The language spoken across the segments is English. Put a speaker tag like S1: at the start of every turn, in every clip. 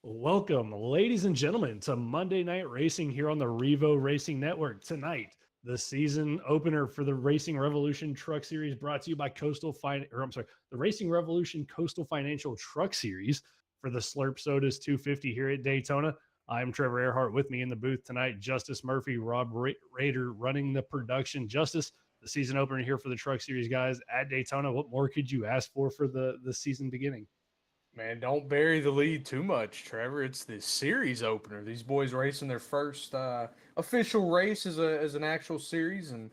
S1: Welcome, ladies and gentlemen, to Monday Night Racing here on the Revo Racing Network. Tonight, the season opener for the Racing Revolution Truck Series, brought to you by the Racing Revolution Coastal Financial Truck Series for the Slurp Sodas 250 here at Daytona. I'm Trevor Earhart. With me in the booth tonight, Justice Murphy, Rob Rader running the production. Justice, the season opener here for the Truck Series guys at Daytona. What more could you ask for the season beginning?
S2: Man, don't bury the lead too much, Trevor. It's the series opener. These boys racing their first official race as an actual series, and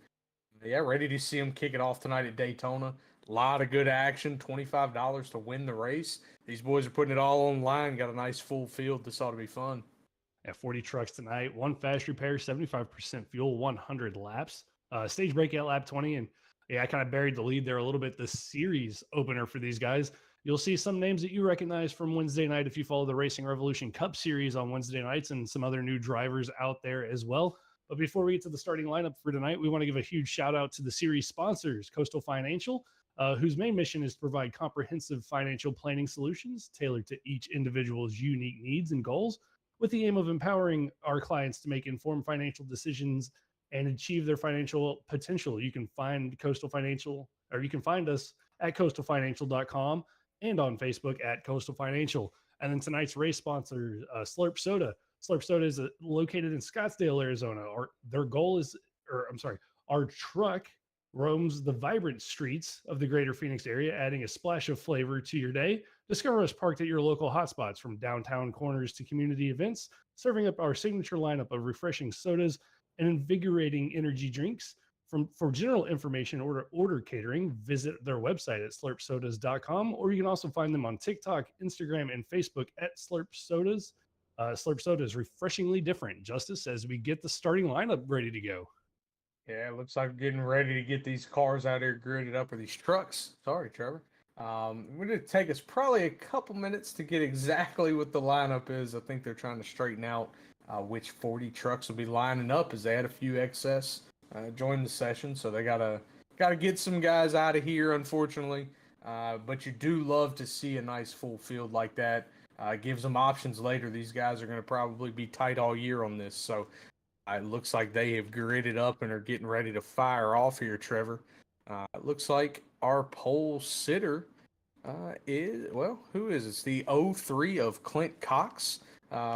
S2: yeah, ready to see them kick it off tonight at Daytona. A lot of good action. $25 to win the race. These boys are putting it all online. Got a nice full field. This ought to be fun.
S1: At 40 trucks tonight, one fast repair, 75% fuel, 100 laps. Stage breakout lap 20, and yeah, I kind of buried the lead there a little bit. The series opener for these guys. You'll see some names that you recognize from Wednesday night if you follow the Racing Revolution Cup Series on Wednesday nights, and some other new drivers out there as well. But before we get to the starting lineup for tonight, we want to give a huge shout out to the series sponsors, Coastal Financial, whose main mission is to provide comprehensive financial planning solutions tailored to each individual's unique needs and goals, with the aim of empowering our clients to make informed financial decisions and achieve their financial potential. You can find Coastal Financial, or you can find us at coastalfinancial.com and on Facebook at Coastal Financial. And then tonight's race sponsor, Slurp Soda, Slurp Soda is located in Scottsdale, Arizona. Their goal is, or I'm sorry, our truck roams the vibrant streets of the greater Phoenix area, adding a splash of flavor to your day. Discover us parked at your local hotspots, from downtown corners to community events, serving up our signature lineup of refreshing sodas and invigorating energy drinks. For general information, order catering, visit their website at slurpsodas.com, or you can also find them on TikTok, Instagram, and Facebook at Slurp Sodas. Slurp Soda is refreshingly different, Justice, as we get the starting lineup ready to go.
S2: Yeah, it looks like we're getting ready to get these cars out here gridded up, or these trucks. Sorry, Trevor. We're going to take us probably a couple minutes to get exactly what the lineup is. I think they're trying to straighten out which 40 trucks will be lining up, as they had a few excess join the session, so they gotta get some guys out of here, unfortunately. But you do love to see a nice full field like that. Gives them options later. These guys are going to probably be tight all year on this, so it looks like they have gridded up and are getting ready to fire off here, Trevor. It looks like our pole sitter is, well, who is it? It's the 03 of Clint Cox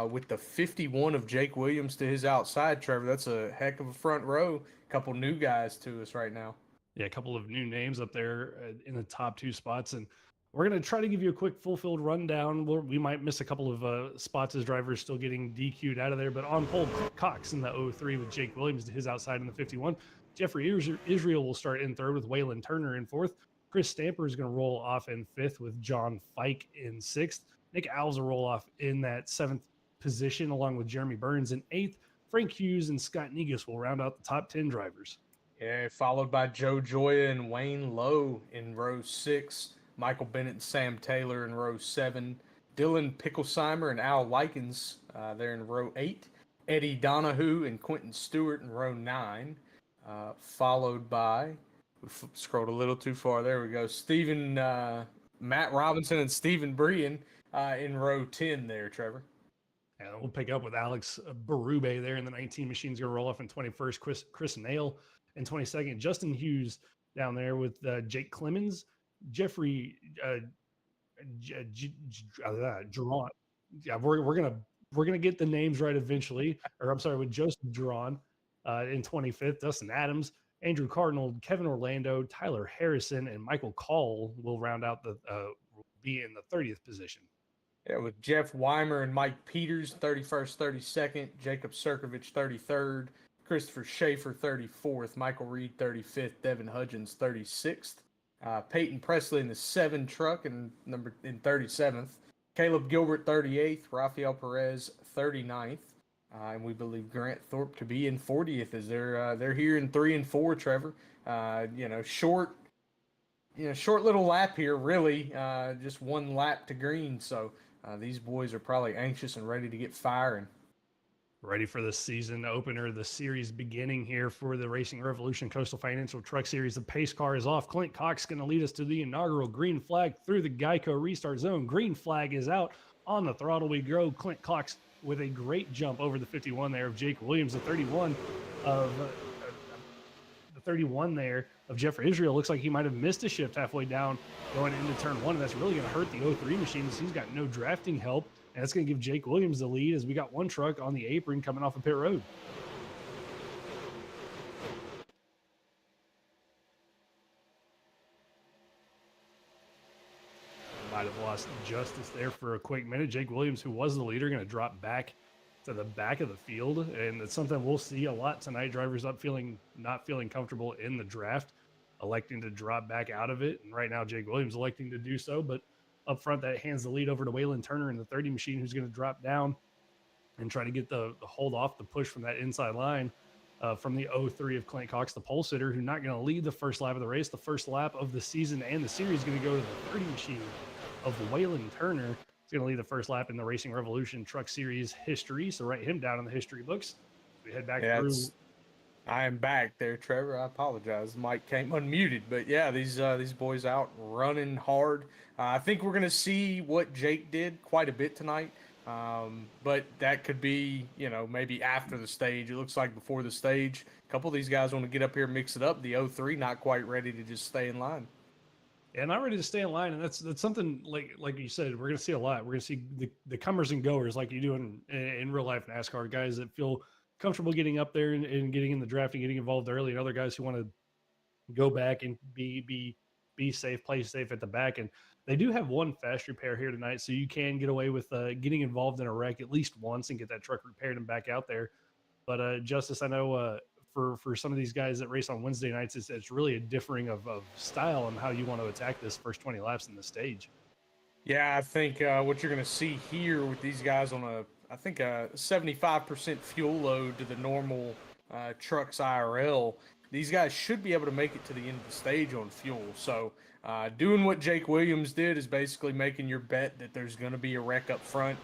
S2: with the 51 of Jake Williams to his outside, Trevor. That's a heck of a front row. Couple new guys to us right now.
S1: Yeah, a couple of new names up there in the top two spots. And we're going to try to give you a quick full field rundown. We might miss a couple of spots as drivers still getting DQ'd out of there. But on pole, Cox in the 03 with Jake Williams to his outside in the 51. Jeffrey Israel will start in third with Waylon Turner in fourth. Chris Stamper is going to roll off in fifth with John Fike in sixth. Nick Alves will roll off in that seventh position along with Jeremy Burns in eighth. Frank Hughes and Scott Negus will round out the top 10 drivers.
S2: Yeah, followed by Joe Joya and Wayne Lowe in row 6. Michael Bennett and Sam Taylor in row 7. Dylan Picklesheimer and Al Likens there in row 8. Eddie Donahue and Quentin Stewart in row 9. Followed by, we scrolled a little too far. There we go. Matt Robinson and Stephen Brian in row 10 there, Trevor.
S1: And we'll pick up with Alex Berube there in the 19 machine's going to roll off in 21st. Chris Nail in 22nd. Justin Hughes down there with Jake Clemens, Jeffrey Duran. Yeah, we're gonna get the names right eventually. Or I'm sorry, with Joseph Duran in 25th. Dustin Adams, Andrew Cardinal, Kevin Orlando, Tyler Harrison, and Michael Call will round out be in the 30th position.
S2: Yeah, with Jeff Weimer and Mike Peters, 31st, 32nd, Jacob Serkovich, 33rd, Christopher Schaefer, 34th, Michael Reed, 35th, Devin Hudgens, 36th, Peyton Presley in the 7 truck in 37th, Caleb Gilbert, 38th, Rafael Perez, 39th, and we believe Grant Thorpe to be in 40th as they're here in 3 and 4, Trevor. Short little lap here, really, just one lap to green, so these boys are probably anxious and ready to get firing.
S1: Ready for the season opener, the series beginning here for the Racing Revolution Coastal Financial Truck Series. The pace car is off. Clint Cox is going to lead us to the inaugural green flag through the Geico restart zone. Green flag is out. On the throttle we go. Clint Cox with a great jump over the 51 there of Jake Williams, the 31 there of Jeffrey Israel. Looks like he might have missed a shift halfway down going into turn 1, and that's really going to hurt the 03 machines. He's got no drafting help, and that's going to give Jake Williams the lead as we got one truck on the apron coming off of pit road. Might have lost justice there for a quick minute. Jake Williams, who was the leader, going to drop back to the back of the field, and it's something we'll see a lot tonight. Drivers not feeling comfortable in the draft, electing to drop back out of it, and right now Jake Williams electing to do so. But up front, that hands the lead over to Waylon Turner in the 30 machine, who's going to drop down and try to get the hold off the push from that inside line from the 03 of Clint Cox, the pole sitter, who's not going to lead the first lap of the race. The first lap of the season and the series is going to go to the 30 machine of Waylon Turner. He's going to lead the first lap in the Racing Revolution Truck Series history. So write him down in the history books. We head back through.
S2: I am back there, Trevor. I apologize. Mike came unmuted, but yeah, these boys out running hard. I think we're going to see what Jake did quite a bit tonight, but that could be, maybe after the stage. It looks like before the stage, a couple of these guys want to get up here and mix it up. The 03 not quite ready to just stay in line.
S1: and not ready to stay in line. And that's something like you said, we're gonna see a lot. We're gonna see the comers and goers like you do in real life NASCAR, guys that feel comfortable getting up there and getting in the draft and getting involved early, and other guys who want to go back and be safe, play safe at the back. And they do have one fast repair here tonight, so you can get away with getting involved in a wreck at least once and get that truck repaired and back out there. But Justice, I know for some of these guys that race on Wednesday nights, it's really a differing of style and how you want to attack this first 20 laps in the stage.
S2: Yeah, I think what you're going to see here with these guys on I think a 75% fuel load to the normal trucks IRL, these guys should be able to make it to the end of the stage on fuel. So doing what Jake Williams did is basically making your bet that there's going to be a wreck up front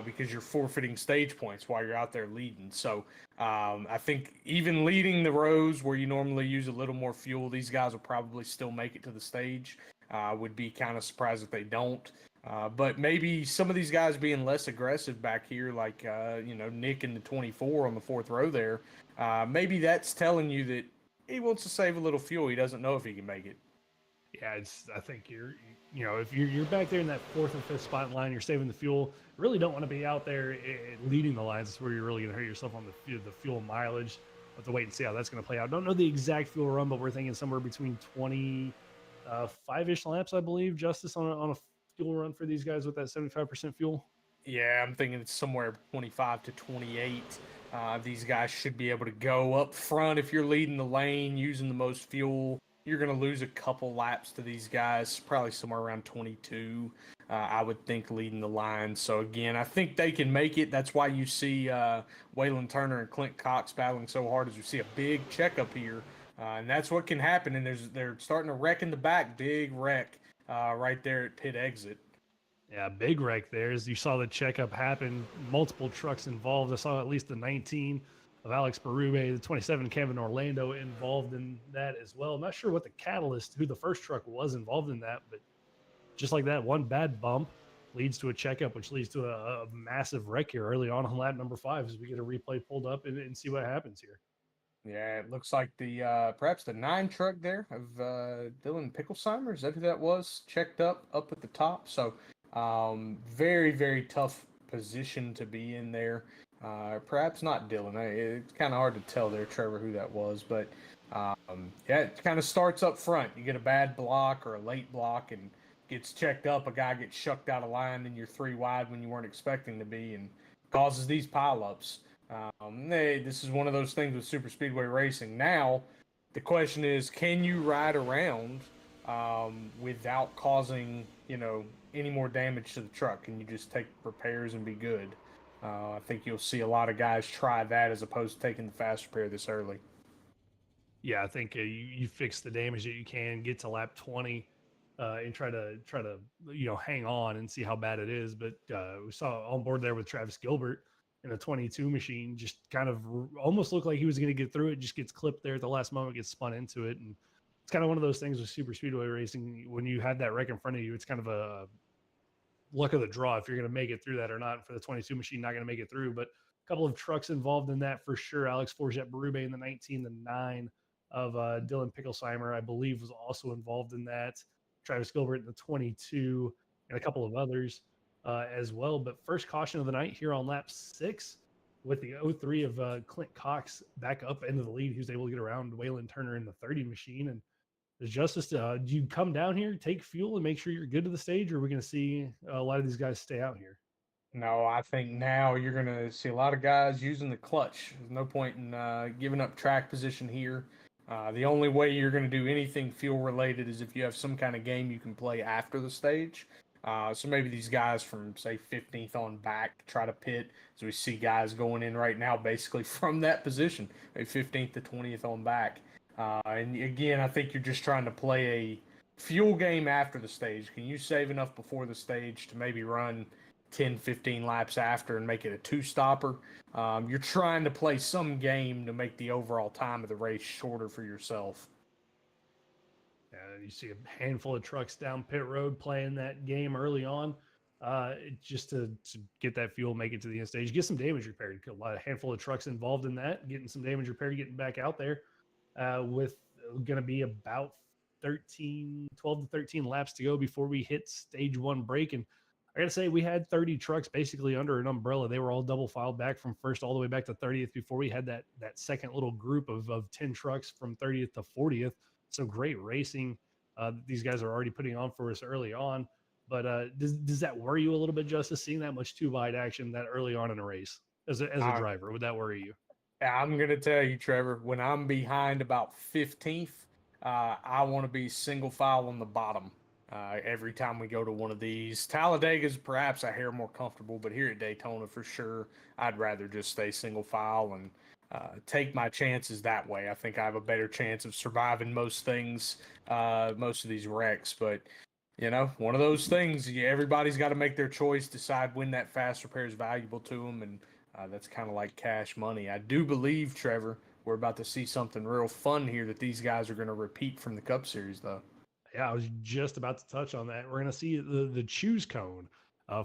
S2: because you're forfeiting stage points while you're out there leading. So I think even leading the rows where you normally use a little more fuel, these guys will probably still make it to the stage. Would be kind of surprised if they don't. But maybe some of these guys being less aggressive back here, like Nick in the 24 on the fourth row there, maybe that's telling you that he wants to save a little fuel. He doesn't know if he can make it.
S1: Yeah, I think if you're back there in that fourth and fifth spot in line, you're saving the fuel. Really don't want to be out there leading the lines. That's where you're really going to hurt yourself on the fuel mileage. We'll have to wait and see how that's going to play out. Don't know the exact fuel run, but we're thinking somewhere between 5-ish laps, I believe, Justice, on a fuel run for these guys with that 75% fuel.
S2: Yeah, I'm thinking it's somewhere 25 to 28. These guys should be able to go up front if you're leading the lane using the most fuel. You're going to lose a couple laps to these guys, probably somewhere around 22, I would think, leading the line. So, again, I think they can make it. That's why you see Waylon Turner and Clint Cox battling so hard as you see a big checkup here. And that's what can happen. And they're starting to wreck in the back, big wreck right there at pit exit.
S1: Yeah, big wreck there. As you saw the checkup happen, multiple trucks involved. I saw at least the 19 of Alex Berube, the 27 Kevin Orlando involved in that as well. I'm not sure what the catalyst, who the first truck was involved in that, but just like that, one bad bump leads to a checkup, which leads to a massive wreck here early on lap number 5 as we get a replay pulled up and see what happens here.
S2: Yeah, it looks like the perhaps the 9 truck there of Dylan Picklesheimer. Is that who that was? Checked up at the top. So very, very tough position to be in there. Perhaps not Dylan. It's kind of hard to tell there, Trevor, who that was. But yeah, it kind of starts up front. You get a bad block or a late block and gets checked up. A guy gets shucked out of line, and you're 3 wide when you weren't expecting to be, and causes these pileups. This is one of those things with super speedway racing. Now, the question is, can you ride around without causing, any more damage to the truck? Can you just take repairs and be good? I think you'll see a lot of guys try that as opposed to taking the fast repair this early.
S1: Yeah, I think you fix the damage that you can, get to lap 20, and try to hang on and see how bad it is. But we saw on board there with Travis Gilbert in a 22 machine, just kind of almost looked like he was going to get through it, just gets clipped there at the last moment, gets spun into it. And it's kind of one of those things with super speedway racing. When you have that wreck in front of you, it's kind of a luck of the draw if you're going to make it through that or not. For the 22 machine, not going to make it through, but a couple of trucks involved in that for sure. Alex Forget Berube in the 19, the 9 of Dylan Picklesheimer, I believe, was also involved in that. Travis Gilbert in the 22, and a couple of others as well. But first caution of the night here on lap 6 with the 03 of Clint Cox back up into the lead. He was able to get around Waylon Turner in the 30 machine. And is Justice, do you come down here, take fuel, and make sure you're good to the stage, or are we going to see a lot of these guys stay out here?
S2: No, I think now you're going to see a lot of guys using the clutch. There's no point in giving up track position here. The only way you're going to do anything fuel related is if you have some kind of game you can play after the stage. So maybe these guys from, say, 15th on back try to pit, as we see guys going in right now basically from that position, maybe 15th to 20th on back. And again, I think you're just trying to play a fuel game after the stage. Can you save enough before the stage to maybe run 10, 15 laps after and make it a 2-stopper? You're trying to play some game to make the overall time of the race shorter for yourself.
S1: You see a handful of trucks down pit road playing that game early on, just to get that fuel, make it to the end stage, get some damage repaired. A handful of trucks involved in that, getting some damage repaired, getting back out there with going to be about 12 to 13 laps to go before we hit stage one break. And I got to say, we had 30 trucks basically under an umbrella. They were all double filed back from first all the way back to 30th before we had that second little group of 10 trucks from 30th to 40th. So great racing. These guys are already putting on for us early on. But does that worry you a little bit, Justice, seeing that much two wide action that early on in a race as a driver? Would that worry you?
S2: I'm going to tell you, Trevor, when I'm behind about 15th, I want to be single file on the bottom every time we go to one of these. Talladega's perhaps a hair more comfortable, but here at Daytona, for sure, I'd rather just stay single file and take my chances that way. I think I have a better chance of surviving most things, most of these wrecks. But, one of those things, everybody's got to make their choice, decide when that fast repair is valuable to them, and that's kind of like cash money. I do believe, Trevor, we're about to see something real fun here that these guys are going to repeat from the Cup Series, though.
S1: Yeah, I was just about to touch on that. We're going to see the choose cone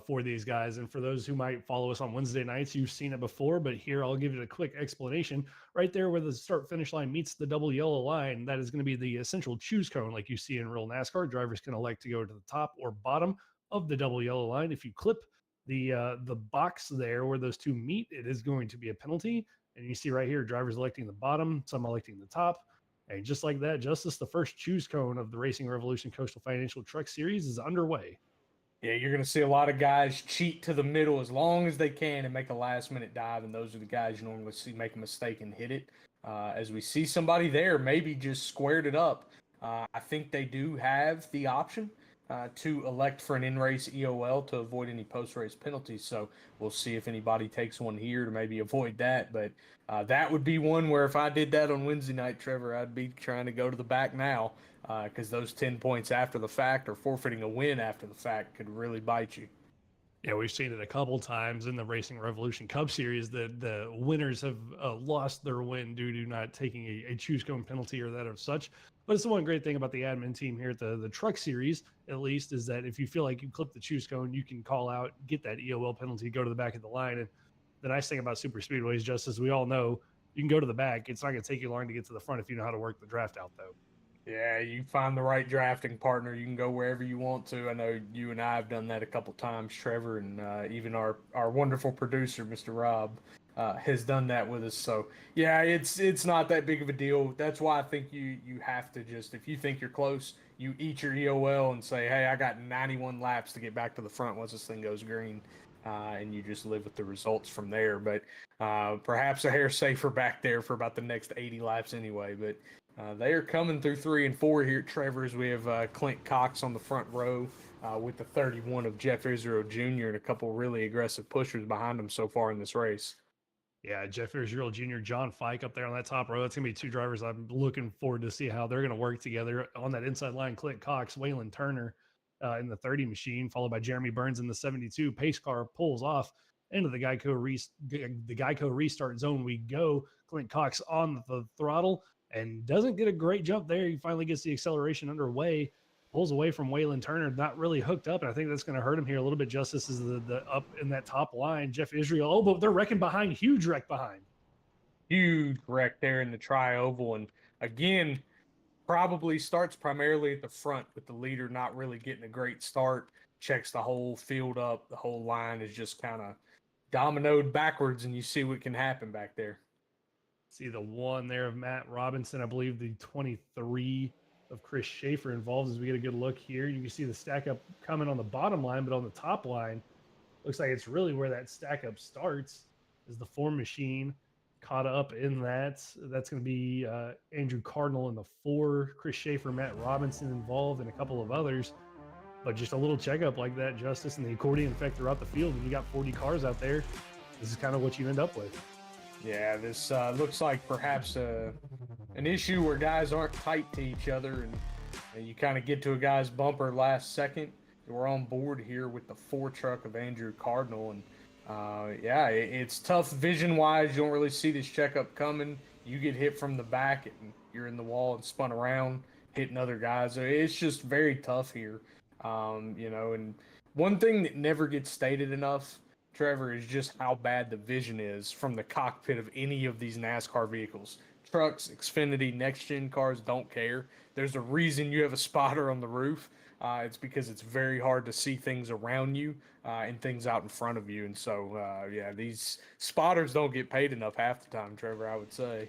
S1: for these guys. And for those who might follow us on Wednesday nights, you've seen it before, but here I'll give it a quick explanation. Right there where the start finish line meets the double yellow line, that is going to be the essential choose cone like you see in real NASCAR. Drivers can elect to go to the top or bottom of the double yellow line. If you clip the box there where those two meet, it is going to be a penalty. And you see right here, drivers electing the bottom, some electing the top. And just like that, Justice, the first choose cone of the Racing Revolution Coastal Financial Truck Series is underway.
S2: Yeah, you're going to see a lot of guys cheat to the middle as long as they can and make a last minute dive. And those are the guys you normally see make a mistake and hit it. As we see somebody there, maybe just squared it up. I think they do have the option to elect for an in-race EOL to avoid any post-race penalties. So we'll see if anybody takes one here to maybe avoid that. But that would be one where if I did that on Wednesday night, Trevor, I'd be trying to go to the back now because those 10 points after the fact or forfeiting a win after the fact could really bite you.
S1: Yeah, we've seen it a couple times in the Racing Revolution Cup Series that the winners have lost their win due to not taking a choose cone penalty or that of such. But it's the one great thing about the admin team here at the Truck Series, at least, is that if you feel like you clip the choose cone, you can call out, get that EOL penalty, go to the back of the line. And the nice thing about super speedways, just as we all know, you can go to the back. It's not going to take you long to get to the front if you know how to work the draft out, though.
S2: Yeah, you find the right drafting partner. You can go wherever you want to. I know you and I have done that a couple times, Trevor, and even our wonderful producer, Mr. Rob, has done that with us. So yeah, it's not that big of a deal. That's why I think you have to just, if you think you're close, you eat your EOL and say, hey, I got 91 laps to get back to the front once this thing goes green. And you just live with the results from there. But perhaps a hair safer back there for about the next 80 laps anyway. But they are coming through 3 and 4 here at Trevor's. We have Clint Cox on the front row with the 31 of Jeff Israel Jr. and a couple really aggressive pushers behind him so far in this race.
S1: Yeah, Jeff Israel Jr., John Fike up there on that top row. That's going to be two drivers I'm looking forward to see how they're going to work together. On that inside line, Clint Cox, Waylon Turner in the 30 machine, followed by Jeremy Burns in the 72. Pace car pulls off into the Geico restart zone. We go. Clint Cox on the throttle and doesn't get a great jump there. He finally gets the acceleration underway, pulls away from Waylon Turner, not really hooked up. And I think that's going to hurt him here a little bit. Justice is the up in that top line. Jeff Israel, oh, but they're wrecking behind. Huge wreck behind.
S2: Huge wreck there in the tri-oval. And again, probably starts primarily at the front with the leader not really getting a great start. Checks the whole field up. The whole line is just kind of dominoed backwards, and you see what can happen back there.
S1: See the one there of Matt Robinson. I believe the 23 of Chris Schaefer involved as we get a good look here. You can see the stack up coming on the bottom line, but on the top line, looks like it's really where that stack up starts is the form machine caught up in that. That's going to be Andrew Cardinal in the 4, Chris Schaefer, Matt Robinson involved, and a couple of others. But just a little checkup like that, Justice, and the accordion effect throughout the field, and you got 40 cars out there. This is kind of what you end up with.
S2: Yeah, this looks like perhaps an issue where guys aren't tight to each other, and you kind of get to a guy's bumper last second. We're on board here with the 4 truck of Andrew Cardinal, and yeah, it's tough vision-wise. You don't really see this checkup coming. You get hit from the back, and you're in the wall and spun around, hitting other guys. It's just very tough here, and one thing that never gets stated enough, Trevor, is just how bad the vision is from the cockpit of any of these NASCAR vehicles. trucks, Xfinity, next gen cars don't care. There's a reason you have a spotter on the roof. It's because it's very hard to see things around you and things out in front of you. And so, yeah, these spotters don't get paid enough half the time, Trevor, I would say.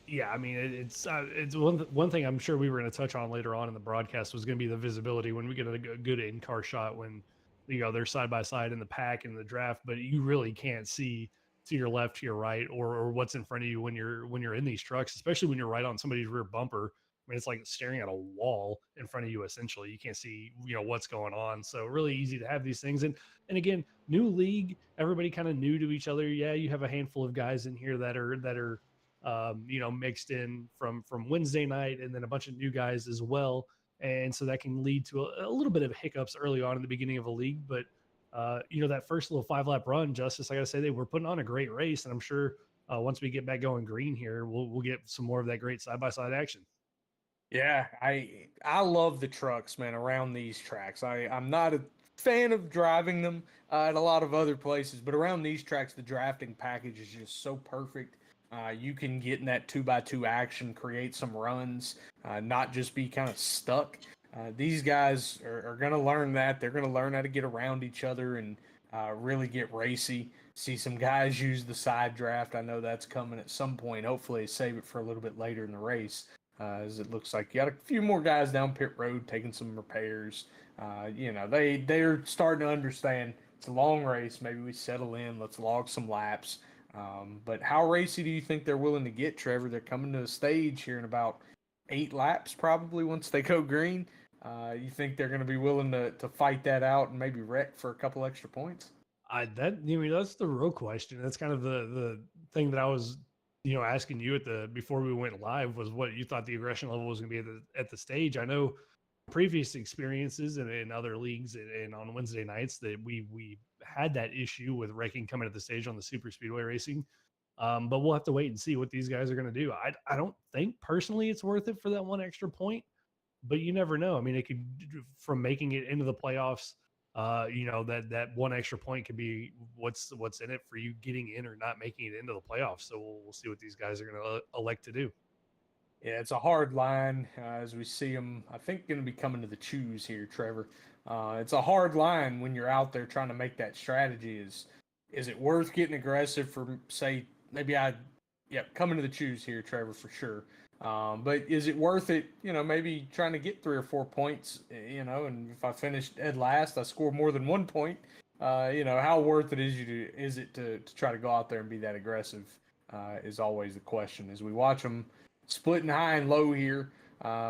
S1: Yeah, I mean it's one thing I'm sure we were going to touch on later on in the broadcast was going to be the visibility when we get a good in car shot when they're side by side in the pack in the draft, but you really can't see to your left, to your right, or what's in front of you when you're in these trucks, especially when you're right on somebody's rear bumper. I mean, it's like staring at a wall in front of you. Essentially, you can't see what's going on. So really easy to have these things, and again, new league, everybody kind of new to each other. Yeah, you have a handful of guys in here that are mixed in from Wednesday night, and then a bunch of new guys as well. And so that can lead to a little bit of hiccups early on in the beginning of a league. But that first little 5 lap run, Justice, I got to say, they were putting on a great race, and I'm sure once we get back going green here, we'll get some more of that great side by side action.
S2: Yeah, I love the trucks, man, around these tracks. I'm not a fan of driving them at a lot of other places, but around these tracks, the drafting package is just so perfect. You can get in that 2x2 action, create some runs, not just be kind of stuck. These guys are going to learn that. They're going to learn how to get around each other and really get racy. See some guys use the side draft. I know that's coming at some point. Hopefully, save it for a little bit later in the race as it looks like you got a few more guys down pit road taking some repairs. They're starting to understand it's a long race. Maybe we settle in. Let's log some laps. But how racy do you think they're willing to get, Trevor? They're coming to the stage here in about 8 laps, probably once they go green. You think they're going to be willing to fight that out and maybe wreck for a couple extra points?
S1: That's the real question. That's kind of the thing that I was asking you at the before we went live was what you thought the aggression level was going to be at the stage. I know previous experiences in other leagues and on Wednesday nights that we had that issue with wrecking coming to the stage on the super speedway racing. But we'll have to wait and see what these guys are going to do. I don't think personally it's worth it for that one extra point, but you never know. I mean, it could from making it into the playoffs. That one extra point could be what's in it for you getting in or not making it into the playoffs. So we'll see what these guys are going to elect to do.
S2: Yeah, it's a hard line as we see them. I think going to be coming to the choose here, Trevor. It's a hard line when you're out there trying to make that strategy. Is it worth getting aggressive for say coming to the choose here, Trevor, for sure. But is it worth it? Maybe trying to get 3 or 4 points. And if I finish dead last, I score more than 1 point. How worth it is it to try to go out there and be that aggressive? Is always the question. As we watch them splitting high and low here,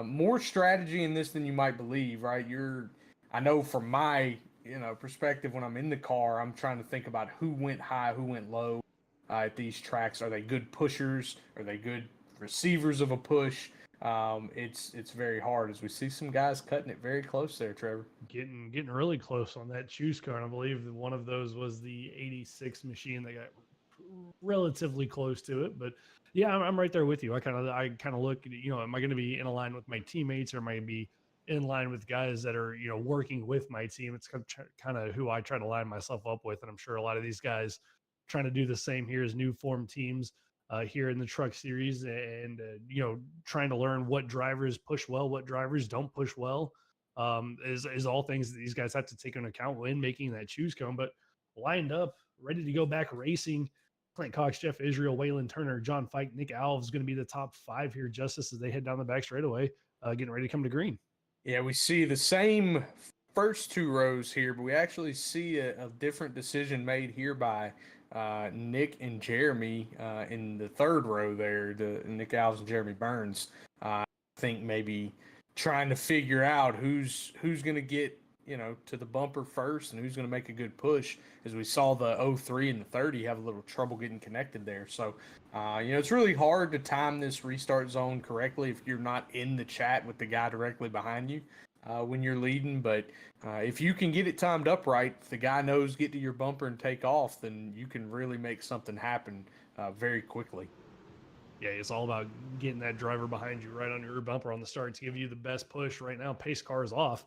S2: more strategy in this than you might believe. Right? I know from my perspective when I'm in the car, I'm trying to think about who went high, who went low at these tracks. Are they good pushers? Are they good receivers of a push? It's very hard as we see some guys cutting it very close there, Trevor.
S1: Getting really close on that choose card. I believe that one of those was the 86 machine that got relatively close to it. But yeah, I'm right there with you. I kind of look, am I going to be in line with my teammates or am I going to be in line with guys that are, working with my team? It's kind of who I try to line myself up with. And I'm sure a lot of these guys trying to do the same here as new form teams here in the truck series and, trying to learn what drivers push well, what drivers don't push well is all things that these guys have to take into account when making that choose cone. But lined up, ready to go back racing. Clint Cox, Jeff Israel, Waylon Turner, John Fike, Nick Alves going to be the top 5 here, Justice, as they head down the back straightaway, getting ready to come to green.
S2: Yeah, we see the same first 2 rows here, but we actually see a different decision made here by Nick and Jeremy in the 3rd row there, Nick Alves and Jeremy Burns. I think maybe trying to figure out who's going to get to the bumper first and who's going to make a good push. As we saw the 03 and the 30 have a little trouble getting connected there. So, it's really hard to time this restart zone correctly if you're not in the chat with the guy directly behind you when you're leading. But if you can get it timed up right, if the guy knows get to your bumper and take off, then you can really make something happen very quickly.
S1: Yeah, it's all about getting that driver behind you right on your rear bumper on the start to give you the best push right now. Pace car is off.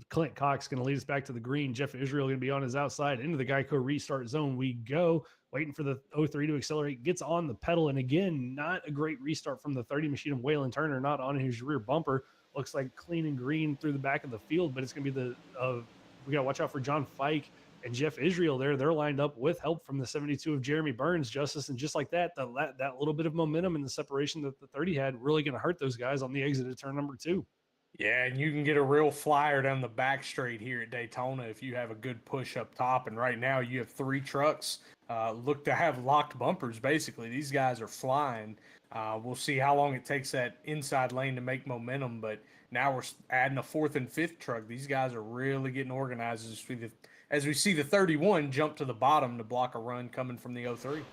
S1: Clint Cox going to lead us back to the green. Jeff Israel going to be on his outside. Into the Geico restart zone we go. Waiting for the 03 to accelerate. Gets on the pedal. And again, not a great restart from the 30 machine of Waylon Turner. Not on his rear bumper. Looks like clean and green through the back of the field. But it's going to be we got to watch out for John Fike and Jeff Israel there. They're lined up with help from the 72 of Jeremy Burns, Justice. And just like that little bit of momentum and the separation that the 30 had really going to hurt those guys on the exit of turn number 2.
S2: Yeah, and you can get a real flyer down the back straight here at Daytona if you have a good push up top. And right now you have 3 trucks look to have locked bumpers, basically. These guys are flying. We'll see how long it takes that inside lane to make momentum, but now we're adding a 4th and 5th truck. These guys are really getting organized as we see the 31 jump to the bottom to block a run coming from the 03.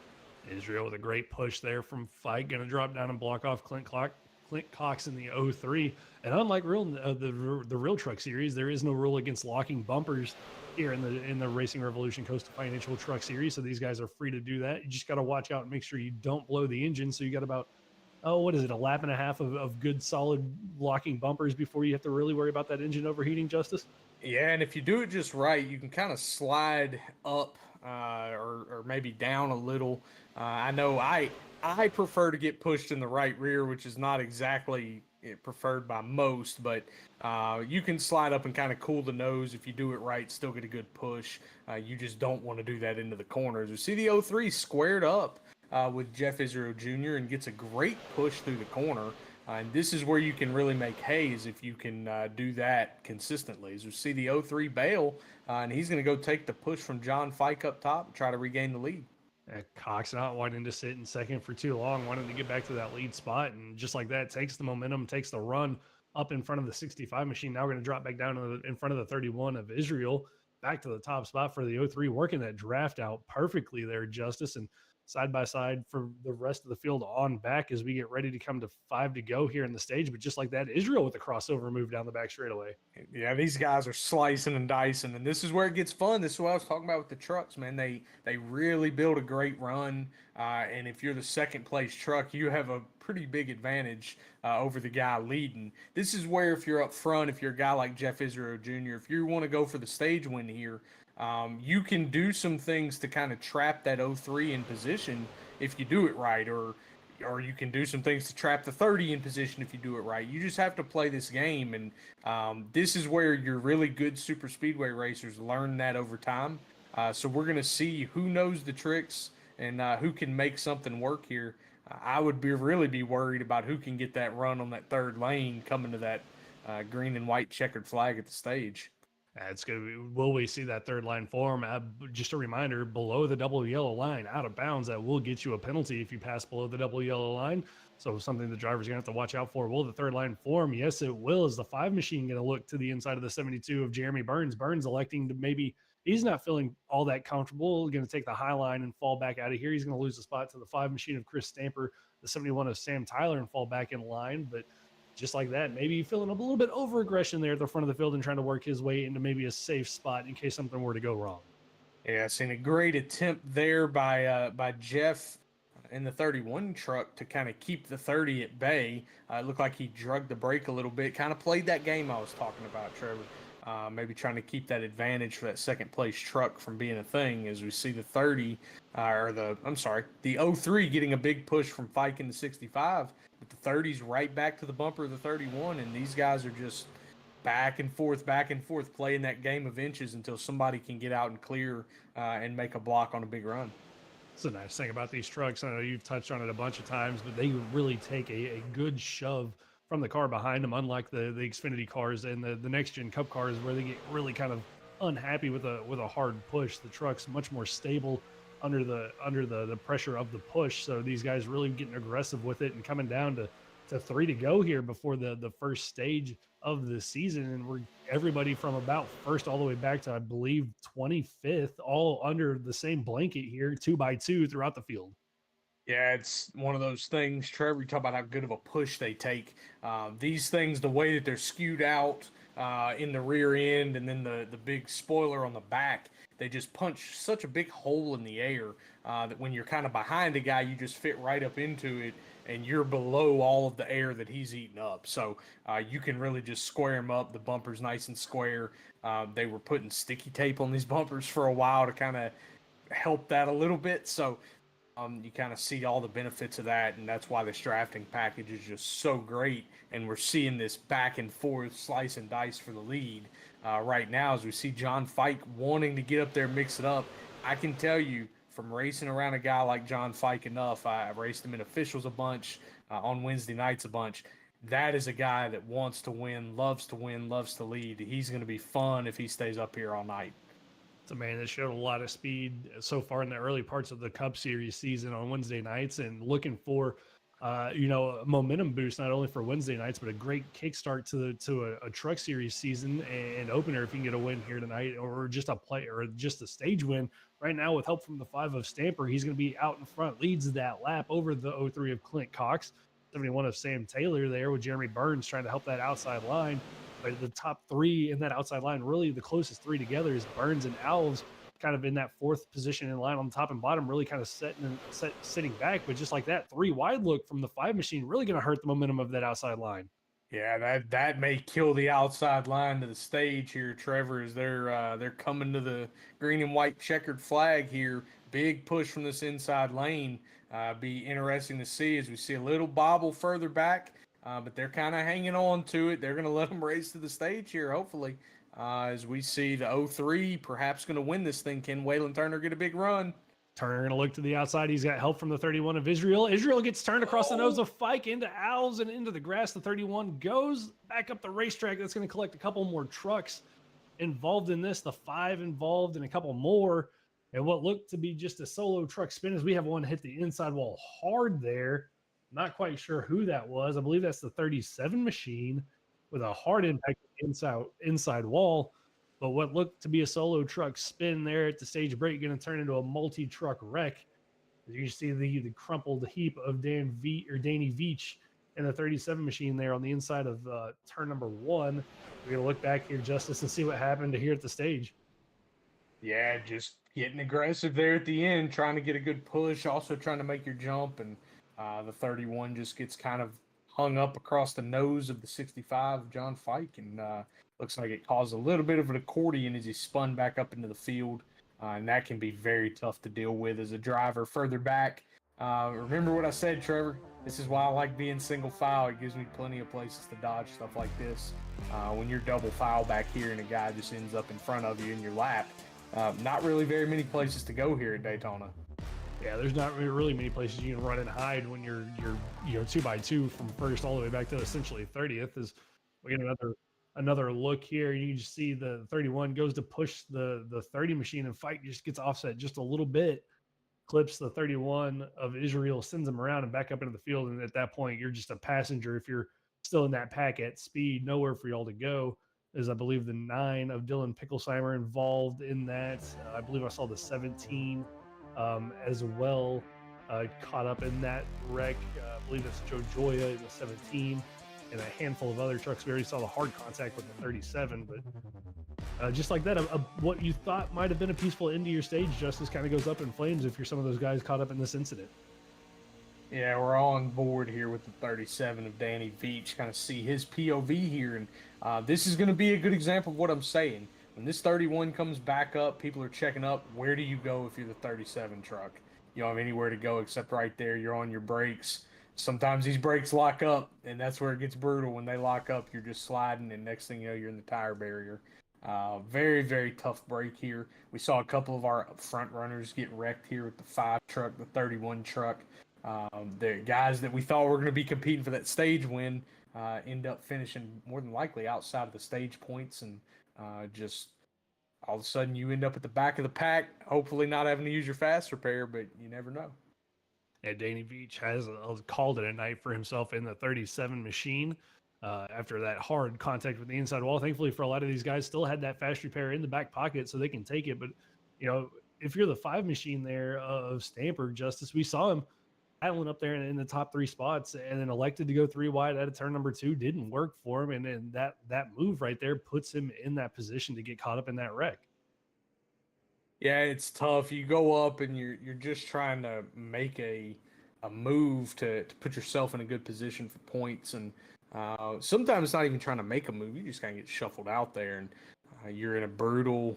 S1: Israel with a great push there from Fike, going to drop down and block off Clint Cox in the 03. And unlike the Real Truck Series, there is no rule against locking bumpers here in the Racing Revolution Coastal Financial Truck Series. So these guys are free to do that. You just got to watch out and make sure you don't blow the engine. So you got about, what is it, a lap and a half of good solid locking bumpers before you have to really worry about that engine overheating, Justice?
S2: Yeah, and if you do it just right, you can kind of slide up or maybe down a little. I know I prefer to get pushed in the right rear, which is not exactly preferred by most, but you can slide up and kind of cool the nose if you do it right, still get a good push. You just don't want to do that into the corners. We see the 03 squared up with Jeff Israel Jr. and gets a great push through the corner. And this is where you can really make haze if you can do that consistently. As we see the 03 bail, and he's going to go take the push from John Fike up top and try to regain the lead.
S1: Cox not wanting to sit in second for too long, wanting to get back to that lead spot. And just like that, takes the momentum, takes the run up in front of the 65 machine. Now we're going to drop back down in front of the 31 of Israel, back to the top spot for the 03, working that draft out perfectly there, Justice. And side by side for the rest of the field on back as we get ready to come to 5 to go here in the stage. But just like that, Israel with the crossover move down the back straightaway.
S2: Yeah, these guys are slicing and dicing, and this is where it gets fun. This is what I was talking about with the trucks, man. They really build a great run, and if you're the second place truck, you have a pretty big advantage over the guy leading. This is where if you're up front, if you're a guy like Jeff Israel Jr., if you want to go for the stage win here, you can do some things to kind of trap that 03 in position if you do it right, or you can do some things to trap the 30 in position if you do it right. You just have to play this game, and this is where your really good super speedway racers learn that over time. So we're going to see who knows the tricks and who can make something work here. I would really be worried about who can get that run on that third lane coming to that green and white checkered flag at the stage.
S1: It's going to be, will we see that third line form? Just a reminder, below the double yellow line, out of bounds, that will get you a penalty if you pass below the double yellow line. So something the driver's going to have to watch out for. Will the third line form? Yes, it will. Is the 5 machine going to look to the inside of the 72 of Jeremy Burns? Burns electing to maybe, he's not feeling all that comfortable, going to take the high line and fall back out of here. He's going to lose the spot to the 5 machine of Chris Stamper, the 71 of Sam Tyler, and fall back in line. But just like that, maybe feeling a little bit over aggression there at the front of the field and trying to work his way into maybe a safe spot in case something were to go wrong.
S2: Yeah, seen a great attempt there by Jeff in the 31 truck to kind of keep the 30 at bay. It looked like he drugged the brake a little bit, kind of played that game I was talking about, Trevor. Maybe trying to keep that advantage for that second place truck from being a thing, as we see the 30, the 03 getting a big push from Fike in the 65, but the 30's right back to the bumper of the 31, and these guys are just back and forth, playing that game of inches until somebody can get out and clear and make a block on a big run.
S1: That's the nice thing about these trucks. I know you've touched on it a bunch of times, but they really take a good shove from the car behind them, unlike the Xfinity cars and the next gen Cup cars, where they get really kind of unhappy with a hard push. The truck's much more stable under the pressure of the push. So these guys really getting aggressive with it and coming down to 3 to go here before the first stage of the season. And we're everybody from about first all the way back to, I believe, 25th, all under the same blanket here, 2 by 2 throughout the field.
S2: Yeah, it's one of those things, Trevor, you talk about how good of a push they take. These things, the way that they're skewed out in the rear end and then the big spoiler on the back, they just punch such a big hole in the air that when you're kind of behind a guy, you just fit right up into it, and you're below all of the air that he's eating up. So you can really just square him up. The bumper's nice and square. They were putting sticky tape on these bumpers for a while to kind of help that a little bit. So you kind of see all the benefits of that, and that's why this drafting package is just so great. And we're seeing this back and forth slice and dice for the lead right now as we see John Fike wanting to get up there, mix it up. I can tell you from racing around a guy like John Fike enough, I raced him in officials a bunch, on Wednesday nights a bunch. That is a guy that wants to win, loves to lead. He's going to be fun if he stays up here all night.
S1: It's a man that showed a lot of speed so far in the early parts of the Cup Series season on Wednesday nights, and looking for, a momentum boost not only for Wednesday nights, but a great kickstart to a Truck Series season and opener if you can get a win here tonight, or just a play or just a stage win. Right now, with help from the 5 of Stamper, he's going to be out in front, leads that lap over the 03 of Clint Cox, 71 of Sam Taylor there with Jeremy Burns trying to help that outside line. But the top 3 in that outside line, really the closest 3 together is Burns and Alves, kind of in that 4th position in line on the top and bottom, really kind of sitting back. But just like that, 3 wide look from the 5 machine really going to hurt the momentum of that outside line.
S2: Yeah, that may kill the outside line to the stage here, Trevor, as they're coming to the green and white checkered flag here. Big push from this inside lane. Be interesting to see as we see a little bobble further back. But they're kind of hanging on to it. They're going to let them race to the stage here, hopefully, as we see the 03 perhaps going to win this thing. Can Waylon Turner get a big run?
S1: Turner going to look to the outside. He's got help from the 31 of Israel. Israel gets turned across the nose of Fike into Alves and into the grass. The 31 goes back up the racetrack. That's going to collect a couple more trucks involved in this. The 5 involved and a couple more. And what looked to be just a solo truck spin as we have one hit the inside wall hard there. Not quite sure who that was. I believe that's the 37 machine with a hard impact inside wall. But what looked to be a solo truck spin there at the stage break going to turn into a multi-truck wreck. As you can see the crumpled heap of Danny Veach and the 37 machine there on the inside of turn number 1. We're going to look back here, Justice, and see what happened here at the stage.
S2: Yeah, just getting aggressive there at the end, trying to get a good push, also trying to make your jump, and the 31 just gets kind of hung up across the nose of the 65 of John Fike, and looks like it caused a little bit of an accordion as he spun back up into the field, and that can be very tough to deal with as a driver further back. Remember what I said, Trevor? This is why I like being single file. It gives me plenty of places to dodge stuff like this. When you're double file back here and a guy just ends up in front of you in your lap, not really very many places to go here at Daytona.
S1: Yeah, there's not really many places you can run and hide when you're 2x2 from first all the way back to essentially 30th. As we get another look here, you can just see the 31 goes to push the 30 machine, and Fike just gets offset just a little bit, clips the 31 of Israel, sends him around and back up into the field. And at that point, you're just a passenger. If you're still in that pack at speed, nowhere for y'all to go. As I believe the 9 of Dylan Picklesheimer involved in that. I believe I saw the 17 as well, caught up in that wreck. I believe it's Joe Joya in the 17 and a handful of other trucks. We already saw the hard contact with the 37, but just like that, what you thought might have been a peaceful end to your stage, Justice, kind of goes up in flames if you're some of those guys caught up in this incident.
S2: Yeah, we're all on board here with the 37 of Danny Veach, kind of see his POV here, and this is going to be a good example of what I'm saying. When this 31 comes back up, people are checking up. Where do you go if you're the 37 truck? You don't have anywhere to go except right there. You're on your brakes. Sometimes these brakes lock up, and that's where it gets brutal. When they lock up, you're just sliding, and next thing you know, you're in the tire barrier. Very, very tough break here. We saw a couple of our front runners get wrecked here with the 5 truck, the 31 truck. The guys that we thought were going to be competing for that stage win end up finishing more than likely outside of the stage points, and just all of a sudden you end up at the back of the pack, hopefully not having to use your fast repair, but you never know.
S1: And Danny Veach has called it a night for himself in the 37 machine after that hard contact with the inside wall. Thankfully for a lot of these guys, still had that fast repair in the back pocket so they can take it. But, if you're the 5 machine there of Stamper, Justice, we saw him battling up there in the top 3 spots and then elected to go 3 wide at a turn number 2. Didn't work for him. And then that move right there puts him in that position to get caught up in that wreck.
S2: Yeah, it's tough. You go up and you're just trying to make a move to put yourself in a good position for points, and sometimes not even trying to make a move. You just kind of get shuffled out there, and you're in a brutal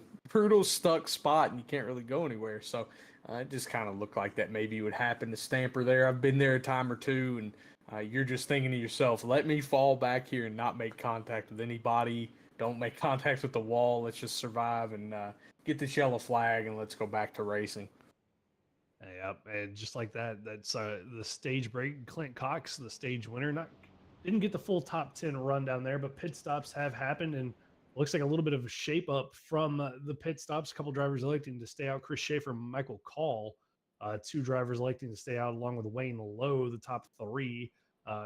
S2: stuck spot, and you can't really go anywhere. So it just kind of looked like that maybe would happen to Stamper there. I've been there a time or two, and you're just thinking to yourself, "Let me fall back here and not make contact with anybody. Don't make contact with the wall. Let's just survive and." Get this yellow flag and let's go back to racing.
S1: Yep, and just like that, that's the stage break. Clint Cox, the stage winner, not didn't get the full top 10 run down there, but pit stops have happened, and looks like a little bit of a shape up from the pit stops. A couple drivers electing to stay out: Chris Schaefer, Michael Call. Two drivers electing to stay out, along with Wayne Lowe, the top three.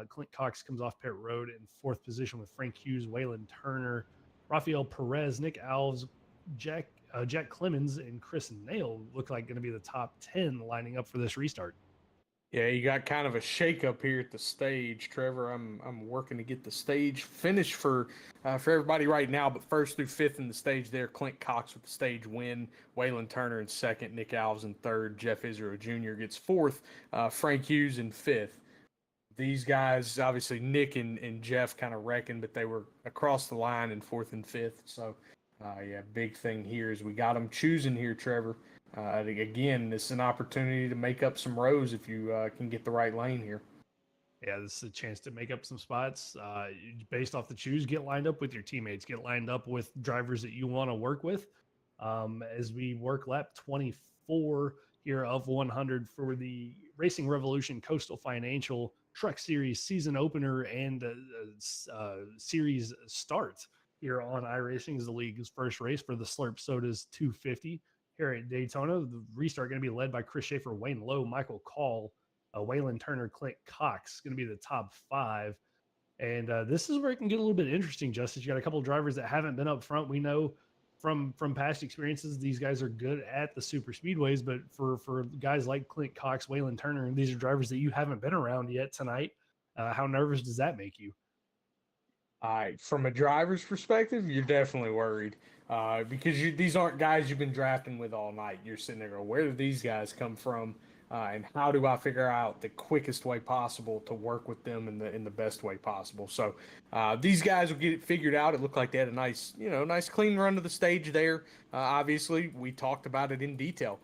S1: Clint Cox comes off pit road in fourth position with Frank Hughes, Waylon Turner, Rafael Perez, Nick Alves, Jack Clemens, and Chris Nail look like going to be the top 10 lining up for this restart.
S2: Yeah, you got kind of a shakeup here at the stage, Trevor. I'm working to get the stage finished for everybody right now, but first through fifth in the stage there, Clint Cox with the stage win, Waylon Turner in second, Nick Alves in third, Jeff Israel Jr. gets fourth, Frank Hughes in fifth. These guys, obviously Nick and Jeff kind of reckon, but they were across the line in fourth and fifth. So, yeah, big thing here is we got them choosing here, Trevor. Again, this is an opportunity to make up some rows if you can get the right lane here.
S1: Yeah, this is a chance to make up some spots based off the choose. Get lined up with your teammates. Get lined up with drivers that you want to work with. As we work lap 24 here of 100 for the Racing Revolution Coastal Financial Truck Series season opener and series start here on iRacing is the league's first race for the Slurp Sodas 250 here at Daytona. The restart going to be led by Chris Schaefer, Wayne Lowe, Michael Call, Waylon Turner, Clint Cox, going to be the top five. And this is where it can get a little bit interesting, Justice. You got a couple of drivers that haven't been up front. We know from past experiences, these guys are good at the super speedways. But for guys like Clint Cox, Waylon Turner, these are drivers that you haven't been around yet tonight. How nervous does that make you?
S2: From a driver's perspective, you're definitely worried because these aren't guys you've been drafting with all night. You're sitting there going, where do these guys come from? And how do I figure out the quickest way possible to work with them in the best way possible? So these guys will get it figured out. It looked like they had a nice, nice clean run to the stage there. Obviously, we talked about it in detail.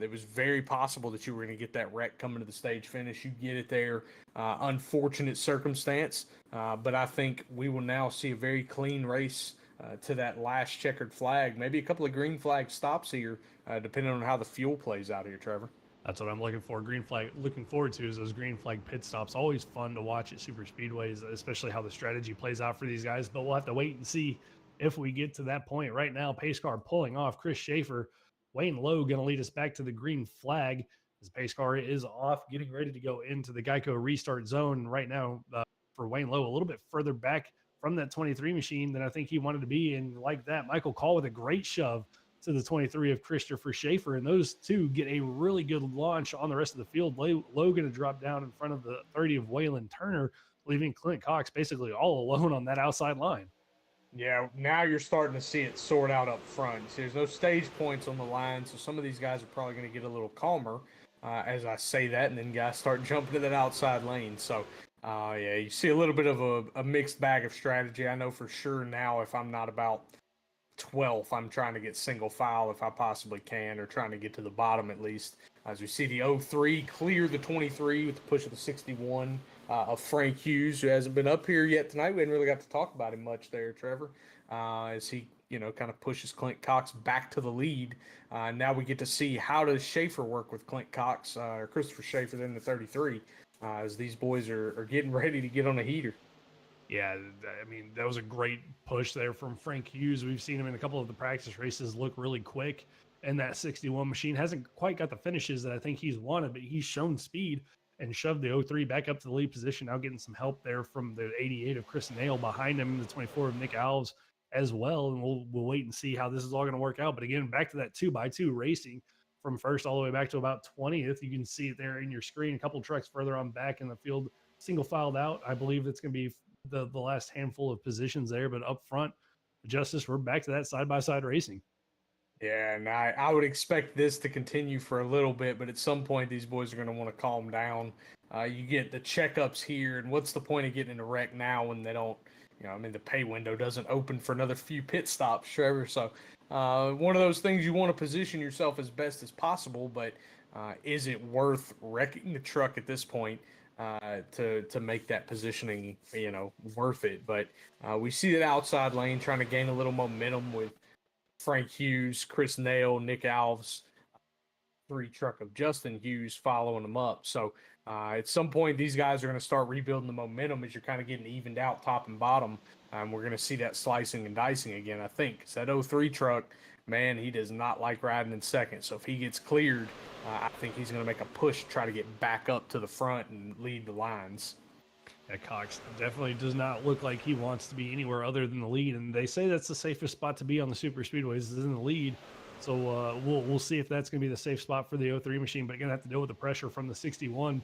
S2: It was very possible that you were going to get that wreck coming to the stage finish. You get it there. Unfortunate circumstance, but I think we will now see a very clean race to that last checkered flag. Maybe a couple of green flag stops here, depending on how the fuel plays out here, Trevor.
S1: That's what I'm looking for. Green flag, looking forward to is those green flag pit stops. Always fun to watch at super speedways, especially how the strategy plays out for these guys. But we'll have to wait and see if we get to that point. Right now, pace car pulling off. Chris Schaefer, Wayne Lowe going to lead us back to the green flag. His pace car is off, getting ready to go into the Geico restart zone right now for Wayne Lowe, a little bit further back from that 23 machine than I think he wanted to be. And like that, Michael Call with a great shove to the 23 of Christopher Schaefer. And those two get a really good launch on the rest of the field. Logan to drop down in front of the 30 of Waylon Turner, leaving Clint Cox basically all alone on that outside line.
S2: Yeah, now you're starting to see it sort out up front. See, there's no stage points on the line, so some of these guys are probably going to get a little calmer as I say that, and then guys start jumping to that outside lane. So, yeah, you see a little bit of a mixed bag of strategy. I know for sure now if I'm not about 12th, I'm trying to get single file if I possibly can, or trying to get to the bottom at least. As we see the 03 clear the 23 with the push of the 61 of Frank Hughes, who hasn't been up here yet tonight. We hadn't really got to talk about him much there, Trevor, as he kind of pushes Clint Cox back to the lead. Now we get to see how does Schaefer work with Clint Cox, or Christopher Schaefer then the 33, as these boys are getting ready to get on a heater.
S1: Yeah, I mean, that was a great push there from Frank Hughes. We've seen him in a couple of the practice races look really quick, and that 61 machine hasn't quite got the finishes that I think he's wanted, but he's shown speed and shoved the 03 back up to the lead position. Now getting some help there from the 88 of Chris Nail behind him, the 24 of Nick Alves as well. And we'll wait and see how this is all going to work out. But again, back to that 2x2 racing from first all the way back to about 20th. You can see it there in your screen. A couple trucks further on back in the field, single filed out. I believe it's going to be the last handful of positions there, but up front, Justice, we're back to that side by side racing.
S2: Yeah, and I would expect this to continue for a little bit, but at some point these boys are going to want to calm down. You get the checkups here, and what's the point of getting in a wreck now when they don't, I mean, the pay window doesn't open for another few pit stops, Trevor. So, one of those things you want to position yourself as best as possible, but is it worth wrecking the truck at this point to make that positioning, worth it? But we see that outside lane trying to gain a little momentum with Frank Hughes, Chris Nail, Nick Alves, three truck of Justin Hughes following them up. So at some point, these guys are going to start rebuilding the momentum as you're kind of getting evened out top and bottom. We're going to see that slicing and dicing again, I think. 'Cause that 03 truck, man, he does not like riding in second. So if he gets cleared, I think he's going to make a push to try to get back up to the front and lead the lines.
S1: Yeah, Cox definitely does not look like he wants to be anywhere other than the lead, and they say that's the safest spot to be on the super speedways is in the lead. So we'll see if that's going to be the safe spot for the 03 machine, but going to have to deal with the pressure from the 61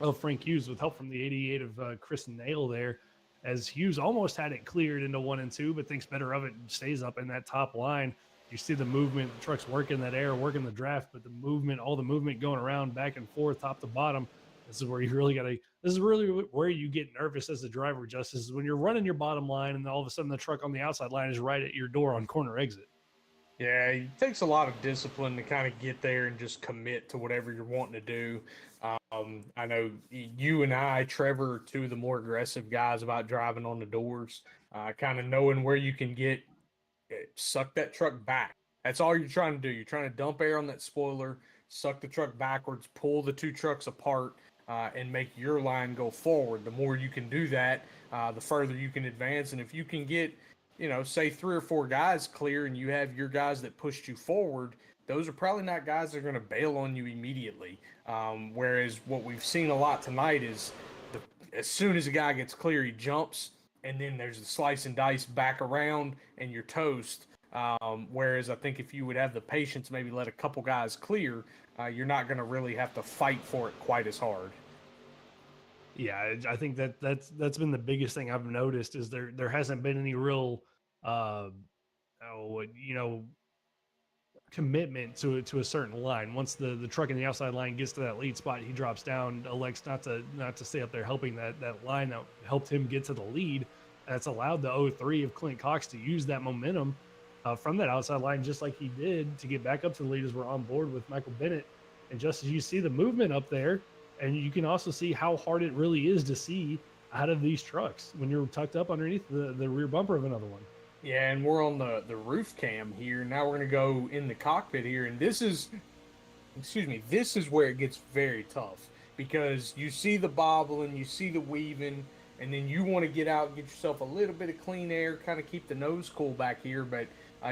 S1: of Frank Hughes with help from the 88 of Chris Nail there, as Hughes almost had it cleared into 1 and 2, but thinks better of it and stays up in that top line. You see the movement, the truck's working that air, working the draft, but the movement, all the movement going around back and forth, top to bottom. This is where you really got to. This is really where you get nervous as a driver, Justice, is when you're running your bottom line and all of a sudden the truck on the outside line is right at your door on corner exit.
S2: Yeah, it takes a lot of discipline to kind of get there and just commit to whatever you're wanting to do. I know you and I, Trevor, are two of the more aggressive guys about driving on the doors, kind of knowing where you can get suck that truck back. That's all you're trying to do. You're trying to dump air on that spoiler, suck the truck backwards, pull the two trucks apart, and make your line go forward. The more you can do that, the further you can advance. And if you can get, say 3 or 4 guys clear and you have your guys that pushed you forward, those are probably not guys that are going to bail on you immediately. Whereas what we've seen a lot tonight is as soon as a guy gets clear, he jumps, and then there's the slice and dice back around, and you're toast. Whereas I think if you would have the patience, maybe let a couple guys clear, you're not going to really have to fight for it quite as hard.
S1: Yeah, I think that's been the biggest thing I've noticed is there hasn't been any real, commitment to a certain line. Once the truck in the outside line gets to that lead spot, he drops down, elects not to stay up there helping that line that helped him get to the lead. That's allowed the 03 of Clint Cox to use that momentum from that outside line, just like he did to get back up to the lead as we're on board with Michael Bennett. And just as you see the movement up there, and you can also see how hard it really is to see out of these trucks when you're tucked up underneath the rear bumper of another one.
S2: Yeah, and we're on the roof cam here. Now we're going to go in the cockpit here, and this is where it gets very tough because you see the bobbling, you see the weaving, and then you want to get out and get yourself a little bit of clean air, kind of keep the nose cool back here, but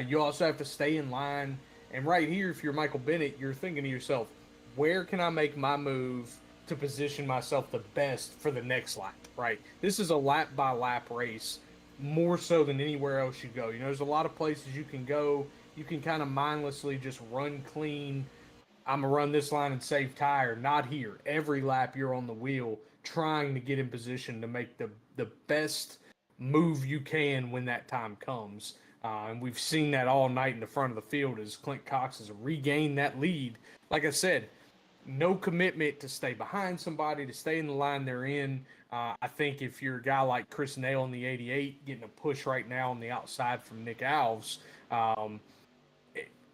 S2: you also have to stay in line. And right here, if you're Michael Bennett, you're thinking to yourself, where can I make my move to position myself the best for the next lap, right? This is a lap by lap race more so than anywhere else you go. There's a lot of places you can go. You can kind of mindlessly just run clean. I'm going to run this line and save tire. Not here. Every lap you're on the wheel trying to get in position to make the best move you can when that time comes. And we've seen that all night in the front of the field as Clint Cox has regained that lead. Like I said, no commitment to stay behind somebody, to stay in the line they're in. I think if you're a guy like Chris Nail in the 88 getting a push right now on the outside from Nick Alves,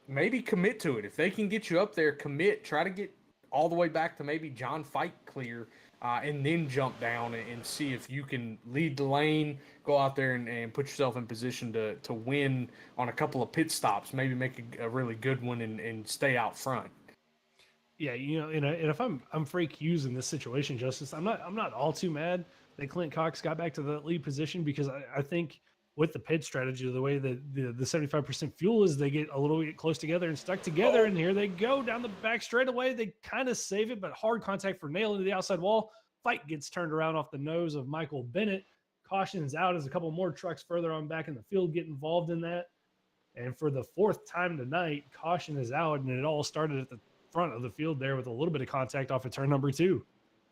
S2: maybe commit to it. If they can get you up there, commit. Try to get all the way back to maybe John Fight clear and then jump down and see if you can lead the lane, go out there and put yourself in position to win on a couple of pit stops, maybe make a really good one and stay out front.
S1: Yeah, and if I'm Frank Hughes in this situation, Justice, I'm not all too mad that Clint Cox got back to the lead position because I think with the pit strategy, the way that the 75% fuel is, they get a little bit close together and stuck together, and here they go down the back straightaway. They kind of save it, but hard contact for Nail into the outside wall. Fight gets turned around off the nose of Michael Bennett. Caution is out as a couple more trucks further on back in the field get involved in that. And for the 4th time tonight, caution is out, and it all started at the front of the field there with a little bit of contact off of turn number 2.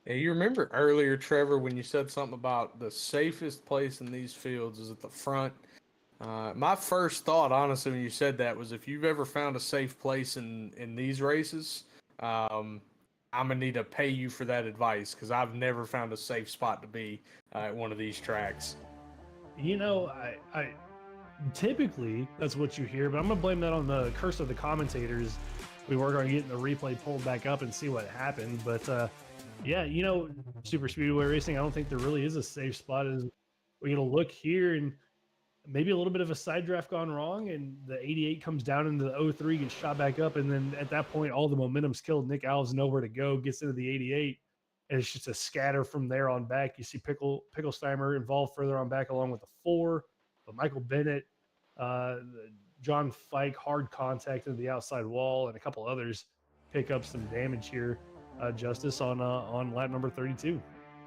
S2: Yeah, you remember earlier, Trevor, when you said something about the safest place in these fields is at the front. My first thought, honestly, when you said that, was if you've ever found a safe place in these races, um, I'm gonna need to pay you for that advice because I've never found a safe spot to be at one of these tracks.
S1: I typically that's what you hear, but I'm gonna blame that on the curse of the commentators. We work on getting the replay pulled back up and see what happened. But yeah, super speedway racing, I don't think there really is a safe spot. Is we're gonna look here and maybe a little bit of a side draft gone wrong, and the 88 comes down into the 03, gets shot back up, and then at that point, all the momentum's killed. Nick Alves nowhere to go, gets into the 88, and it's just a scatter from there on back. You see Picklesteimer involved further on back along with the 4, but Michael Bennett, uh, John Fike, hard contact into the outside wall, and a couple others pick up some damage here. Justice on lap number 32.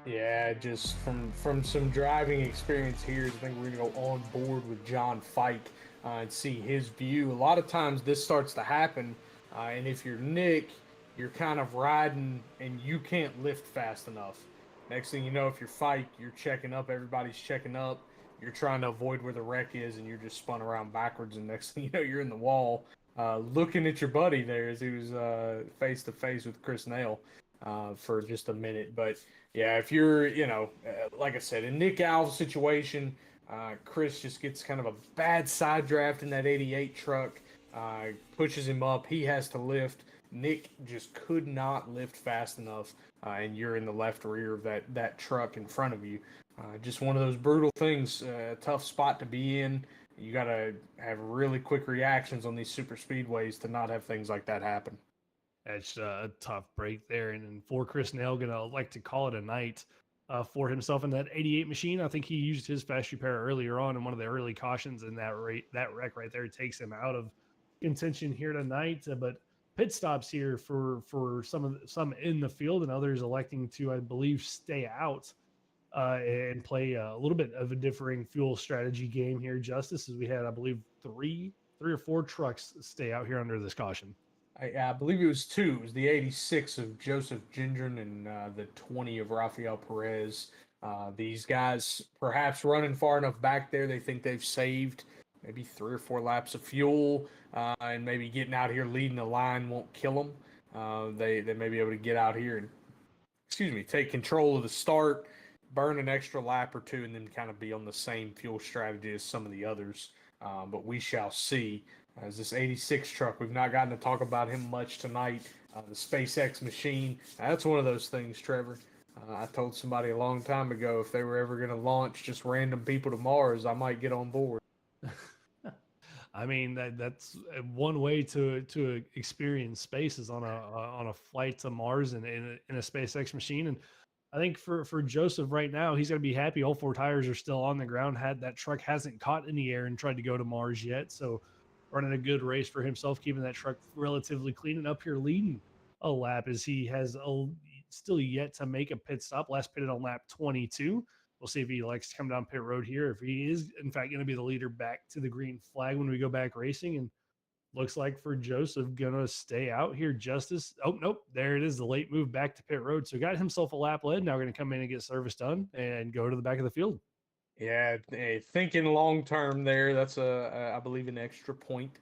S2: Yeah, just from some driving experience here, I think we're gonna go on board with John Fike and see his view. A lot of times this starts to happen, and if you're Nick, you're kind of riding and you can't lift fast enough. Next thing you know, if you're Fike, you're checking up. Everybody's checking up. You're trying to avoid where the wreck is, and you're just spun around backwards. And next thing you know, you're in the wall, looking at your buddy there as he was face to face with Chris Nail for just a minute. But yeah, if you're, like I said, in Nick Alves' situation, Chris just gets kind of a bad side draft in that 88 truck, pushes him up. He has to lift. Nick just could not lift fast enough, and you're in the left rear of that truck in front of you. Just one of those brutal things, tough spot to be in. You got to have really quick reactions on these super speedways to not have things like that happen.
S1: It's a tough break there. And then for Chris Nail, gonna like to call it a night for himself in that 88 machine. I think he used his fast repair earlier on in one of the early cautions, and that wreck right there takes him out of contention here tonight. But pit stops here for some in the field, and others electing to, I believe, stay out and play a little bit of a differing fuel strategy game here. Justice, as we had, I believe, three or four trucks stay out here under this caution.
S2: I believe it was two. It was the 86 of Joseph Gendron and the 20 of Rafael Perez. These guys perhaps running far enough back there, they think they've saved maybe 3 or 4 laps of fuel, and maybe getting out here leading the line won't kill them. They may be able to get out here and, take control of the start, burn an extra lap or two, and then kind of be on the same fuel strategy as some of the others. But we shall see. As this 86 truck, we've not gotten to talk about him much tonight. The SpaceX machine, that's one of those things, Trevor. I told somebody a long time ago if they were ever going to launch just random people to Mars, I might get on board.
S1: I mean that's one way to experience space is on a flight to Mars and in a SpaceX machine. And I think for Joseph right now, he's gonna be happy. All 4 tires are still on the ground. Had that truck hasn't caught in the air and tried to go to Mars yet. So running a good race for himself, keeping that truck relatively clean and up here leading a lap as he has still yet to make a pit stop. Last pitted on lap 22. We'll see if he likes to come down pit road here. If he is, in fact, going to be the leader back to the green flag when we go back racing. And looks like for Joseph, going to stay out here. Justice. Oh, nope. There it is. The late move back to pit road. So got himself a lap led. Now going to come in and get service done and go to the back of the field.
S2: Yeah, thinking long term there. That's I believe, an extra point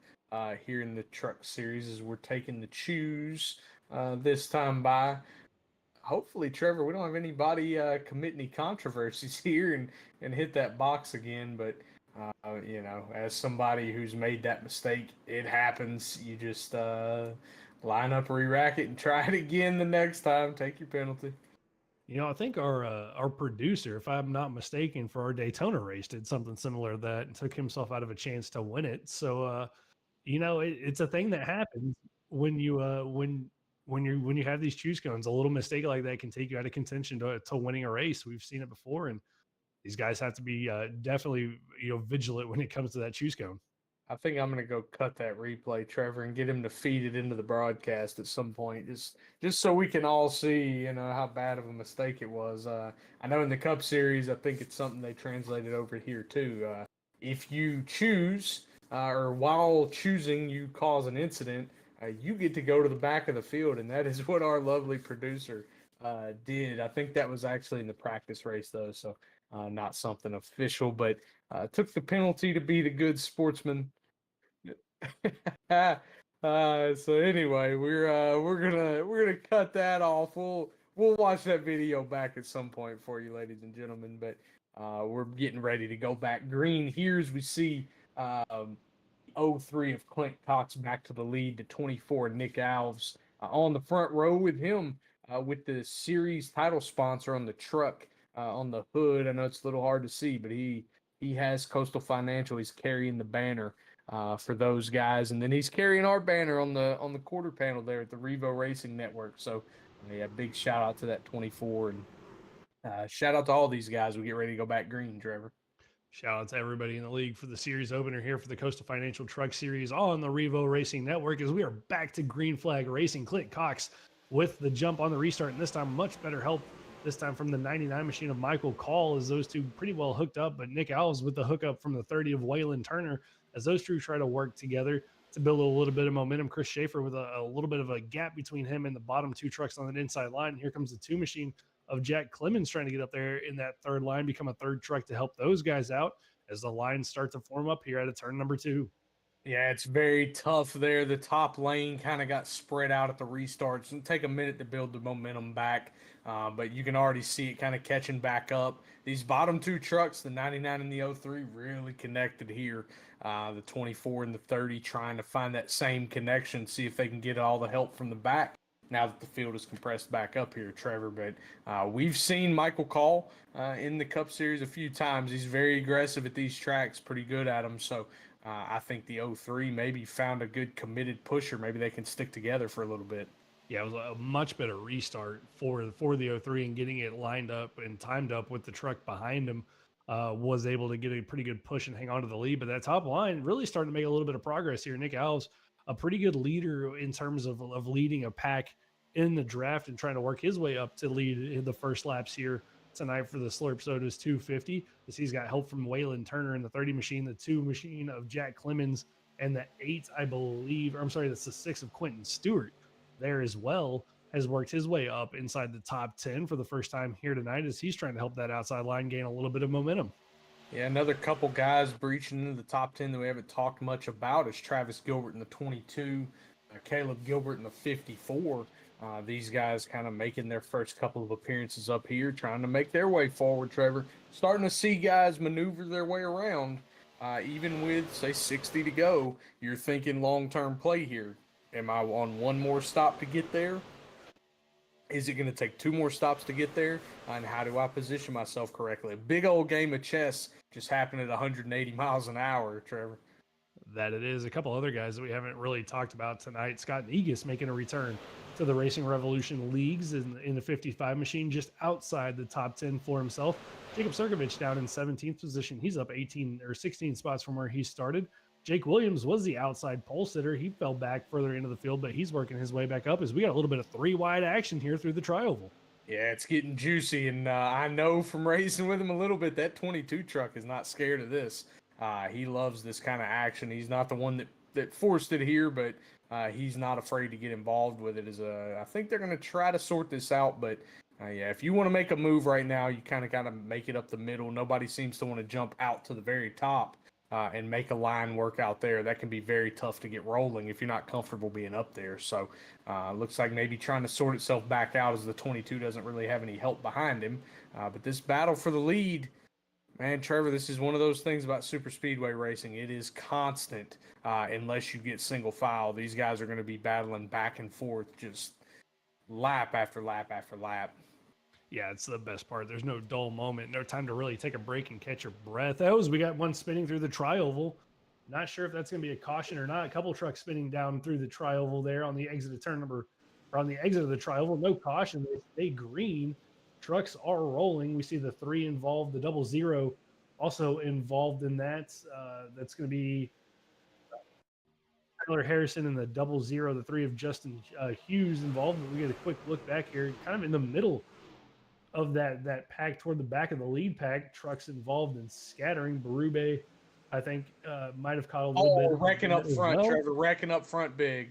S2: here in the truck series as we're taking the choose this time by. Hopefully, Trevor, we don't have anybody commit any controversies here and hit that box again. But as somebody who's made that mistake, it happens. You just line up, re-rack it, and try it again the next time. Take your penalty.
S1: I think our producer, if I'm not mistaken, for our Daytona race, did something similar to that and took himself out of a chance to win it. So, it's a thing that happens when you have these choose cones. A little mistake like that can take you out of contention to winning a race. We've seen it before, and these guys have to be definitely vigilant when it comes to that choose cone.
S2: I think I'm gonna go cut that replay, Trevor, and get him to feed it into the broadcast at some point, just so we can all see, how bad of a mistake it was. I know in the Cup Series, I think it's something they translated over here too. If you choose, or while choosing, you cause an incident, you get to go to the back of the field, and that is what our lovely producer did. I think that was actually in the practice race though, so not something official, but Took the penalty to be the good sportsman. So anyway, we're gonna cut that off. We'll watch that video back at some point for you, ladies and gentlemen. But we're getting ready to go back green here as we see 0-3 of Clint Cox back to the lead to 24. Nick Alves on the front row with him with the series title sponsor on the truck on the hood. I know it's a little hard to see, but he has Coastal Financial. He's carrying the banner for those guys, and then he's carrying our banner on the quarter panel there at the Revo Racing Network. So yeah, big shout out to that 24, and shout out to all these guys. We get ready to go back green, Trevor.
S1: Shout out to everybody in the league for the series opener here for the Coastal Financial Truck Series on the Revo Racing Network as we are back to green flag racing. Clint Cox with the jump on the restart, and this time much better help this time from the 99 machine of Michael Call as those two pretty well hooked up, but Nick Alves with the hookup from the 30 of Waylon Turner as those two try to work together to build a little bit of momentum. Chris Schaefer with a little bit of a gap between him and the bottom two trucks on that inside line. And here comes the two machine of Jack Clemens trying to get up there in that third line, become a third truck to help those guys out as the lines start to form up here at a turn number 2.
S2: Yeah, it's very tough there. The top lane kind of got spread out at the restarts and take a minute to build the momentum back. But you can already see it kind of catching back up. These bottom two trucks, the 99 and the 03, really connected here. The 24 and the 30 trying to find that same connection, see if they can get all the help from the back now that the field is compressed back up here, Trevor. But we've seen Michael Call in the Cup Series a few times. He's very aggressive at these tracks, pretty good at them. So I think the 03 maybe found a good committed pusher. Maybe they can stick together for a little bit.
S1: Yeah, it was a much better restart for the 03, and getting it lined up and timed up with the truck behind him was able to get a pretty good push and hang on to the lead. But that top line really starting to make a little bit of progress here. Nick Alves, a pretty good leader in terms of leading a pack in the draft and trying to work his way up to lead in the first laps here tonight for the Slurp Sodas 250. As he's got help from Waylon Turner in the 30 machine, the 2 machine of Jack Clemens, and the 8, I believe, or I'm sorry, that's the 6 of Quentin Stewart there as well, has worked his way up inside the top 10 for the first time here tonight as he's trying to help that outside line gain a little bit of momentum.
S2: Yeah, another couple guys breaching into the top 10 that we haven't talked much about is Travis Gilbert in the 22, Caleb Gilbert in the 54. These guys kind of making their first couple of appearances up here, trying to make their way forward, Trevor. Starting to see guys maneuver their way around. Even with, say, 60 to go, you're thinking long-term play here. Am I on one more stop to get there? Is it going to take 2 more stops to get there? And how do I position myself correctly? A big old game of chess just happened at 180 miles an hour, Trevor.
S1: That it is. A couple other guys that we haven't really talked about tonight. Scott Negus making a return to the Racing Revolution leagues in the 55 machine, just outside the top 10 for himself. Jacob Serkovich down in 17th position. He's up 18 or 16 spots from where he started. Jake Williams was the outside pole sitter. He fell back further into the field, but he's working his way back up as we got a little bit of 3-wide action here through the tri-oval.
S2: Yeah, it's getting juicy, and I know from racing with him a little bit, that 22 truck is not scared of this. He loves this kind of action. He's not the one that forced it here, but he's not afraid to get involved with it. I think they're going to try to sort this out, but yeah, if you want to make a move right now, you kind of got to make it up the middle. Nobody seems to want to jump out to the very top and make a line work out there. That can be very tough to get rolling if you're not comfortable being up there. So looks like maybe trying to sort itself back out as the 22 doesn't really have any help behind him. But this battle for the lead, man, Trevor, this is one of those things about super speedway racing. It is constant unless you get single file. These guys are going to be battling back and forth just lap after lap after lap.
S1: Yeah, it's the best part. There's no dull moment, no time to really take a break and catch your breath. Oh, we got one spinning through the tri-oval. Not sure if that's going to be a caution or not. A couple trucks spinning down through the tri-oval there on the exit of turn number, or on the exit of the tri-oval. No caution. They stay green. Trucks are rolling. We see the 3 involved, the 00 also involved in that. That's going to be Tyler Harrison and the 00, the 3 of Justin Hughes involved. We get a quick look back here, kind of in the middle of that pack toward the back of the lead pack. Trucks involved in scattering. Berube, I think, might have caught a little bit.
S2: Wrecking up front, well. Trevor, wrecking up front big.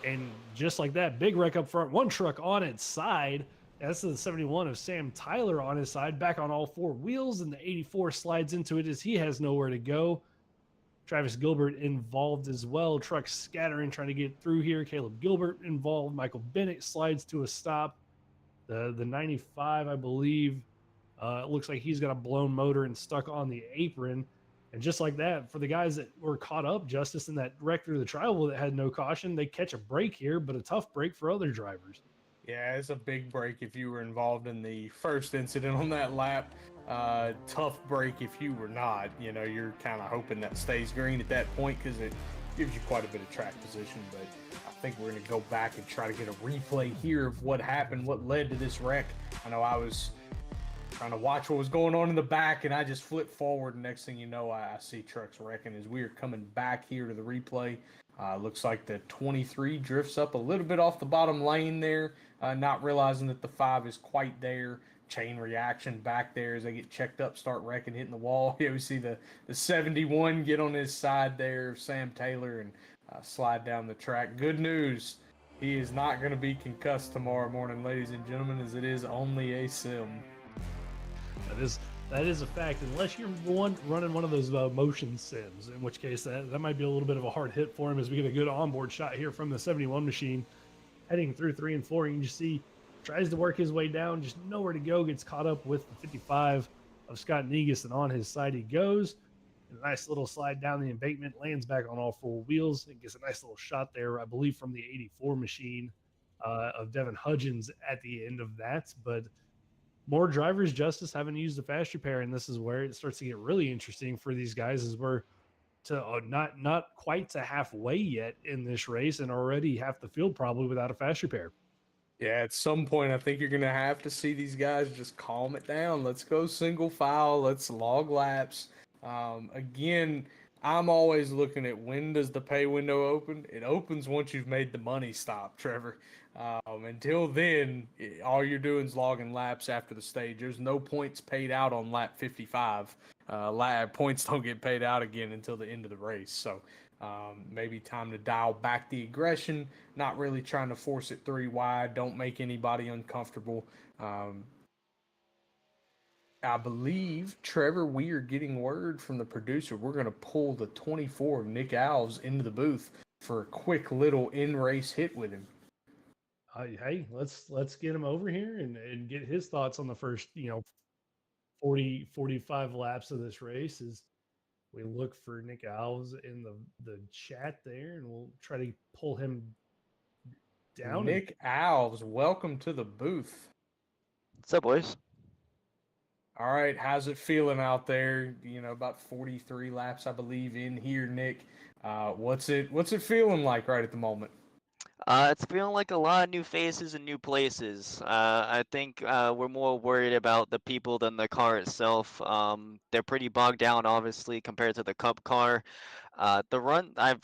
S1: And just like that, big wreck up front. One truck on its side That's the 71 of Sam Tyler on his side, back on all four wheels, and the 84 slides into it as he has nowhere to go. Travis Gilbert involved as well. Trucks scattering, trying to get through here. Caleb Gilbert involved. Michael Bennett slides to a stop. The 95, I believe, it looks like he's got a blown motor and stuck on the apron. And just like that, for the guys that were caught up, Justice, in that wreck through the tribal that had no caution, they catch a break here, but a tough break for other drivers.
S2: Yeah, it's a big break if you were involved in the first incident on that lap. Tough break if you were not. You know, you're kind of hoping that stays green at that point because it gives you quite a bit of track position. But I think we're going to go back and try to get a replay here of what happened, what led to this wreck. I know I was trying to watch what was going on in the back, and I just flipped forward. And next thing you know, I see trucks wrecking as we are coming back here to the replay. Looks like the 23 drifts up a little bit off the bottom lane there, not realizing that the 5 is quite there. Chain reaction back there as they get checked up, start wrecking, hitting the wall. Yeah, we see the 71 get on his side there, Sam Taylor, and slide down the track. Good news. He is not going to be concussed tomorrow morning, ladies and gentlemen, as it is only a sim.
S1: That is a fact, unless you're running one of those motion sims, in which case that might be a little bit of a hard hit for him as we get a good onboard shot here from the 71 machine heading through 3 and 4. And you see, tries to work his way down, just nowhere to go, gets caught up with the 55 of Scott Negus, and on his side he goes. And a nice little slide down the embankment, lands back on all four wheels, and gets a nice little shot there, I believe, from the 84 machine of Devin Hudgens at the end of that. But more drivers, Justice, haven't used the fast repair, and this is where it starts to get really interesting for these guys as we're to not quite to halfway yet in this race, and already half the field probably without a fast repair.
S2: Yeah, at some point, I think you're going to have to see these guys just calm it down. Let's go single file. Let's log laps. Again, I'm always looking at when does the pay window open? It opens once you've made the money stop, Trevor. Until then, all you're doing is logging laps after the stage. There's no points paid out on lap 55. Points don't get paid out again until the end of the race. So maybe time to dial back the aggression, not really trying to force it 3 wide. Don't make anybody uncomfortable. I believe, Trevor, we are getting word from the producer. We're going to pull the 24 of Nick Alves into the booth for a quick little in-race hit with him.
S1: Hey, let's get him over here and get his thoughts on the first 45 laps of this race as we look for Nick Alves in the chat there, and we'll try to pull him down.
S2: Nick Alves, welcome to the booth.
S3: What's up, boys?
S2: All right, how's it feeling out there? You know, about 43 laps, I believe, in here, Nick. What's it feeling like right at the moment?
S3: It's feeling like a lot of new faces and new places. I think we're more worried about the people than the car itself. They're pretty bogged down, obviously, compared to the Cup car. I've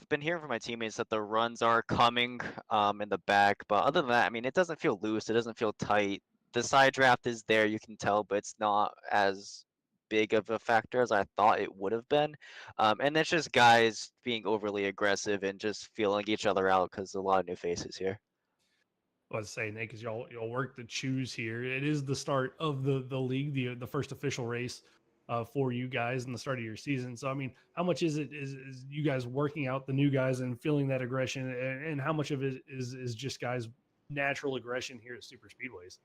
S3: been hearing from my teammates that the runs are coming in the back, but other than that, I mean, it doesn't feel loose. It doesn't feel tight. The side draft is there, you can tell, but it's not as big of a factor as I thought it would have been. And it's just guys being overly aggressive and just feeling each other out because a lot of new faces here.
S1: Let's say, Nick, because y'all work the choose here. It is the start of the league, the first official race for you guys in the start of your season. So, I mean, how much is you guys working out the new guys and feeling that aggression, and how much of it is just guys' natural aggression here at super speedways?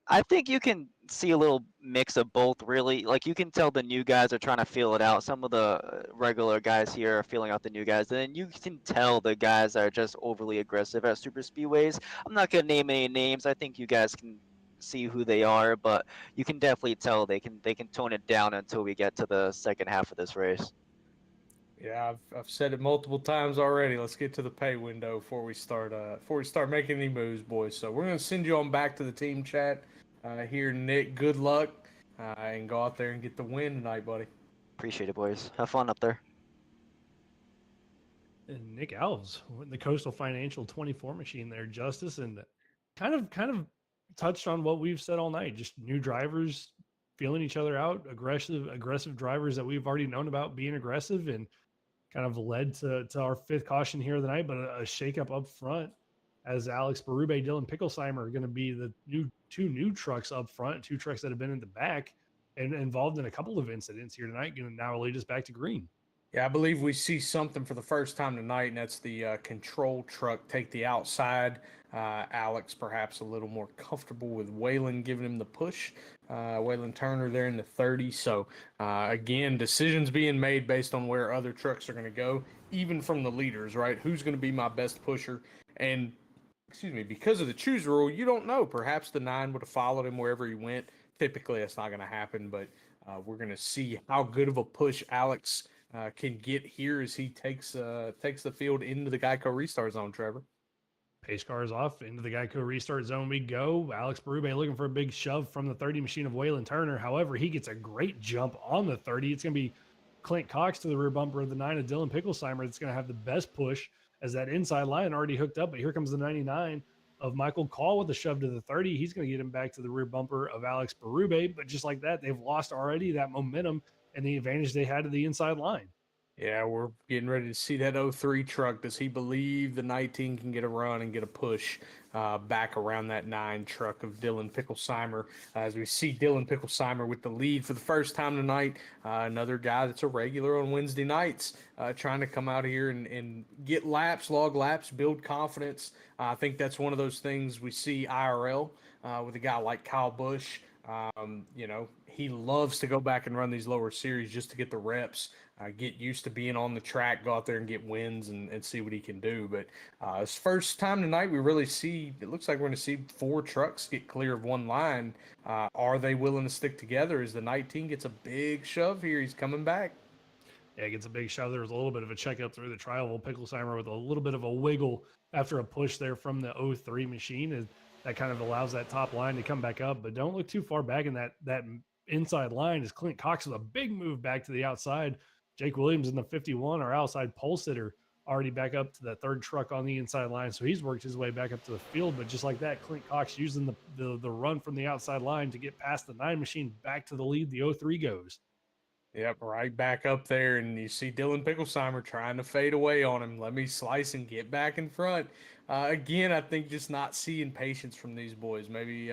S3: I think you can see a little mix of both, really. Like, you can tell the new guys are trying to feel it out. Some of the regular guys here are feeling out the new guys. And then you can tell the guys are just overly aggressive at super speedways. I'm not going to name any names. I think you guys can see who they are, but you can definitely tell they can tone it down until we get to the second half of this race.
S2: Yeah, I've said it multiple times already. Let's get to the pay window before we start making any moves, boys. So we're gonna send you on back to the team chat here, Nick. Good luck, and go out there and get the win tonight, buddy.
S3: Appreciate it, boys. Have fun up there.
S1: And Nick Alves, the Coastal Financial 24 machine there, Justice, and kind of touched on what we've said all night. Just new drivers feeling each other out, aggressive drivers that we've already known about being aggressive, and kind of led to our fifth caution here of the night, but a shakeup up front. as Alex Berube, Dylan Picklesheimer are going to be the two new trucks up front, two trucks that have been in the back and involved in a couple of incidents here tonight, going to now lead us back to green.
S2: Yeah, I believe we see something for the first time tonight, and that's the control truck take the outside. Alex perhaps a little more comfortable with Waylon giving him the push. Waylon Turner there in the 30. So, again, decisions being made based on where other trucks are going to go, even from the leaders, right? Who's going to be my best pusher? And, excuse me, because of the choose rule, you don't know. Perhaps the 9 would have followed him wherever he went. Typically, that's not going to happen, but we're going to see how good of a push Alex can get here as he takes the field into the Geico restart zone, Trevor.
S1: Pace cars off into the Geico restart zone we go. Alex Berube looking for a big shove from the 30 machine of Waylon Turner. However, he gets a great jump on the 30. It's going to be Clint Cox to the rear bumper of the 9 of Dylan Picklesheimer that's going to have the best push as that inside line already hooked up. But here comes the 99 of Michael Call with a shove to the 30. He's going to get him back to the rear bumper of Alex Berube. But just like that, they've lost already that momentum and the advantage they had to the inside line.
S2: Yeah, we're getting ready to see that 03 truck. Does he believe the 19 can get a run and get a push back around that 9 truck of Dylan Picklesheimer? As we see Dylan Picklesheimer with the lead for the first time tonight, another guy that's a regular on Wednesday nights, trying to come out here and get laps, log laps, build confidence. I think that's one of those things we see IRL with a guy like Kyle Busch. He loves to go back and run these lower series just to get the reps, get used to being on the track, go out there and get wins and see what he can do. But it's first time tonight we really see, it looks like we're going to see 4 trucks get clear of one line. Are they willing to stick together as the 19 gets a big shove here? He's coming back.
S1: Yeah, gets a big shove. There was a little bit of a checkup through the trial. Picklesheimer with a little bit of a wiggle after a push there from the 03 machine. And that kind of allows that top line to come back up. But don't look too far back in that inside line as Clint Cox with a big move back to the outside. Jake Williams in the 51, our outside pole sitter, already back up to that 3rd truck on the inside line. So he's worked his way back up to the field. But just like that, Clint Cox using the run from the outside line to get past the 9 machine back to the lead. The 03 goes.
S2: Yep, right back up there, and you see Dylan Picklesheimer trying to fade away on him. Let me slice and get back in front. Again, I think just not seeing patience from these boys. Maybe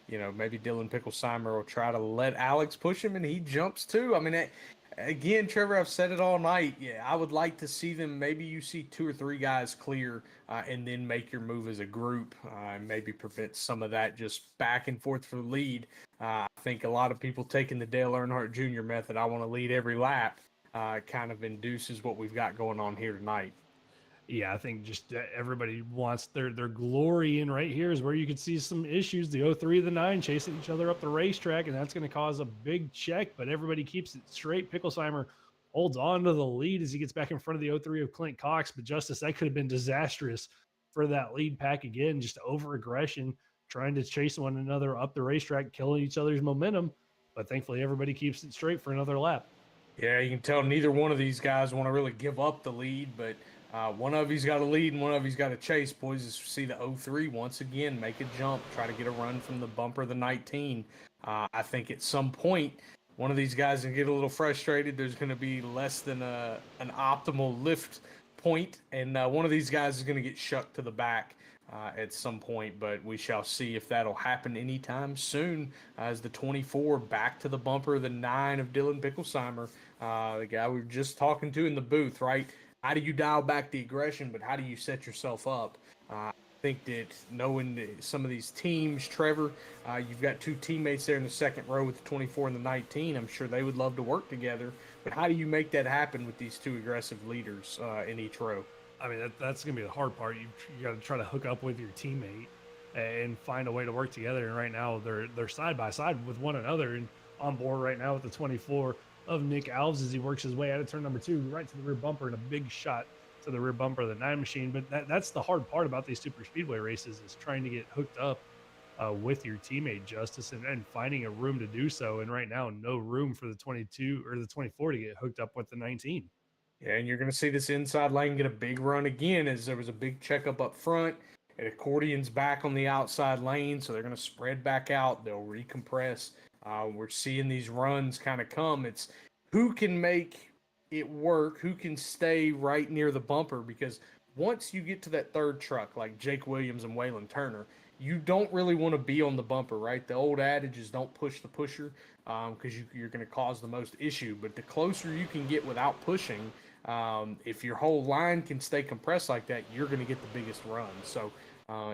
S2: maybe Dylan Picklesheimer will try to let Alex push him, and he jumps too. I mean, again, Trevor, I've said it all night. Yeah, I would like to see them. Maybe you see 2 or 3 guys clear, and then make your move as a group, and maybe prevent some of that just back and forth for the lead. I think a lot of people taking the Dale Earnhardt Jr. method, I want to lead every lap, kind of induces what we've got going on here tonight.
S1: Yeah, I think just everybody wants their glory in right here is where you could see some issues. The 03 and the 9 chasing each other up the racetrack, and that's going to cause a big check, but everybody keeps it straight. Picklesheimer holds on to the lead as he gets back in front of the 03 of Clint Cox, but Justice, that could have been disastrous for that lead pack again, just over aggression, trying to chase one another up the racetrack, killing each other's momentum. But thankfully, everybody keeps it straight for another lap.
S2: Yeah, you can tell neither one of these guys want to really give up the lead, but one of you's got to lead and one of you's got to chase. Boys, as we see the 03 once again make a jump, try to get a run from the bumper of the 19. I think at some point, one of these guys will get a little frustrated. There's going to be less than an optimal lift point, and one of these guys is going to get shucked to the back at some point, but we shall see if that'll happen anytime soon as the 24 back to the bumper of the 9 of Dylan Picklesheimer, the guy we were just talking to in the booth, right? How do you dial back the aggression, but how do you set yourself up? I think that knowing some of these teams, Trevor, you've got 2 teammates there in the second row with the 24 and the 19. I'm sure they would love to work together, but how do you make that happen with these 2 aggressive leaders in each row?
S1: I mean, that's going to be the hard part. You got to try to hook up with your teammate and find a way to work together. And right now, they're side by side with one another and on board right now with the 24 of Nick Alves as he works his way out of turn number 2, right to the rear bumper, and a big shot to the rear bumper of the 9 machine. But that's the hard part about these super speedway races is trying to get hooked up with your teammate, Justice, and finding a room to do so. And right now, no room for the 22 or the 24 to get hooked up with the 19.
S2: Yeah, and you're going to see this inside lane get a big run again as there was a big checkup up front. It accordions back on the outside lane, so they're going to spread back out. They'll recompress. We're seeing these runs kind of come. It's who can make it work, who can stay right near the bumper, because once you get to that third truck, like Jake Williams and Waylon Turner, you don't really want to be on the bumper, right? The old adage is don't push the pusher because you're going to cause the most issue. But the closer you can get without pushing, if your whole line can stay compressed like that, you're going to get the biggest run. So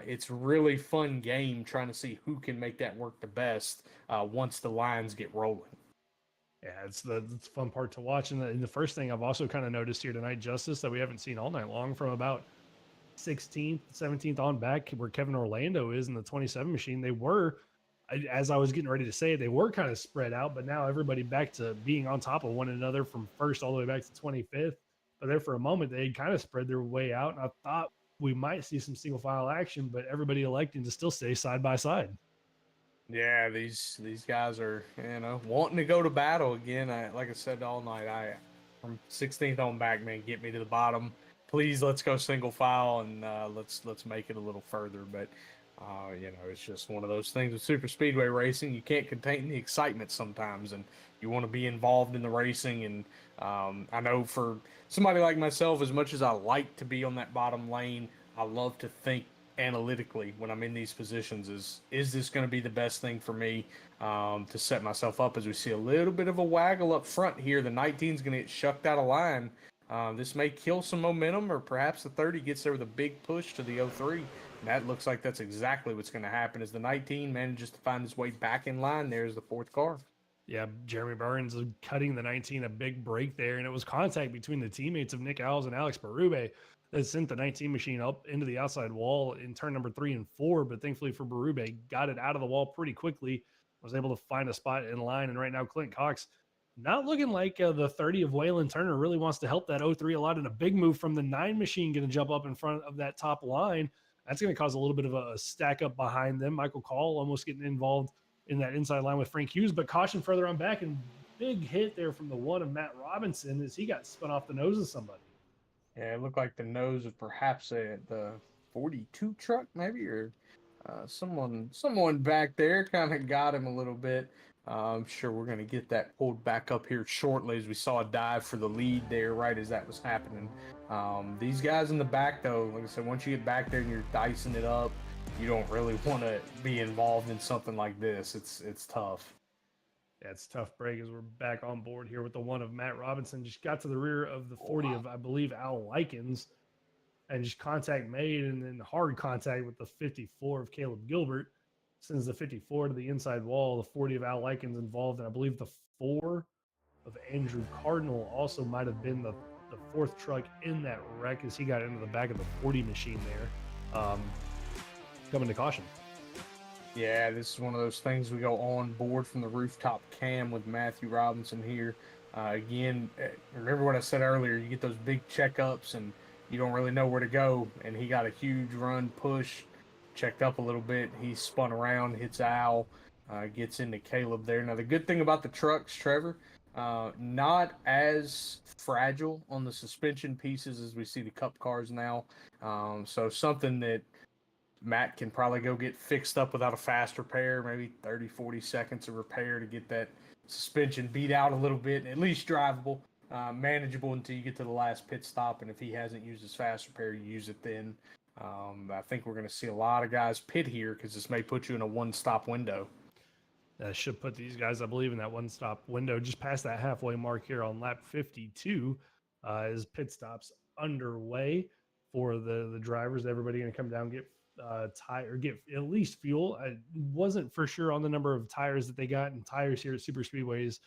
S2: it's really fun game trying to see who can make that work the best once the lines get rolling.
S1: Yeah, it's the fun part to watch. And the first thing I've also kind of noticed here tonight, Justice, that we haven't seen all night long from about 16th, 17th on back, where Kevin Orlando is in the 27 machine. They were, as I was getting ready to say, they were kind of spread out, but now everybody back to being on top of one another from first all the way back to 25th. But there for a moment, they kind of spread their way out. And I thought we might see some single file action, but everybody electing to still stay side by side.
S2: Yeah, these guys are wanting to go to battle again. Like I said all night, from 16th on back, man, get me to the bottom, please. Let's go single file and let's make it a little further. But it's just one of those things with super speedway racing. You can't contain the excitement sometimes, and you want to be involved in the racing. And I know for somebody like myself, as much as I like to be on that bottom lane, I love to think analytically when I'm in these positions. Is this going to be the best thing for me to set myself up? As we see a little bit of a waggle up front here, the 19 is going to get shucked out of line. This may kill some momentum, or perhaps the 30 gets there with a big push to the 03. And that looks like that's exactly what's going to happen as the 19 manages to find his way back in line. There's the fourth car.
S1: Yeah, Jeremy Burns cutting the 19, a big break there, and it was contact between the teammates of Nick Alves and Alex Berube that sent the 19 machine up into the outside wall in turn number 3 and 4. But thankfully for Berube, got it out of the wall pretty quickly, was able to find a spot in line. And right now, Clint Cox not looking like the 30 of Waylon Turner really wants to help that 03 a lot. And a big move from the 9 machine going to jump up in front of that top line. That's going to cause a little bit of a stack up behind them. Michael Call almost getting involved in that inside line with Frank Hughes, but caution further on back, and big hit there from the 1 of Matt Robinson as he got spun off the nose of somebody.
S2: Yeah, it looked like the nose of perhaps the 42 truck, maybe, or someone back there kind of got him a little bit. I'm sure we're going to get that pulled back up here shortly, as we saw a dive for the lead there right as that was happening. These guys in the back, though, like I said, once you get back there and you're dicing it up, you don't really want to be involved in something like this. It's tough.
S1: Yeah, it's a tough break as we're back on board here with the 1 of Matt Robinson. Just got to the rear of the 40 of, I believe, Al Likens, and just contact made, and then hard contact with the 54 of Caleb Gilbert. Sends the 54 to the inside wall. The 40 of Al Likens involved, and I believe the 4 of Andrew Cardinal also might have been the 4th truck in that wreck, as he got into the back of the 40 machine there. Coming to caution.
S2: Yeah, this is one of those things. We go on board from the rooftop cam with Matthew Robinson here. Again, remember what I said earlier, you get those big checkups and you don't really know where to go. And he got a huge run push, checked up a little bit. He spun around, hits Al, gets into Caleb there. Now, the good thing about the trucks, Trevor, not as fragile on the suspension pieces as we see the Cup cars now. So something that Matt can probably go get fixed up without a fast repair, maybe 30, 40 seconds of repair to get that suspension beat out a little bit, and at least drivable, manageable until you get to the last pit stop. And if he hasn't used his fast repair, you use it then. I think we're going to see a lot of guys pit here because this may put you in a one-stop window.
S1: That should put these guys, I believe, in that one-stop window, just past that halfway mark here on lap 52 as pit stops underway for the drivers. Everybody going to come down, get tire, get at least fuel. I wasn't for sure on the number of tires that they got, and tires here at Super Speedways,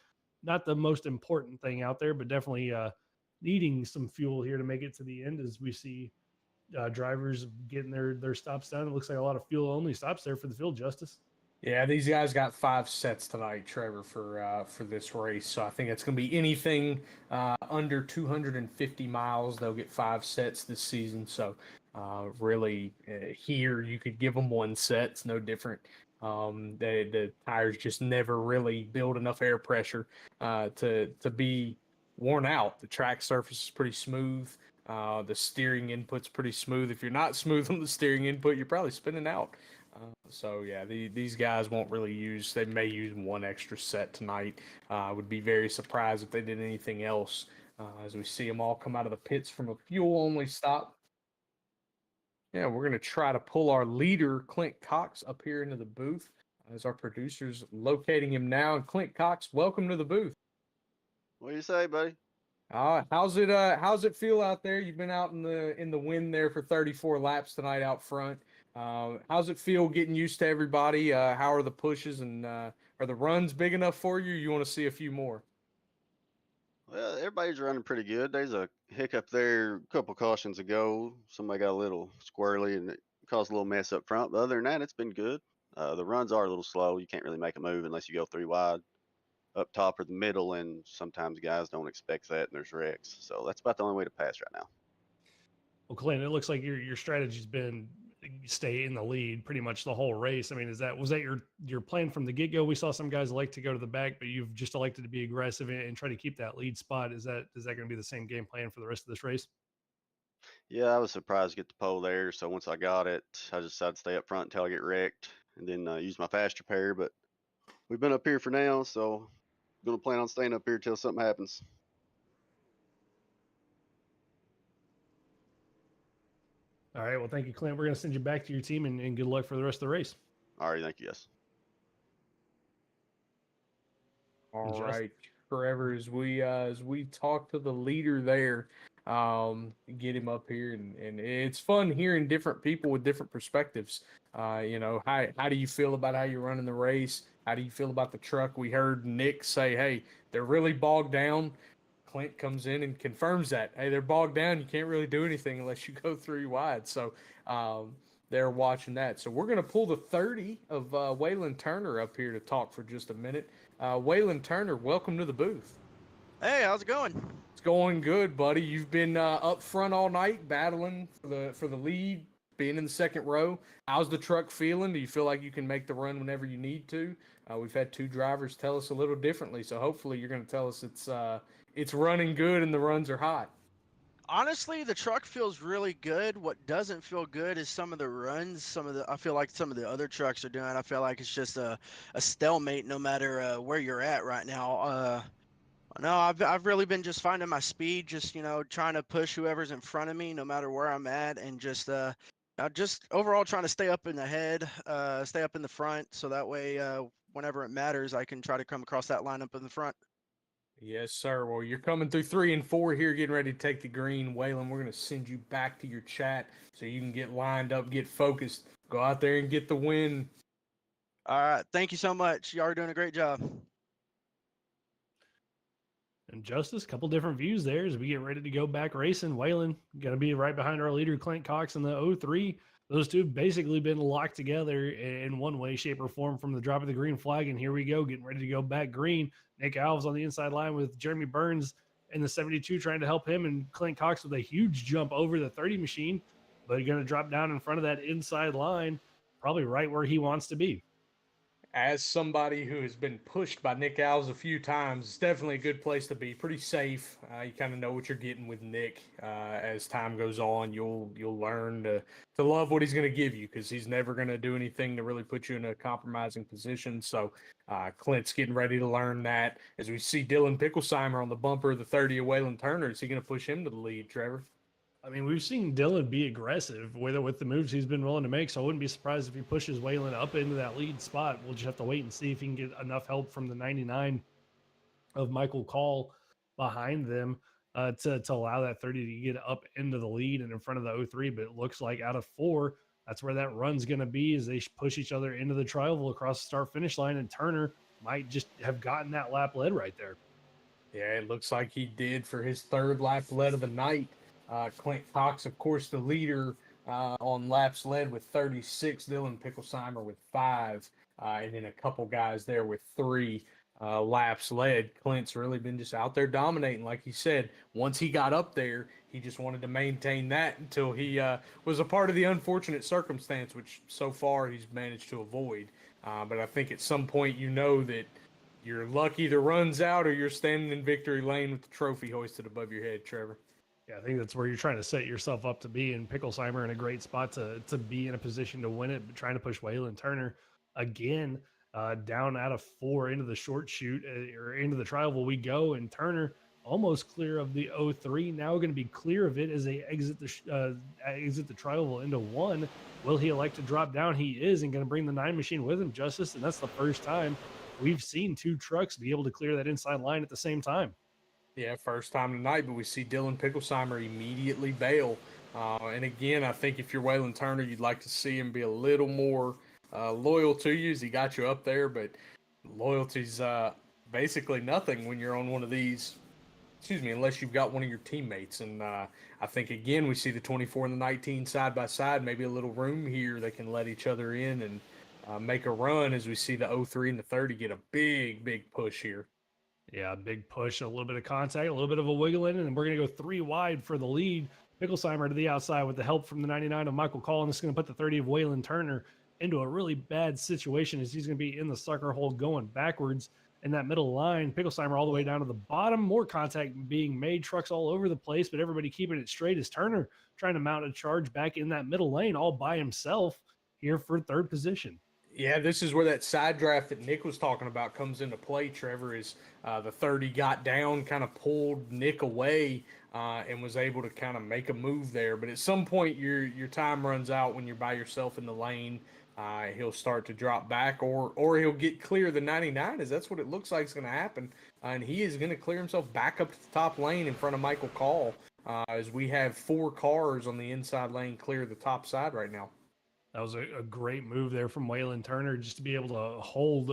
S1: not the most important thing out there, but definitely needing some fuel here to make it to the end as we see drivers getting their stops done. It looks like a lot of fuel only stops there for the field, Justice.
S2: Yeah, these guys got 5 sets tonight, Trevor, for this race. So I think it's going to be anything under 250 miles. They'll get 5 sets this season. So really, here you could give them 1 set. It's no different. The tires just never really build enough air pressure to be worn out. The track surface is pretty smooth. The steering input's pretty smooth. If you're not smooth on the steering input, you're probably spinning out. So yeah, these guys won't really use. They may use 1 extra set tonight. I would be very surprised if they did anything else. As we see them all come out of the pits from a fuel only stop. Yeah, we're going to try to pull our leader, Clint Cox, up here into the booth as our producer's locating him now. And Clint Cox, welcome to the booth.
S4: What do you say, buddy?
S2: How's it feel out there? You've been out in the wind there for 34 laps tonight out front. How's it feel getting used to everybody? How are the pushes and are the runs big enough for you? You want to see a few more?
S4: Well, everybody's running pretty good. There's a hiccup there a couple cautions ago. Somebody got a little squirrely and it caused a little mess up front. But other than that, it's been good. The runs are a little slow. You can't really make a move unless you go 3 wide up top or the middle, and sometimes guys don't expect that, and there's wrecks. So that's about the only way to pass right now.
S1: Well, Clint, it looks like your strategy's been stay in the lead pretty much the whole race. I mean, was that your plan from the get go? We saw some guys like to go to the back, but you've just elected to be aggressive and try to keep that lead spot. Is that going to be the same game plan for the rest of this race?
S4: Yeah, I was surprised to get the pole there. So once I got it, I just decided to stay up front until I get wrecked, and then use my faster pair. But we've been up here for now, so I'm gonna plan on staying up here till something happens.
S1: All right. Well, thank you, Clint. We're going to send you back to your team and good luck for the rest of the race.
S4: All right, thank you. Yes.
S2: All right, Trevor, as we talk to the leader there, get him up here, and it's fun hearing different people with different perspectives. How do you feel about how you're running the race? How do you feel about the truck? We heard Nick say, "Hey, they're really bogged down." Clint comes in and confirms that, "Hey, they're bogged down. You can't really do anything unless you go 3 wide." So they're watching that. So we're going to pull the 30 of Waylon Turner up here to talk for just a minute. Waylon Turner, welcome to the booth.
S5: Hey, how's it going?
S2: It's going good, buddy. You've been up front all night battling for the lead, being in the second row. How's the truck feeling? Do you feel like you can make the run whenever you need to? We've had 2 drivers tell us a little differently, so hopefully you're going to tell us it's running good and the runs are hot.
S5: Honestly, the truck feels really good. What doesn't feel good is some of the runs. I feel like some of the other trucks are doing. I feel like it's just a stalemate no matter where you're at right now. No, I've really been just finding my speed, just trying to push whoever's in front of me, no matter where I'm at, and just overall trying to stay up in the head, stay up in the front, so that way whenever it matters, I can try to come across that lineup in the front.
S2: Yes, sir. Well, you're coming through 3 and 4 here, getting ready to take the green. Waylon, we're going to send you back to your chat so you can get lined up, get focused, go out there and get the win.
S5: All right, thank you so much. You are doing a great job.
S1: And Justice, a couple different views there as we get ready to go back racing. Waylon going to be right behind our leader, Clint Cox, in the 03. Those two have basically been locked together in one way, shape, or form from the drop of the green flag. And here we go, getting ready to go back green. Nick Alves on the inside line with Jeremy Burns in the 72 trying to help him, and Clint Cox with a huge jump over the 30 machine, but going to drop down in front of that inside line, probably right where he wants to be.
S2: As somebody who has been pushed by Nick Alves a few times, it's definitely a good place to be. Pretty safe. You kind of know what you're getting with Nick. As time goes on, you'll learn to love what he's going to give you, because he's never going to do anything to really put you in a compromising position. So Clint's getting ready to learn that. As we see Dylan Picklesheimer on the bumper of the 30 of Waylon Turner, is he going to push him to the lead, Trevor?
S1: I mean, we've seen Dylan be aggressive with the moves he's been willing to make, so I wouldn't be surprised if he pushes Waylon up into that lead spot. We'll just have to wait and see if he can get enough help from the 99 of Michael Call behind them to allow that 30 to get up into the lead and in front of the 03. But it looks like out of 4, that's where that run's going to be, as they push each other into the tri-oval across the start-finish line, and Turner might just have gotten that lap led right there.
S2: Yeah, it looks like he did for his 3rd lap led of the night. Clint Cox, of course, the leader on laps led with 36. Dylan Picklesheimer with 5. And then a couple guys there with 3 laps led. Clint's really been just out there dominating. Like he said, once he got up there, he just wanted to maintain that until he was a part of the unfortunate circumstance, which so far he's managed to avoid. But I think at some point that your luck either runs out or you're standing in victory lane with the trophy hoisted above your head, Trevor.
S1: Yeah, I think that's where you're trying to set yourself up to be, and Picklesheimer in a great spot to be in a position to win it, but trying to push Waylon Turner again down out of 4 into the short shoot or into the tri-oval we go, and Turner almost clear of the 03. Now going to be clear of it as they exit the trial into one. Will he elect to drop down? He is, and going to bring the 9 machine with him, Justice. And that's the first time we've seen 2 trucks be able to clear that inside line at the same time.
S2: Yeah, first time tonight, but we see Dylan Picklesheimer immediately bail. And again, I think if you're Waylon Turner, you'd like to see him be a little more loyal to you as he got you up there, but loyalty's basically nothing when you're on one of these, unless you've got one of your teammates. And I think, again, we see the 24 and the 19 side by side, maybe a little room here they can let each other in and make a run as we see the 03 and the 30 get a big push here.
S1: Yeah, big push, a little bit of contact, a little bit of a wiggle in, and we're going to go 3 wide for the lead. Picklesheimer to the outside with the help from the 99 of Michael Call, and this is going to put the 30 of Waylon Turner into a really bad situation as he's going to be in the sucker hole going backwards in that middle line. Picklesheimer all the way down to the bottom, more contact being made, trucks all over the place, but everybody keeping it straight as Turner trying to mount a charge back in that middle lane all by himself here for 3rd position.
S2: Yeah, this is where that side draft that Nick was talking about comes into play, Trevor, is the 30 got down, kind of pulled Nick away and was able to kind of make a move there. But at some point, your time runs out when you're by yourself in the lane. He'll start to drop back or he'll get clear of the 99, as that's what it looks like is going to happen. And he is going to clear himself back up to the top lane in front of Michael Call as we have 4 cars on the inside lane clear the top side right now.
S1: That was a great move there from Waylon Turner just to be able to hold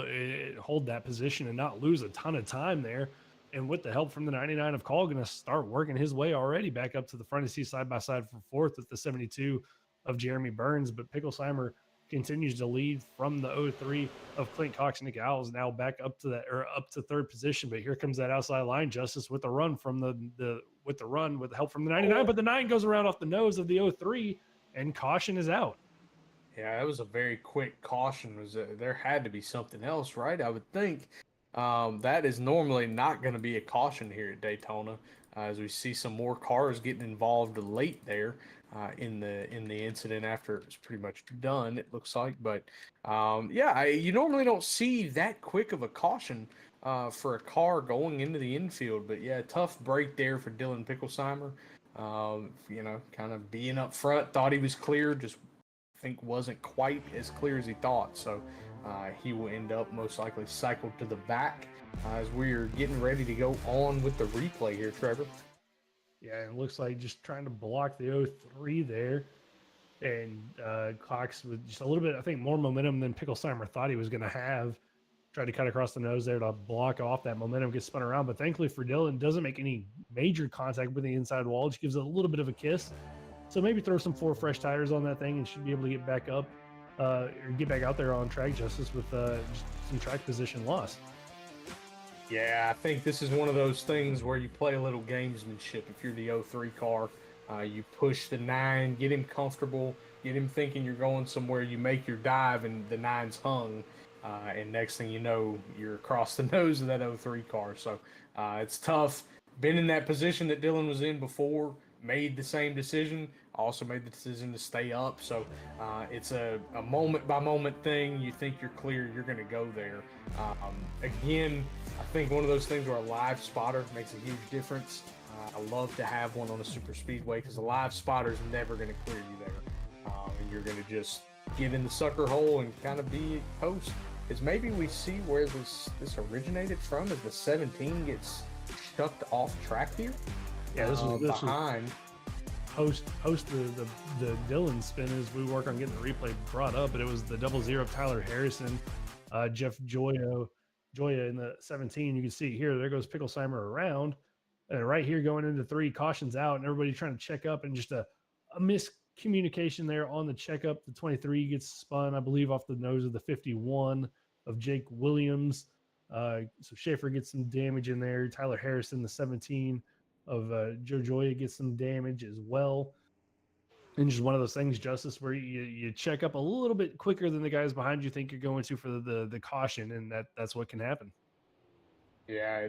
S1: that position and not lose a ton of time there. And with the help from the 99 of Call, going to start working his way already back up to the front of seat side by side for 4th with the 72 of Jeremy Burns. But Picklesheimer continues to lead from the 03 of Clint Cox. Nick Owls now back up to 3rd position. But here comes that outside line, Justice, with the run from with the help from the 99. But the 9 goes around off the nose of the 03, and caution is out.
S2: Yeah, that was a very quick caution. There had to be something else, right? I would think that is normally not going to be a caution here at Daytona, as we see some more cars getting involved late there in the incident after it was pretty much done. It looks like, but you normally don't see that quick of a caution for a car going into the infield. But yeah, tough break there for Dylan Picklesheimer. Kind of being up front, thought he was clear, just think wasn't quite as clear as he thought. So he will end up most likely cycled to the back as we're getting ready to go on with the replay here, Trevor.
S1: Yeah, it looks like just trying to block the 03 there. And Cox with just a little bit, I think, more momentum than Picklesheimer thought he was going to have. Tried to cut across the nose there to block off that momentum, get spun around. But thankfully for Dylan, doesn't make any major contact with the inside wall. Just gives it a little bit of a kiss. So maybe throw some 4 fresh tires on that thing and should be able to get back up or get back out there on track, Justice, with just some track position loss.
S2: Yeah, I think this is one of those things where you play a little gamesmanship. If you're the 03 car, you push the 9, get him comfortable, get him thinking you're going somewhere, you make your dive, and the 9's hung. And next thing you know, you're across the nose of that 03 car. So it's tough. Been in that position that Dylan was in before. Made the same decision, also made the decision to stay up. So it's a moment by moment thing. You think you're clear, you're going to go there. Again, I think one of those things where a live spotter makes a huge difference. I love to have one on a super speedway because a live spotter is never going to clear you there. And you're going to just get in the sucker hole and kind of be post. Is maybe we see where this originated from as the 17 gets shucked off track here.
S1: Yeah, this was
S2: behind.
S1: Post the Dylan spin as we work on getting the replay brought up, but it was the 00 of Tyler Harrison, Jeff Joya in the 17. You can see here, there goes Picklesheimer around, and right here going into 3, cautions out, and everybody trying to check up, and just a miscommunication there on the checkup. The 23 gets spun, I believe, off the nose of the 51 of Jake Williams. So Schaefer gets some damage in there. Tyler Harrison, the 17 of Joe Joya, gets some damage as well. And just one of those things, Justice, where you check up a little bit quicker than the guys behind you think you're going to for the caution, and that's what can happen.
S2: Yeah,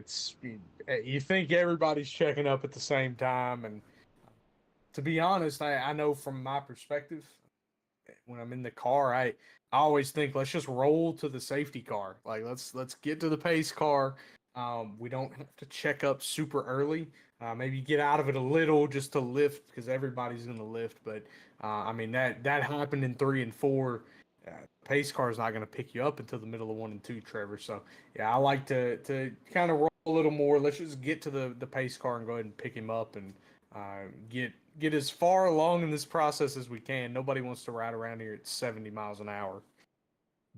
S2: you think everybody's checking up at the same time, and to be honest, I know from my perspective, when I'm in the car, I always think let's just roll to the safety car. Like let's get to the pace car. We don't have to check up super early. Maybe get out of it a little just to lift because everybody's going to lift. But I mean that happened in 3 and 4. Pace car is not going to pick you up until the middle of 1 and 2, Trevor. So yeah, I like to kind of roll a little more. Let's just get to the pace car and go ahead and pick him up and get as far along in this process as we can. Nobody wants to ride around here at 70 miles an hour.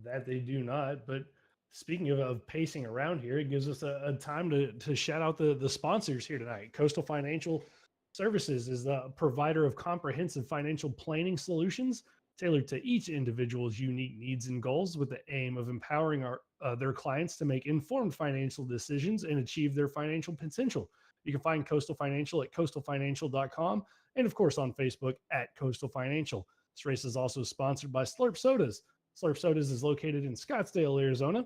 S1: That they do not. But speaking of pacing around here, it gives us a time to shout out the sponsors here tonight. Coastal Financial Services is the provider of comprehensive financial planning solutions tailored to each individual's unique needs and goals with the aim of empowering their clients to make informed financial decisions and achieve their financial potential. You can find Coastal Financial at coastalfinancial.com and, of course, on Facebook at Coastal Financial. This race is also sponsored by Slurp Sodas. Slurp Sodas is located in Scottsdale, Arizona.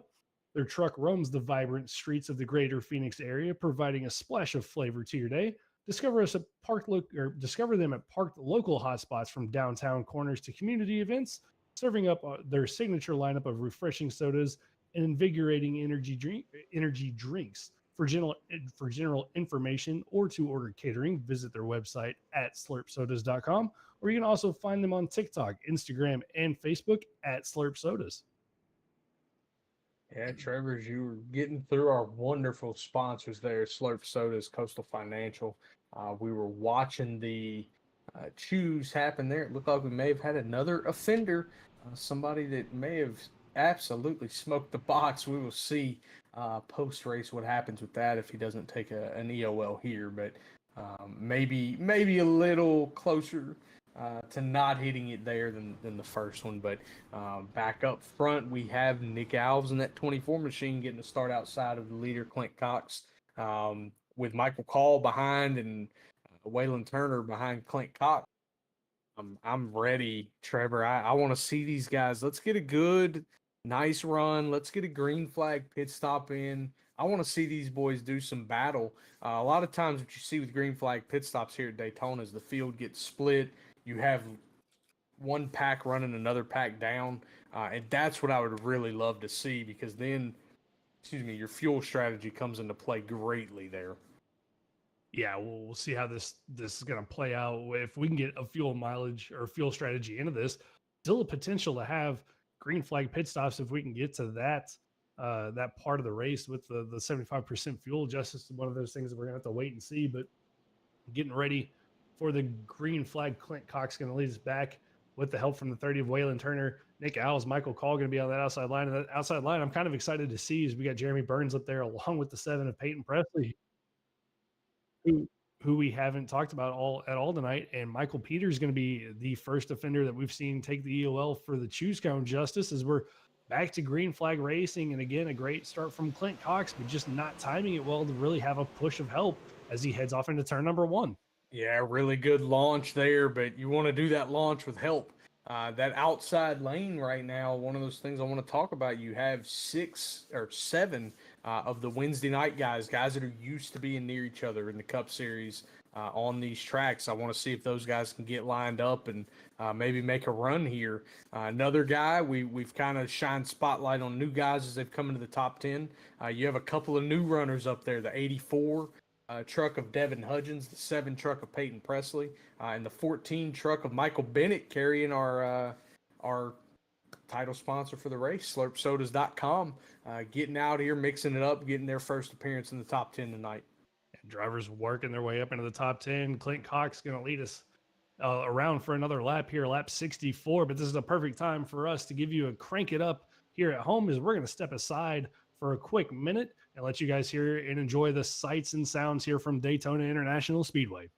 S1: Their truck roams the vibrant streets of the greater Phoenix area, providing a splash of flavor to your day. Discover them at parked local hotspots from downtown corners to community events, serving up their signature lineup of refreshing sodas and invigorating energy drinks. For general information or to order catering, visit their website at slurpsodas.com, or you can also find them on TikTok, Instagram, and Facebook at Slurp Sodas.
S2: Yeah, Trevor, as you were getting through our wonderful sponsors there, Slurp Sodas, Coastal Financial, we were watching the choose happen there. It looked like we may have had another offender, somebody that may have absolutely smoked the box. We will see post race what happens with that if he doesn't take an EOL here, but maybe a little closer to not hitting it there than the first one. But back up front, we have Nick Alves in that 24 machine getting to start outside of the leader, Clint Cox, with Michael Call behind and Waylon Turner behind Clint Cox. I'm ready, Trevor. I want to see these guys. Let's get a good, nice run. Let's get a green flag pit stop in. I want to see these boys do some battle. A lot of times what you see with green flag pit stops here at Daytona is the field gets split. You have one pack running another pack down, and that's what I would really love to see because then, your fuel strategy comes into play greatly there.
S1: Yeah, we'll see how this is going to play out. If we can get a fuel mileage or fuel strategy into this, still a potential to have green flag pit stops if we can get to that part of the race with the 75% fuel. Just is one of those things that we're going to have to wait and see. But getting ready for the green flag, Clint Cox going to lead us back with the help from the 30 of Waylon Turner. Nick Alves, Michael Call going to be on that outside line. And that outside line, I'm kind of excited to see is we got Jeremy Burns up there along with the 7 of Peyton Presley, who we haven't talked about at all tonight. And Michael Peters is going to be the first offender that we've seen take the EOL for the Choose Cone Justice as we're back to green flag racing. And again, a great start from Clint Cox, but just not timing it well to really have a push of help as he heads off into turn number 1.
S2: Yeah, really good launch there, but you want to do that launch with help. That outside lane right now, one of those things I want to talk about, you have 6 or 7 of the Wednesday night guys that are used to being near each other in the Cup Series on these tracks. I want to see if those guys can get lined up and maybe make a run here. Another guy, we've kind of shined spotlight on new guys as they've come into the top 10. You have a couple of new runners up there, the 84 truck of Devin Hudgens, the 7 truck of Peyton Presley, and the 14 truck of Michael Bennett carrying our title sponsor for the race, slurpsodas.com, getting out here, mixing it up, getting their first appearance in the top 10 tonight.
S1: Drivers working their way up into the top 10. Clint Cox going to lead us around for another lap here, lap 64. But this is a perfect time for us to give you a crank it up here at home as we're going to step aside for a quick minute and let you guys hear and enjoy the sights and sounds here from Daytona International Speedway.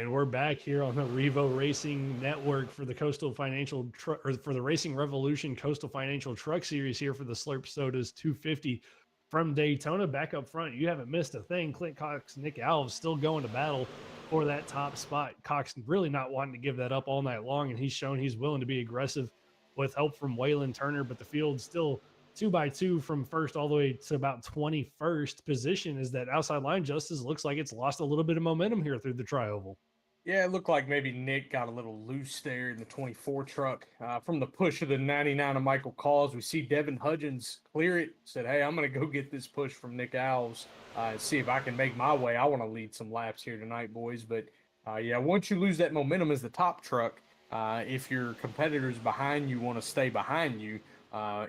S1: And we're back here on the Revo Racing Network for the Coastal Financial or for the Racing Revolution Coastal Financial Truck Series here for the Slurp Sodas 250 from Daytona. Back up front, you haven't missed a thing. Clint Cox, Nick Alves still going to battle for that top spot. Cox really not wanting to give that up all night long, and he's shown he's willing to be aggressive with help from Waylon Turner, but the field still 2x2 from first all the way to about 21st position. Is that outside line justice looks like it's lost a little bit of momentum here through the tri-oval.
S2: Yeah, it looked like maybe Nick got a little loose there in the 24 truck. From the push of the 99 of Michael Calls, we see Devin Hudgens clear it, said, hey, I'm going to go get this push from Nick Alves and see if I can make my way. I want to lead some laps here tonight, boys. But, yeah, once you lose that momentum as the top truck, if your competitors behind you want to stay behind you,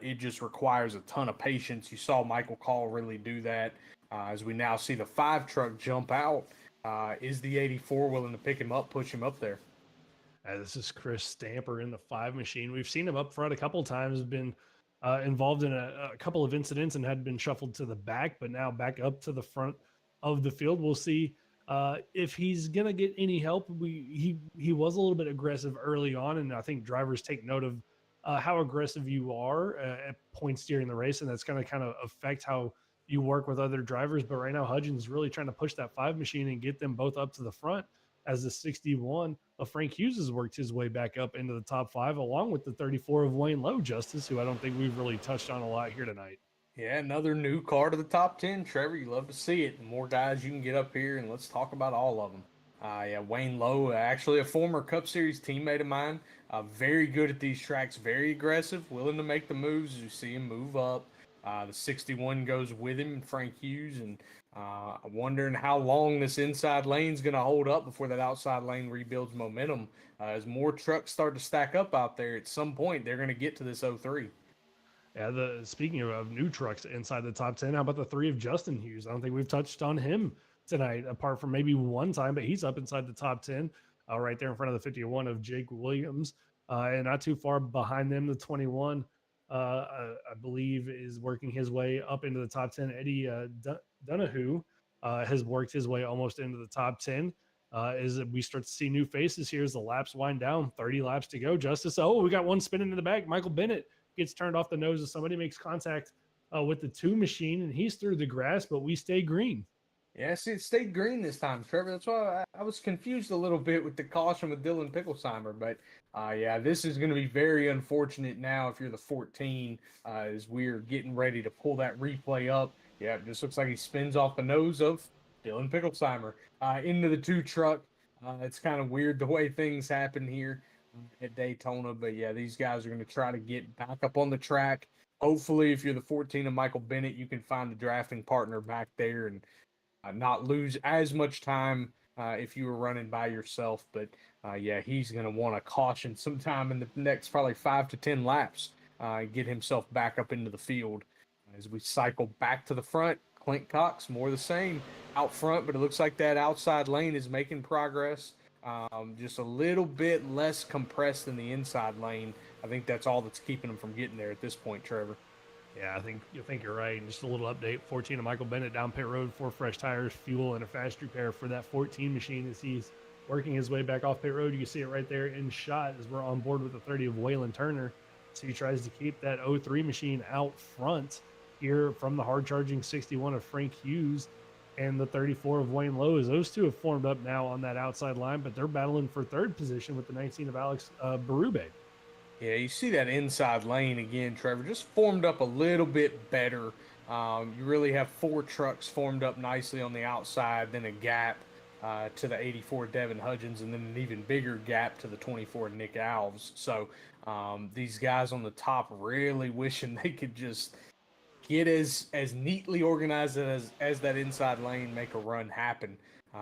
S2: it just requires a ton of patience. You saw Michael Call really do that as we now see the 5 truck jump out. Is the 84 willing to pick him up, push him up there?
S1: This is Chris Stamper in the 5 machine. We've seen him up front a couple of times, been involved in a couple of incidents and had been shuffled to the back, but now back up to the front of the field. We'll see if he's going to get any help. He was a little bit aggressive early on, and I think drivers take note of how aggressive you are at points during the race, and that's going to kind of affect how you work with other drivers. But right now, Hudgens really trying to push that 5 machine and get them both up to the front, as the 61 of Frank Hughes has worked his way back up into the top 5, along with the 34 of Wayne Lowe, Justice, who I don't think we've really touched on a lot here tonight.
S2: Yeah, another new car to the top 10, Trevor. You love to see it. The more guys you can get up here, and let's talk about all of them. Yeah, Wayne Lowe, actually a former Cup Series teammate of mine, very good at these tracks, very aggressive, willing to make the moves. You see him move up. The 61 goes with him, Frank Hughes, and wondering how long this inside lane is going to hold up before that outside lane rebuilds momentum. As more trucks start to stack up out there, at some point they're going to get to this 03.
S1: Yeah, speaking of new trucks inside the top 10, how about the 3 of Justin Hughes? I don't think we've touched on him tonight, apart from maybe one time, but he's up inside the top 10, right there in front of the 51 of Jake Williams, and not too far behind them, the 21. I believe is working his way up into the top 10. Eddie Donahue has worked his way almost into the top 10. As we start to see new faces here as the laps wind down, 30 laps to go. Justice, oh, we got one spinning in the back. Michael Bennett gets turned off the nose as somebody makes contact with the 2 machine, and he's through the grass, but we stay green.
S2: Yeah, see, it stayed green this time, Trevor. That's why I was confused a little bit with the caution with Dylan Picklesheimer. But, yeah, this is going to be very unfortunate now if you're the 14 as we're getting ready to pull that replay up. Yeah, it just looks like he spins off the nose of Dylan Picklesheimer into the 2 truck. It's kind of weird the way things happen here at Daytona. But, yeah, these guys are going to try to get back up on the track. Hopefully, if you're the 14 of Michael Bennett, you can find a drafting partner back there and not lose as much time if you were running by yourself. But yeah, he's going to want to caution sometime in the next probably 5 to 10 laps, get himself back up into the field. As we cycle back to the front, Clint Cox, more the same out front, but it looks like that outside lane is making progress. Just a little bit less compressed than the inside lane. I think that's all that's keeping him from getting there at this point, Trevor.
S1: Yeah, I think you're right. And just a little update: 14 of Michael Bennett down pit road, 4 fresh tires, fuel, and a fast repair for that 14 machine as he's working his way back off pit road. You can see it right there in shot as we're on board with the 30 of Waylon Turner. So he tries to keep that 03 machine out front here from the hard charging 61 of Frank Hughes and the 34 of Wayne Lowe. As those 2 have formed up now on that outside line, but they're battling for 3rd position with the 19 of Alex Berube.
S2: Yeah, you see that inside lane again, Trevor, just formed up a little bit better. You really have 4 trucks formed up nicely on the outside, then a gap to the 84 Devin Hudgens, and then an even bigger gap to the 24 Nick Alves. So these guys on the top really wishing they could just get as neatly organized as that inside lane, make a run happen.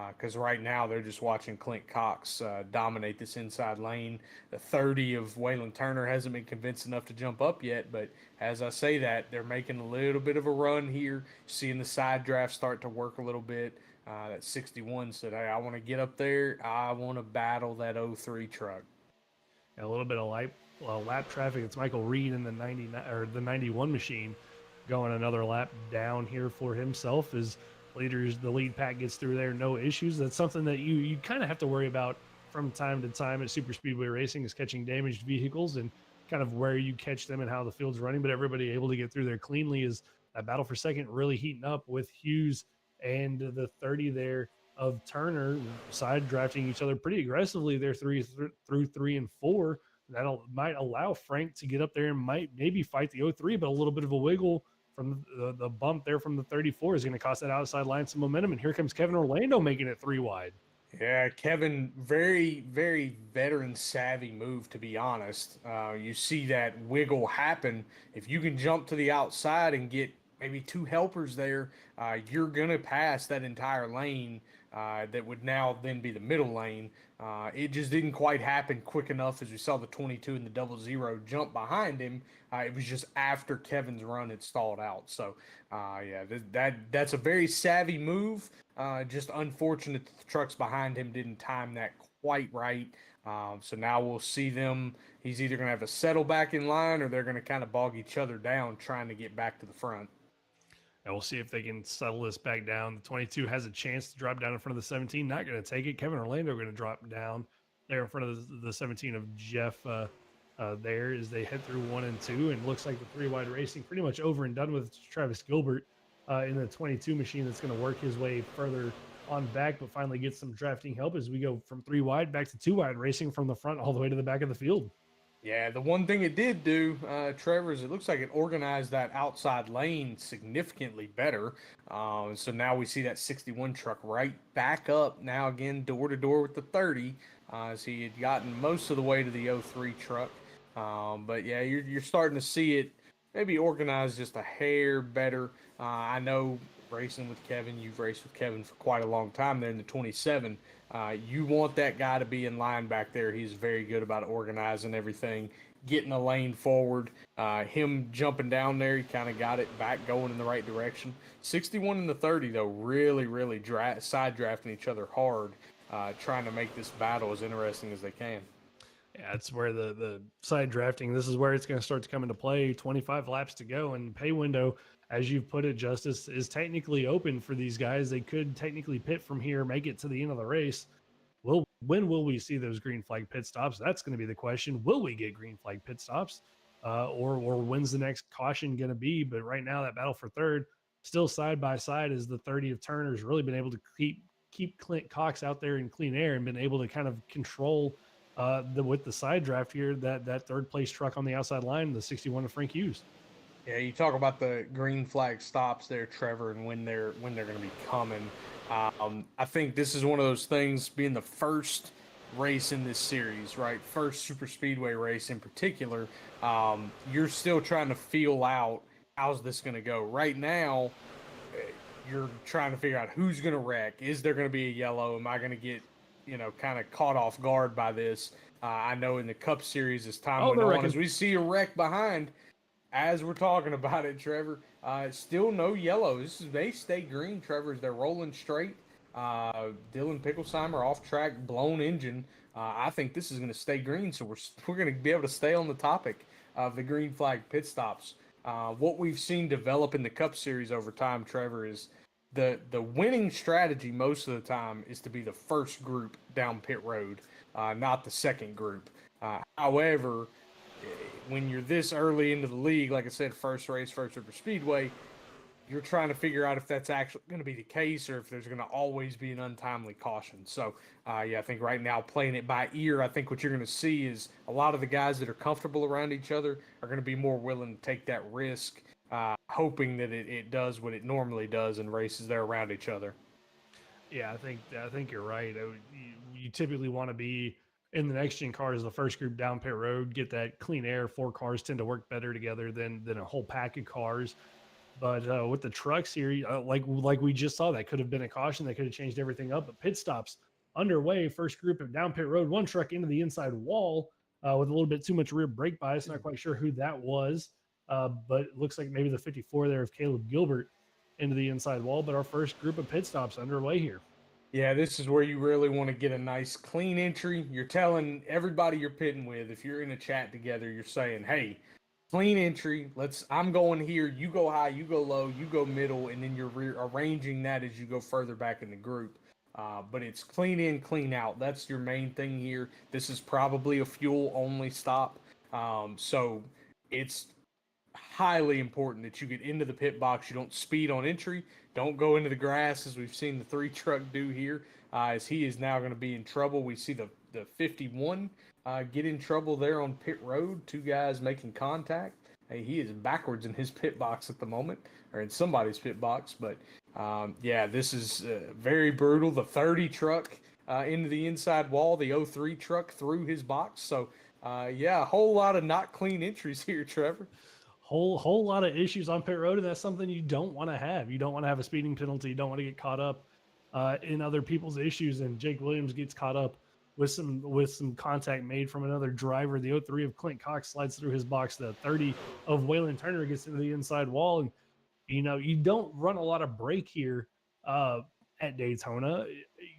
S2: Because right now they're just watching Clint Cox dominate this inside lane. The 30 of Waylon Turner hasn't been convinced enough to jump up yet, but as I say that, they're making a little bit of a run here, seeing the side draft start to work a little bit. That 61 said, hey, I want to get up there. I want to battle that 03 truck.
S1: A little bit of lap traffic. It's Michael Reed in the 99 or the 91 machine going another lap down here for himself as The lead pack gets through there, no issues. That's something that you kind of have to worry about from time to time at super speedway racing, is catching damaged vehicles and kind of where you catch them and how the field's running. But everybody able to get through there cleanly. Is that battle for second really heating up with Hughes and the 30 there of Turner side drafting each other pretty aggressively there through 3 and 4. That'll might allow Frank to get up there and might maybe fight the 03, but a little bit of a wiggle from the bump there from the 34 is going to cost that outside line some momentum. And here comes Kevin Orlando making it 3 wide.
S2: Yeah, Kevin, very, very veteran savvy move, to be honest. You see that wiggle happen. If you can jump to the outside and get maybe 2 helpers there, you're going to pass that entire lane that would now then be the middle lane. It just didn't quite happen quick enough as we saw the 22 and the 00 jump behind him. It was just after Kevin's run had stalled out. So, yeah, that's a very savvy move. Just unfortunate that the trucks behind him didn't time that quite right. So now we'll see them. He's either going to have to settle back in line or they're going to kind of bog each other down trying to get back to the front.
S1: And we'll see if they can settle this back down. The 22 has a chance to drop down in front of the 17. Not going to take it. Kevin Orlando going to drop down there in front of the 17 of Jeff there as they head through 1 and 2. And looks like the 3 wide racing pretty much over and done with Travis Gilbert in the 22 machine that's going to work his way further on back, but finally get some drafting help as we go from 3 wide back to 2 wide racing from the front all the way to the back of the field.
S2: Yeah, the one thing it did do, Trevor, is it looks like it organized that outside lane significantly better. So now we see that 61 truck right back up now again, door to door with the 30. So he had gotten most of the way to the 03 truck. But yeah, you're starting to see it maybe organized just a hair better. I know racing with Kevin, you've raced with Kevin for quite a long time there in the 27. You want that guy to be in line back there. He's very good about organizing everything, getting a lane forward. Him jumping down there, he kind of got it back going in the right direction. 61 and the 30, though, really side drafting each other hard, trying to make this battle as interesting as they can.
S1: Yeah, it's where the side drafting, this is where it's going to start to come into play. 25 laps to go, and the pay window, as you've put it, Justice, is technically open for these guys. They could technically pit from here, make it to the end of the race. When will we see those green flag pit stops? That's going to be the question. Will we get green flag pit stops? Or when's the next caution going to be? But right now, that battle for third, still side by side, as the 30 of Turner's really been able to keep Clint Cox out there in clean air and been able to kind of control with the side draft here, that third place truck on the outside line, the 61 of Frank Hughes.
S2: Yeah, you talk about the green flag stops there, Trevor, and when they're going to be coming. I think this is one of those things, being the first race in this series, right? First super speedway race in particular. You're still trying to feel out how's this going to go. Right now, you're trying to figure out who's going to wreck. Is there going to be a yellow? Am I going to get kind of caught off guard by this? I know in the Cup Series as time went on, as we see a wreck behind, as we're talking about it, Trevor, still no yellows. They stay green, Trevor, as they're rolling straight. Dylan Picklesheimer off track, blown engine. I think this is going to stay green, so we're going to be able to stay on the topic of the green flag pit stops. What we've seen develop in the Cup Series over time, Trevor, is the winning strategy most of the time is to be the first group down pit road, not the second group. However, when you're this early into the league, like I said, first race, first super speedway, you're trying to figure out if that's actually going to be the case or if there's going to always be an untimely caution. So, yeah, I think right now playing it by ear, I think what you're going to see is a lot of the guys that are comfortable around each other are going to be more willing to take that risk, hoping that it does what it normally does in races there around each other.
S1: Yeah, I think you're right. You typically want to be in the next gen cars, the first group down pit road, get that clean air. 4 cars tend to work better together than a whole pack of cars. But with the trucks here, like we just saw, that could have been a caution. That could have changed everything up. But pit stops underway. First group of down pit road. 1 truck into the inside wall with a little bit too much rear brake bias. Not quite sure who that was, but it looks like maybe the 54 there of Caleb Gilbert into the inside wall. But our first group of pit stops underway here.
S2: Yeah, this is where you really want to get a nice clean entry. You're telling everybody you're pitting with, if you're in a chat together, you're saying, hey, clean entry. I'm going here. You go high, you go low, you go middle, and then you're arranging that as you go further back in the group. But it's clean in, clean out. That's your main thing here. This is probably a fuel only stop. So it's highly important that you get into the pit box. You don't speed on entry. Don't go into the grass as we've seen the 3 truck do here, as he is now going to be in trouble. We see the 51 get in trouble there on pit road. 2 guys making contact. Hey, he is backwards in his pit box at the moment, or in somebody's pit box. But yeah, this is very brutal. The 30 truck into the inside wall. The 03 truck through his box. So yeah, a whole lot of not clean entries here, Trevor.
S1: Whole lot of issues on pit road, and that's something you don't want to have. You don't want to have a speeding penalty. You don't want to get caught up in other people's issues. And Jake Williams gets caught up with some contact made from another driver. The 03 of Clint Cox slides through his box. The 30 of Waylon Turner gets into the inside wall, and you don't run a lot of brake here at Daytona.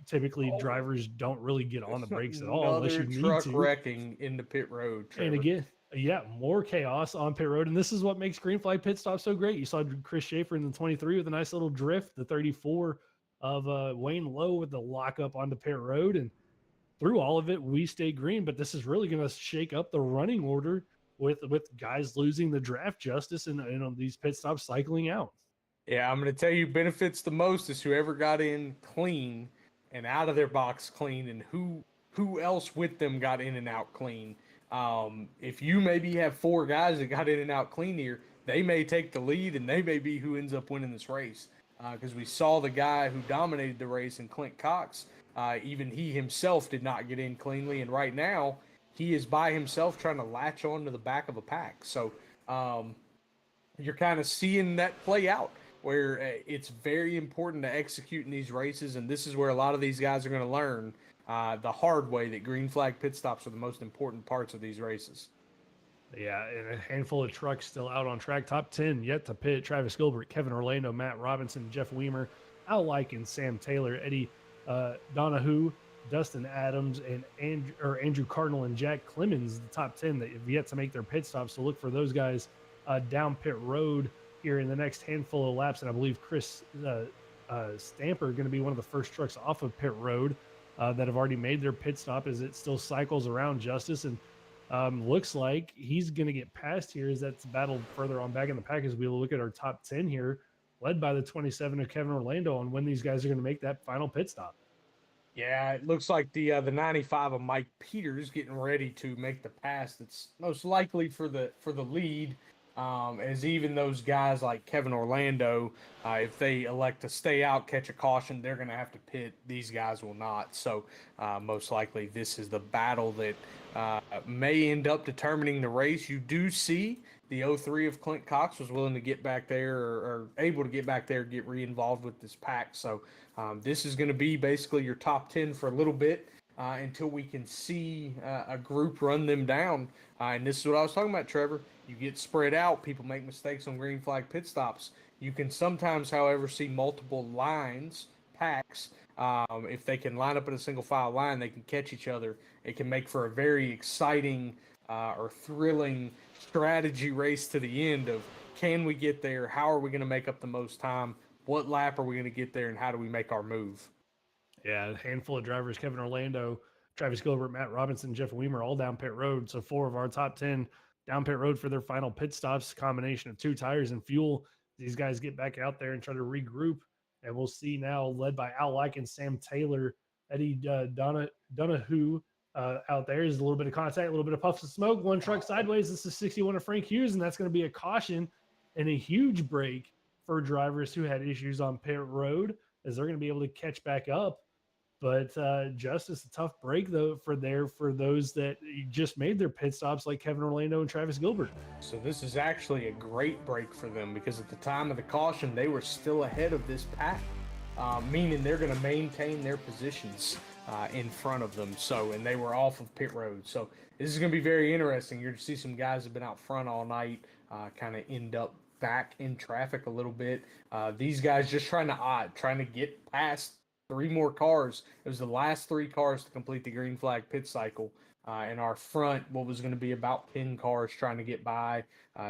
S1: Typically, drivers don't really get on the brakes at all unless you need
S2: truck
S1: to.
S2: wrecking into pit road, Trevor.
S1: And again, yeah, more chaos on pit road. And this is what makes green flag pit stop so great. You saw Chris Schaefer in the 23 with a nice little drift, the 34 of Wayne Lowe with the lockup onto pit road. And through all of it, we stay green. But this is really going to shake up the running order with guys losing the draft justice and these pit stops cycling out.
S2: Yeah, I'm going to tell you, benefits the most is whoever got in clean and out of their box clean, and who else with them got in and out clean. If you maybe have 4 guys that got in and out clean here, they may take the lead, and they may be who ends up winning this race. Because we saw the guy who dominated the race in Clint Cox, even he himself did not get in cleanly, and right now he is by himself trying to latch on to the back of a pack. So you're kind of seeing that play out, where it's very important to execute in these races, and this is where a lot of these guys are going to learn the hard way that green flag pit stops are the most important parts of these races.
S1: Yeah, and a handful of trucks still out on track. Top 10 yet to pit. Travis Gilbert, Kevin Orlando, Matt Robinson, Jeff Weimer, Al Lykin, Sam Taylor, Eddie Donahue, Dustin Adams, and Andrew Cardinal and Jack Clemens, the top 10 that have yet to make their pit stops. So look for those guys down pit road here in the next handful of laps. And I believe Chris Stamper going to be one of the first trucks off of pit road that have already made their pit stop as it still cycles around Justice. And looks like he's going to get past here as that's battled further on back in the pack as we look at our top 10 here, led by the 27 of Kevin Orlando on when these guys are going to make that final pit stop.
S2: Yeah, it looks like the 95 of Mike Peters getting ready to make the pass that's most likely for the lead. As even those guys like Kevin Orlando, if they elect to stay out, catch a caution, they're going to have to pit. These guys will not. So most likely this is the battle that may end up determining the race. You do see the 03 of Clint Cox was willing to get back there or able to get back there, get re-involved with this pack. So this is going to be basically your top 10 for a little bit until we can see a group run them down. And this is what I was talking about, Trevor. You get spread out. People make mistakes on green flag pit stops. You can sometimes, however, see multiple lines, packs. If they can line up in a single file line, they can catch each other. It can make for a very exciting or thrilling strategy race to the end of, can we get there? How are we going to make up the most time? What lap are we going to get there? And how do we make our move?
S1: Yeah, a handful of drivers, Kevin Orlando, Travis Gilbert, Matt Robinson, Jeff Weimer, all down pit road. So 4 of our top 10 down pit road for their final pit stops, combination of 2 tires and fuel. These guys get back out there and try to regroup. And we'll see now, led by Al Lykin, Sam Taylor, Eddie Donahue out there. Is a little bit of contact, a little bit of puffs of smoke. 1 truck sideways. This is 61 of Frank Hughes, and that's going to be a caution and a huge break for drivers who had issues on pit road, as they're going to be able to catch back up. But Justice, a tough break though for those that just made their pit stops, like Kevin Orlando and Travis Gilbert.
S2: So this is actually a great break for them, because at the time of the caution, they were still ahead of this pack, meaning they're going to maintain their positions in front of them. So, and they were off of pit road. So this is going to be very interesting. You're going to see some guys have been out front all night, kind of end up back in traffic a little bit. These guys just trying to get past 3 more cars. It was the last 3 cars to complete the green flag pit cycle. in our front, what was going to be about 10 cars trying to get by,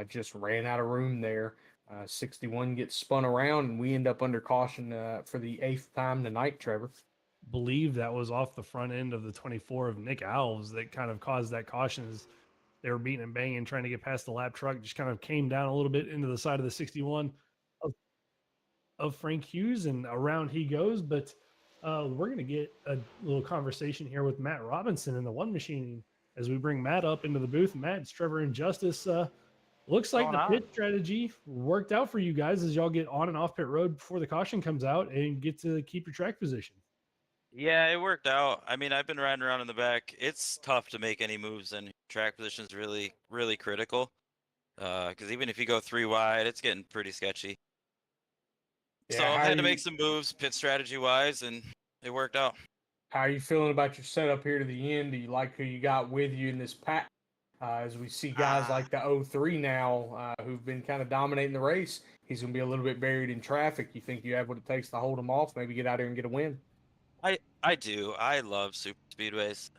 S2: just ran out of room there. 61 gets spun around, and we end up under caution for the 8th time tonight, Trevor.
S1: Believe that was off the front end of the 24 of Nick Alves that kind of caused that caution as they were beating and banging, trying to get past the lap truck. Just kind of came down a little bit into the side of the 61 of Frank Hughes, and around he goes. But we're going to get a little conversation here with Matt Robinson in the one machine as we bring Matt up into the booth. Matt, it's Trevor and Justice. Looks like
S6: Going
S1: the
S6: on?
S1: pit strategy worked out for you guys as y'all get on and off pit road before the caution comes out and get to keep your track position.
S6: Yeah, it worked out. I mean, I've been riding around in the back. It's tough to make any moves, and track position is really, really critical. Because even if you go 3 wide, it's getting pretty sketchy. So I had to make some moves pit strategy wise, and it worked out.
S2: How are you feeling about your setup here to the end? Do you like who you got with you in this pack? As we see guys like the 03 now who've been kind of dominating the race, he's going to be a little bit buried in traffic. You think you have what it takes to hold him off, maybe get out here and get a win?
S6: I do. I love super speedways.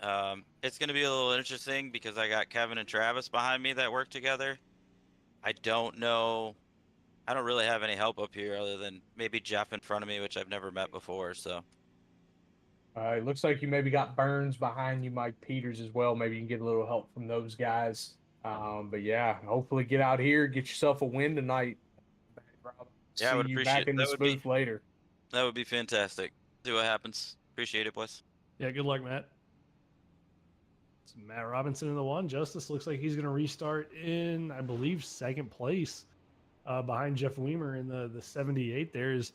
S6: It's going to be a little interesting because I got Kevin and Travis behind me that work together. I don't know. I don't really have any help up here other than maybe Jeff in front of me, which I've never met before. So
S2: It looks like you maybe got Burns behind you, Mike Peters as well. Maybe you can get a little help from those guys. But yeah, hopefully get out here, get yourself a win tonight.
S6: Yeah, I would
S2: See you
S6: appreciate
S2: back in
S6: that.
S2: this booth later.
S6: That would be fantastic. See what happens. Appreciate it, boys.
S1: Yeah, good luck, Matt. It's Matt Robinson in the one. Justice looks like he's going to restart in, I believe, second place behind Jeff Weimer in the 78. There's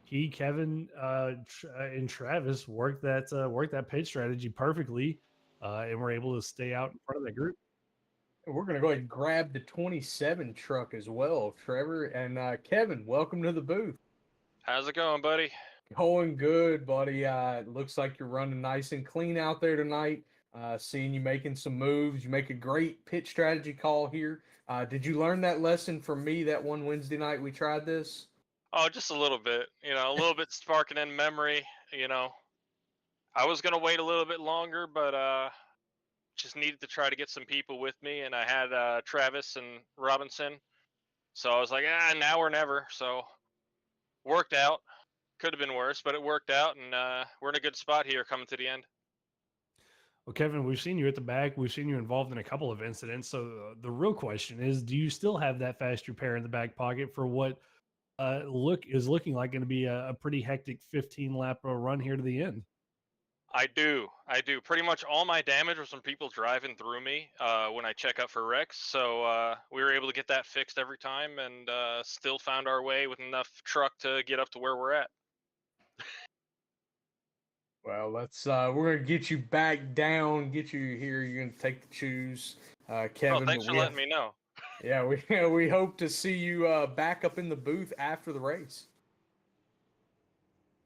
S1: he, Kevin, and Travis worked that pitch strategy perfectly, and were able to stay out in front of the group.
S2: We're going to go ahead and grab the 27 truck as well, Trevor. And Kevin, welcome to the booth.
S7: How's it going, buddy?
S2: Going good, buddy. It looks like you're running nice and clean out there tonight. Seeing you making some moves. You make a great pitch strategy call here. Did you learn that lesson from me that one Wednesday night we tried this?
S7: Oh, just a little bit. A little bit sparking in memory. I was gonna wait a little bit longer, but just needed to try to get some people with me, and I had Travis and Robinson. So I was like, now or never. So worked out. Could have been worse, but it worked out, and we're in a good spot here coming to the end.
S1: Well, Kevin, we've seen you at the back. We've seen you involved in a couple of incidents. So the real question is, do you still have that fast repair in the back pocket for what looking like going to be a pretty hectic 15-lap run here to the end?
S7: I do. Pretty much all my damage was from people driving through me when I check up for wrecks. So we were able to get that fixed every time, and still found our way with enough truck to get up to where we're at.
S2: Well, we're gonna get you back down, get you here. You're gonna take the choose, Kevin.
S7: Thanks for letting me know.
S2: Yeah, we hope to see you back up in the booth after the race.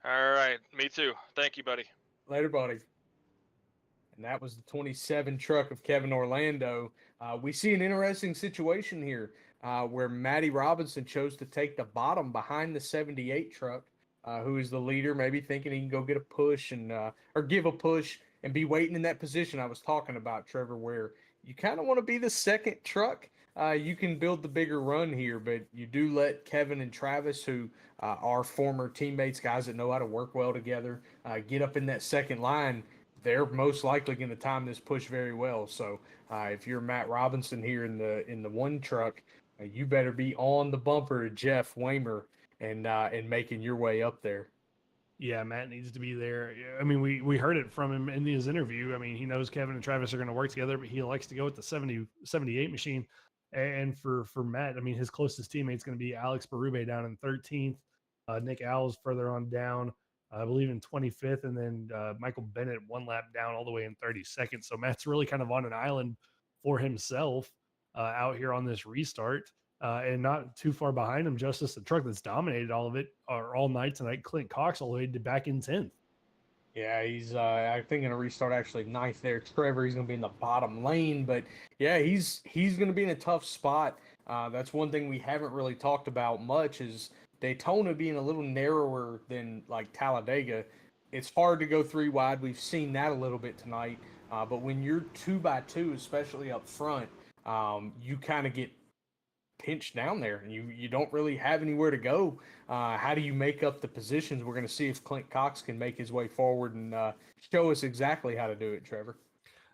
S7: All right, me too. Thank you, buddy.
S2: Later, buddy. And that was the 27 truck of Kevin Orlando. We see an interesting situation here where Matty Robinson chose to take the bottom behind the 78 truck. Who is the leader, maybe thinking he can go get a push and or give a push and be waiting in that position I was talking about, Trevor, where you kind of want to be the second truck. You can build the bigger run here, but you do let Kevin and Travis, who are former teammates, guys that know how to work well together, get up in that second line. They're most likely going to time this push very well. So if you're Matt Robinson here in the one truck, you better be on the bumper to Jeff Weimer and making your way up there.
S1: Yeah, Matt needs to be there. I mean, we heard it from him in his interview. I mean, he knows Kevin and Travis are going to work together, but he likes to go with the 78 machine. And for Matt, I mean, his closest teammate's going to be Alex Berube down in 13th. Nick Alves further on down, I believe in 25th, and then Michael Bennett one lap down all the way in 32nd. So Matt's really kind of on an island for himself out here on this restart. And not too far behind him, Justice, the truck that's dominated all of it all night tonight, Clint Cox, all the way back in 10th.
S2: Yeah, he's I think going to restart actually ninth there. Trevor, he's going to be in the bottom lane, but yeah, he's going to be in a tough spot. That's one thing we haven't really talked about much is Daytona being a little narrower than like Talladega. It's hard to go 3 wide. We've seen that a little bit tonight. But when you're 2x2, especially up front, you kind of get pinched down there, and you don't really have anywhere to go. How do you make up the positions? We're going to see if Clint Cox can make his way forward and show us exactly how to do it, Trevor.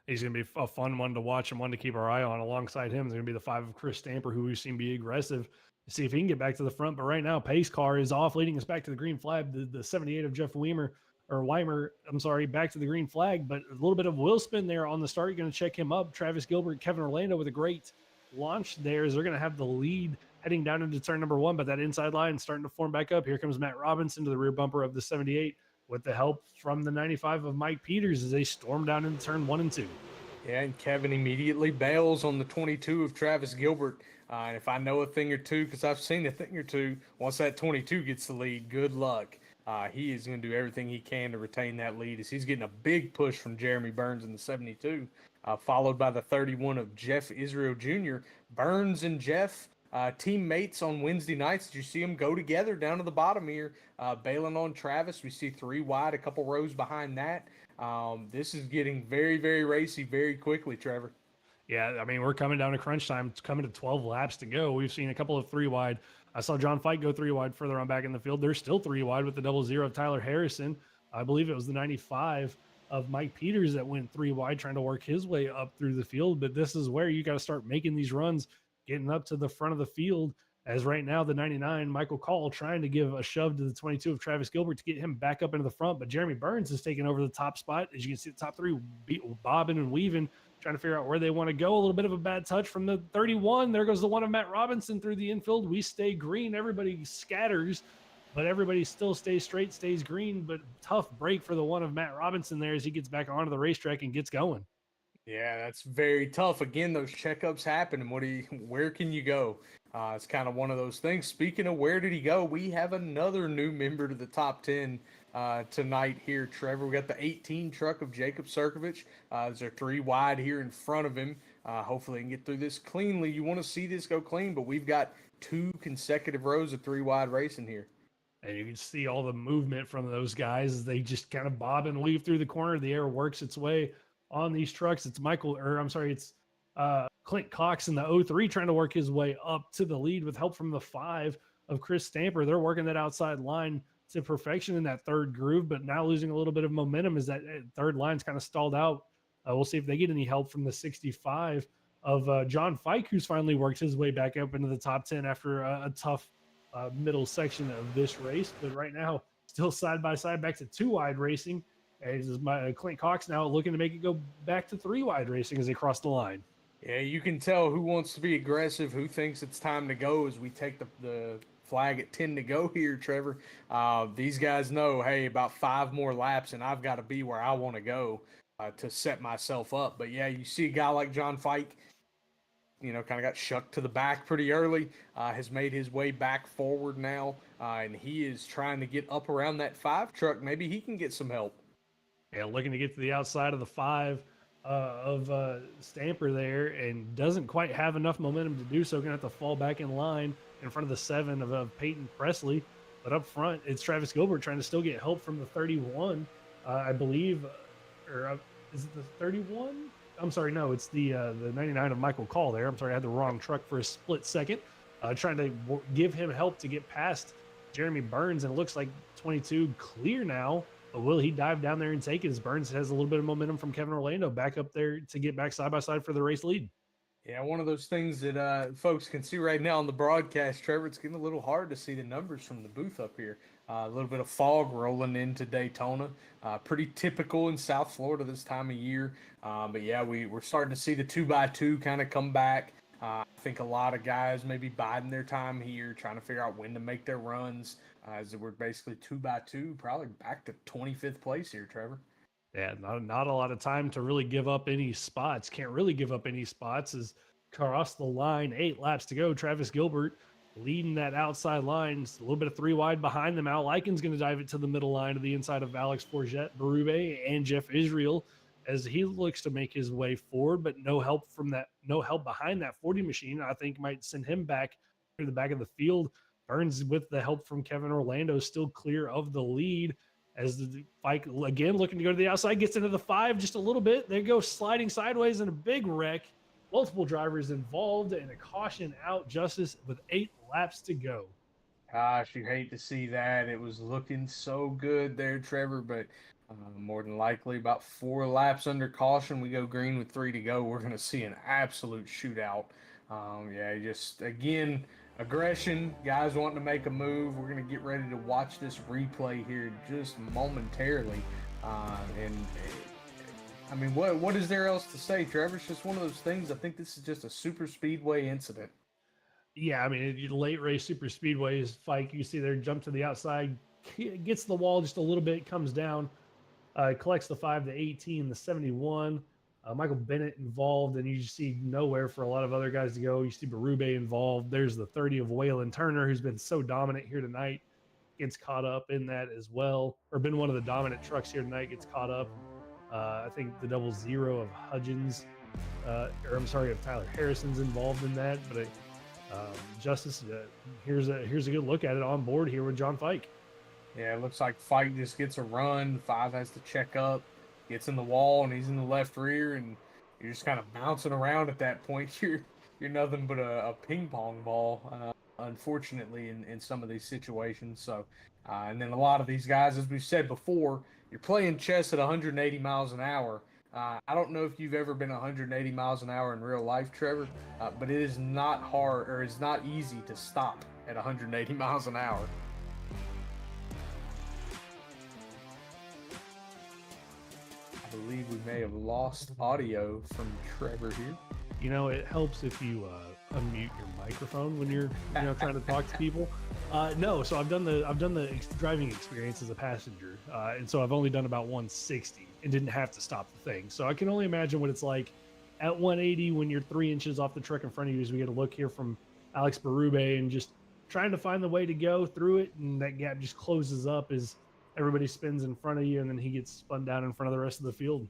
S1: He's going to be a fun one to watch and one to keep our eye on. Alongside him is going to be the 5 of Chris Stamper, who we've seen be aggressive. See if he can get back to the front. But right now, pace car is off, leading us back to the green flag. The 78 of Jeff Weimer, I'm sorry, back to the green flag. But a little bit of wheel spin there on the start. You're going to check him up. Travis Gilbert, Kevin Orlando with a great launch there, as they're going to have the lead heading down into turn number 1. But that inside line starting to form back up. Here comes Matt Robinson to the rear bumper of the 78 with the help from the 95 of Mike Peters as they storm down into turn 1 and 2.
S2: Yeah, and Kevin immediately bails on the 22 of Travis Gilbert. And if I know a thing or two, because I've seen a thing or two, once that 22 gets the lead, good luck. He is going to do everything he can to retain that lead, as he's getting a big push from Jeremy Burns in the 72, followed by the 31 of Jeff Israel Jr. Burns and Jeff, teammates on Wednesday nights. Did you see them go together down to the bottom here, bailing on Travis? We see 3 wide, a couple rows behind that. This is getting very, very racy very quickly, Trevor.
S1: Yeah, I mean, we're coming down to crunch time. It's coming to 12 laps to go. We've seen a couple of 3 wide. I saw John Fike go 3 wide further on back in the field. They're still 3 wide with the 00 of Tyler Harrison. I believe it was the 95 of Mike Peters that went 3 wide, trying to work his way up through the field. But this is where you got to start making these runs, getting up to the front of the field. As right now, the 99, Michael Call, trying to give a shove to the 22 of Travis Gilbert to get him back up into the front. But Jeremy Burns is taking over the top spot. As you can see, the top 3 bobbing and weaving, trying to figure out where they want to go. A little bit of a bad touch from the 31. There goes the 1 of Matt Robinson through the infield. We stay green. Everybody scatters, but everybody still stays straight, stays green. But tough break for the 1 of Matt Robinson there as he gets back onto the racetrack and gets going.
S2: Yeah, that's very tough. Again, those checkups happen, and where can you go? It's kind of one of those things. Speaking of where did he go, we have another new member to the top 10 tonight here, Trevor. We got the 18 truck of Jacob Serkovich. There's 3 wide here in front of him. Hopefully he can get through this cleanly. You want to see this go clean, but we've got 2 consecutive rows of 3 wide racing here.
S1: And you can see all the movement from those guys as they just kind of bob and weave through the corner. The air works its way on these trucks. It's it's Clint Cox in the 03 trying to work his way up to the lead with help from the 5 of Chris Stamper. They're working that outside line to perfection in that 3rd groove, but now losing a little bit of momentum as that 3rd line's kind of stalled out. We'll see if they get any help from the 65 of John Fike, who's finally worked his way back up into the top 10 after a tough middle section of this race. But right now, still side by side, back to 2 wide racing. As Clint Cox now looking to make it go back to 3 wide racing as they cross the line.
S2: Yeah, you can tell who wants to be aggressive, who thinks it's time to go as we take the flag at 10 to go here, Trevor. These guys know, hey, about 5 more laps and I've got to be where I want to go to set myself up. But yeah, you see a guy like John Fike, kind of got shucked to the back pretty early, has made his way back forward now, and he is trying to get up around that 5 truck. Maybe he can get some help.
S1: Yeah, looking to get to the outside of the 5 of Stamper there, and doesn't quite have enough momentum to do so. Going to have to fall back in line in front of the 7 of Peyton Presley. But up front, it's Travis Gilbert trying to still get help from the 31, I believe. Is it the 31? I'm sorry, no, it's the 99 of Michael Call there. I'm sorry, I had the wrong truck for a split second. Trying to give him help to get past Jeremy Burns, and it looks like 22 clear now. But will he dive down there and take it? As Burns has a little bit of momentum from Kevin Orlando back up there to get back side by side for the race lead.
S2: Yeah, one of those things that folks can see right now on the broadcast, Trevor. It's getting a little hard to see the numbers from the booth up here. A little bit of fog rolling into Daytona. Pretty typical in South Florida this time of year. But yeah, we're starting to see the 2x2 kind of come back. I think a lot of guys may be biding their time here, trying to figure out when to make their runs. As we're basically 2x2, probably back to 25th place here, Trevor.
S1: Yeah, not a lot of time to really give up any spots. Can't really give up any spots as across the line, 8 laps to go. Travis Gilbert leading that outside line. A little bit of 3 wide behind them. Al Lyken's going to dive it to the middle line to the inside of Alex Forget, Berube, and Jeff Israel as he looks to make his way forward, but no help behind that 40 machine. I think might send him back through the back of the field. Burns, with the help from Kevin Orlando, still clear of the lead. as the bike again looking to go to the outside, gets into the 5 just a little bit. They go sliding sideways in a big wreck. Multiple drivers involved and a caution out. Justice with 8 laps to go.
S2: Gosh, you hate to see that. It was looking so good there, Trevor, but more than likely, about 4 laps under caution. We go green with 3 to go. We're going to see an absolute shootout. Yeah, just again, aggression, guys wanting to make a move. We're going to get ready to watch this replay here just momentarily. And I mean, what is there else to say, Trevor? It's just one of those things. I think this is just a super speedway incident.
S1: Yeah, I mean, late race super speedways, Fike, you see there, jump to the outside, gets the wall just a little bit, comes down, collects the 5 to 18, the 71. Michael Bennett involved, and you see nowhere for a lot of other guys to go. You see Berube involved. There's the 30 of Waylon Turner, who's been so dominant here tonight, gets caught up in that as well, or been one of the dominant trucks here tonight, gets caught up. I think the 00 of Hudgens, or I'm sorry, of Tyler Harrison's involved in that, but Justice, here's a good look at it on board here with John Fike.
S2: Yeah, it looks like Fike just gets a run. 5 has to check up, gets in the wall, and he's in the left rear, and you're just kind of bouncing around at that point. You're nothing but a ping pong ball, unfortunately, in some of these situations. So, and then a lot of these guys, as we've said before, you're playing chess at 180 miles an hour. I don't know if you've ever been 180 miles an hour in real life, Trevor, but it is not hard, or it's not easy to stop at 180 miles an hour. I believe we may have lost audio from Trevor here.
S1: You know, it helps if you unmute your microphone when you're trying to talk to people. No, so I've done the driving experience as a passenger, and so I've only done about 160 and didn't have to stop the thing. So I can only imagine what it's like at 180 when you're 3 inches off the truck in front of you. As we get a look here from Alex Berube, and just trying to find the way to go through it, and that gap just closes up as everybody spins in front of you, and then he gets spun down in front of the rest of the field.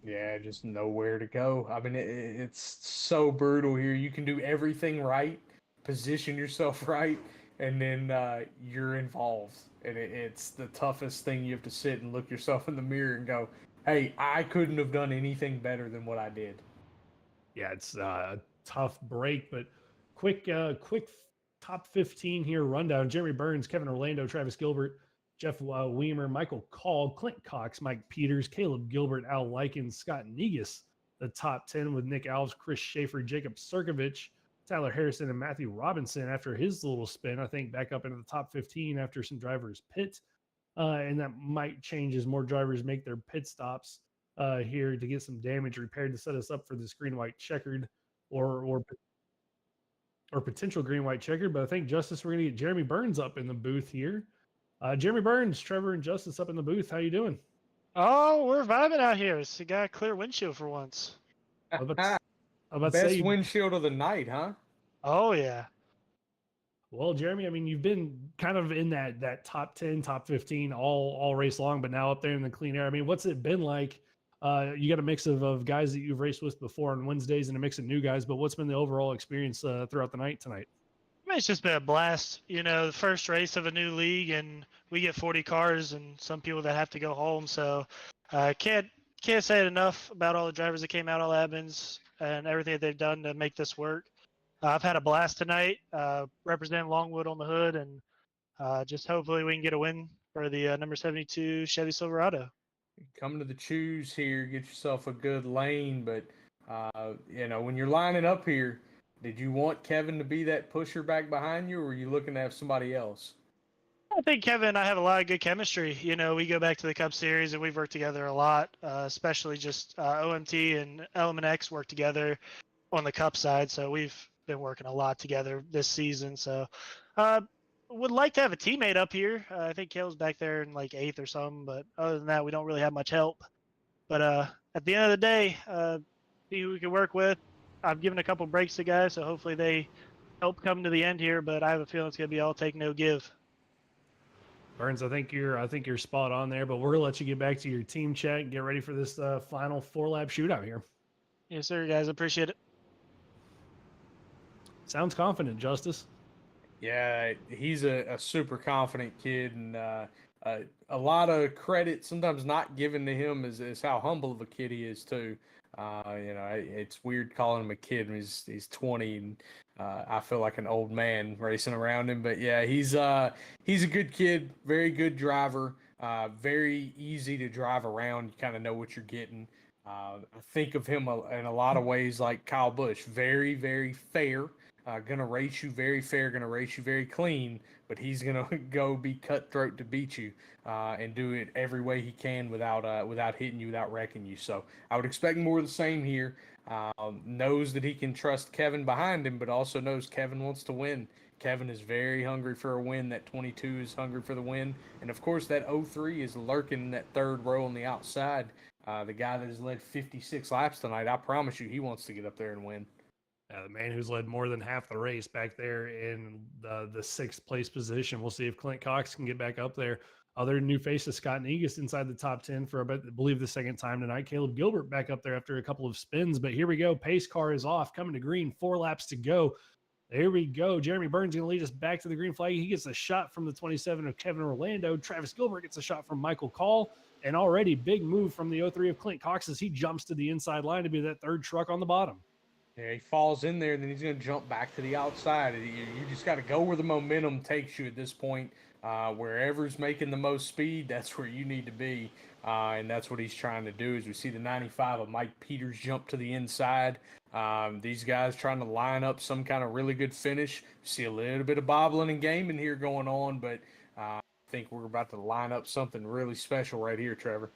S2: Yeah, just nowhere to go. I mean, it's so brutal here. You can do everything right, position yourself right, and then you're involved. And it's the toughest thing. You have to sit and look yourself in the mirror and go, hey, I couldn't have done anything better than what I did.
S1: Yeah, it's a tough break, but quick top 15 here rundown. Jeremy Burns, Kevin Orlando, Travis Gilbert, Jeff Weimer, Michael Call, Clint Cox, Mike Peters, Caleb Gilbert, Al Likens, Scott Negus. The top 10 with Nick Alves, Chris Schaefer, Jacob Sirkovich, Tyler Harrison, and Matthew Robinson after his little spin, I think, back up into the top 15 after some drivers pit. And that might change as more drivers make their pit stops here to get some damage repaired to set us up for this green-white checkered or potential green-white checkered. But I think, Justice, we're going to get Jeremy Burns up in the booth here. Jeremy Burns, Trevor, and Justice up in the booth. How you doing?
S8: Oh, we're vibing out here. It's got a clear windshield for once.
S1: I'm about to
S2: Best
S1: say,
S2: windshield of the night, huh?
S8: Oh, yeah.
S1: well, Jeremy, I mean, you've been kind of in that top 10, top 15 all race long, but now up there in the clean air. I mean, what's it been like? You got a mix of guys that you've raced with before on Wednesdays and a mix of new guys, but what's been the overall experience throughout the night tonight?
S8: I mean, it's just been a blast. You know, the first race of a new league, and we get 40 cars and some people that have to go home. So can't say it enough about all the drivers that came out, all admins, and everything that they've done to make this work. I've had a blast tonight, representing Longwood on the hood, and just hopefully we can get a win for the number 72 Chevy Silverado.
S2: Come to the choose here, get yourself a good lane, but when you're lining up here, did you want Kevin to be that pusher back behind you, or were you looking to have somebody else?
S8: I think Kevin and I have a lot of good chemistry. You know, we go back to the Cup Series and we've worked together a lot, especially just OMT and Element X work together on the Cup side. So we've been working a lot together this season. So would like to have a teammate up here. I think Kale's back there in like 8th or something, but other than that, we don't really have much help. But at the end of the day, see who we can work with. I've given a couple breaks to guys, so hopefully they help come to the end here, but I have a feeling it's going to be all take, no give.
S1: Burns, I think you're spot on there, but we're going to let you get back to your team chat and get ready for this final 4-lap shootout here.
S8: Yes, sir, guys. Appreciate it.
S1: Sounds confident, Justice.
S2: Yeah, he's a super confident kid, and a lot of credit sometimes not given to him is how humble of a kid he is too. It's weird calling him a kid when he's 20, and I feel like an old man racing around him. But yeah, he's a good kid, very good driver, very easy to drive around. You kind of know what you're getting. I think of him in a lot of ways like Kyle Busch, very, very fair. Gonna race you very fair, gonna race you very clean, but he's gonna go be cutthroat to beat you and do it every way he can without hitting you, without wrecking you. So I would expect more of the same here. Knows that he can trust Kevin behind him, but also knows Kevin wants to win. Kevin is very hungry for a win. That 22 is hungry for the win, and of course that 03 is lurking in that third row on the outside. The guy that has led 56 laps tonight, I promise you, he wants to get up there and win.
S1: The man who's led more than half the race back there in the sixth place position. We'll see if Clint Cox can get back up there. Other new faces, Scott Negus inside the top 10 for, I believe, the second time tonight. Caleb Gilbert back up there after a couple of spins. But here we go. Pace car is off, coming to green. 4 laps to go. There we go. Jeremy Burns going to lead us back to the green flag. He gets a shot from the 27 of Kevin Orlando. Travis Gilbert gets a shot from Michael Call. And already big move from the 03 of Clint Cox as he jumps to the inside line to be that third truck on the bottom.
S2: Yeah, he falls in there, and then he's going to jump back to the outside. You just got to go where the momentum takes you at this point. Wherever's making the most speed, that's where you need to be, and that's what he's trying to do. As we see the 95 of Mike Peters jump to the inside. These guys trying to line up some kind of really good finish. See a little bit of bobbling and gaming here going on, but I think we're about to line up something really special right here, Trevor.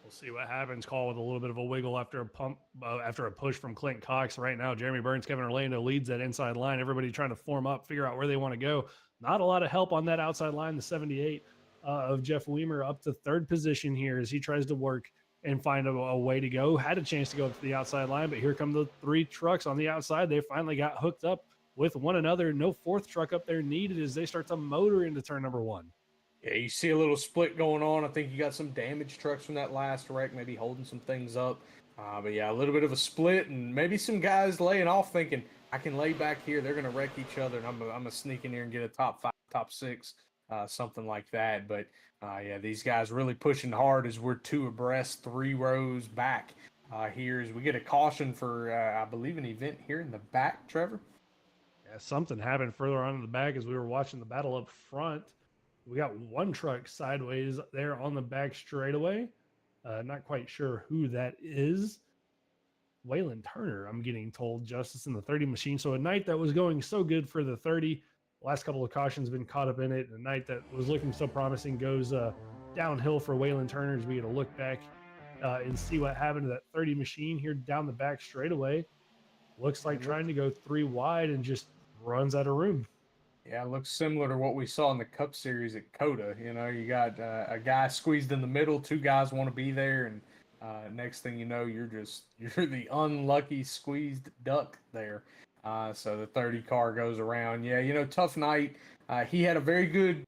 S1: We'll see what happens. Call with a little bit of a wiggle after a push from Clint Cox. Right now, Jeremy Burns, Kevin Orlando leads that inside line. Everybody trying to form up, figure out where they want to go. Not a lot of help on that outside line. The 78 of Jeff Weimer up to third position here as he tries to work and find a way to go. Had a chance to go up to the outside line, but here come the 3 trucks on the outside. They finally got hooked up with one another. No 4th truck up there needed as they start to motor into turn number 1.
S2: Yeah, you see a little split going on. I think you got some damaged trucks from that last wreck, maybe holding some things up. But yeah, a little bit of a split, and maybe some guys laying off thinking, I can lay back here. They're going to wreck each other, and I'm going to sneak in here and get a top 5, top 6, something like that. But yeah, these guys really pushing hard as we're 2 abreast, 3 rows back here as we get a caution for, I believe, an event here in the back, Trevor.
S1: Yeah, something happened further on in the back as we were watching the battle up front. We got 1 truck sideways there on the back straightaway. Not quite sure who that is. Waylon Turner, I'm getting told, Justice in the 30 machine. So a night that was going so good for the 30. Last couple of cautions been caught up in it. A night that was looking so promising goes downhill for Waylon Turner as we get a look back and see what happened to that 30 machine here down the back straightaway. Looks like trying to go 3 wide and just runs out of room.
S2: Yeah, it looks similar to what we saw in the Cup Series at Coda. You know, you got a guy squeezed in the middle, 2 guys want to be there, and next thing you know, you're the unlucky squeezed duck there. So the 30 car goes around. Yeah, you know, tough night. He had a very good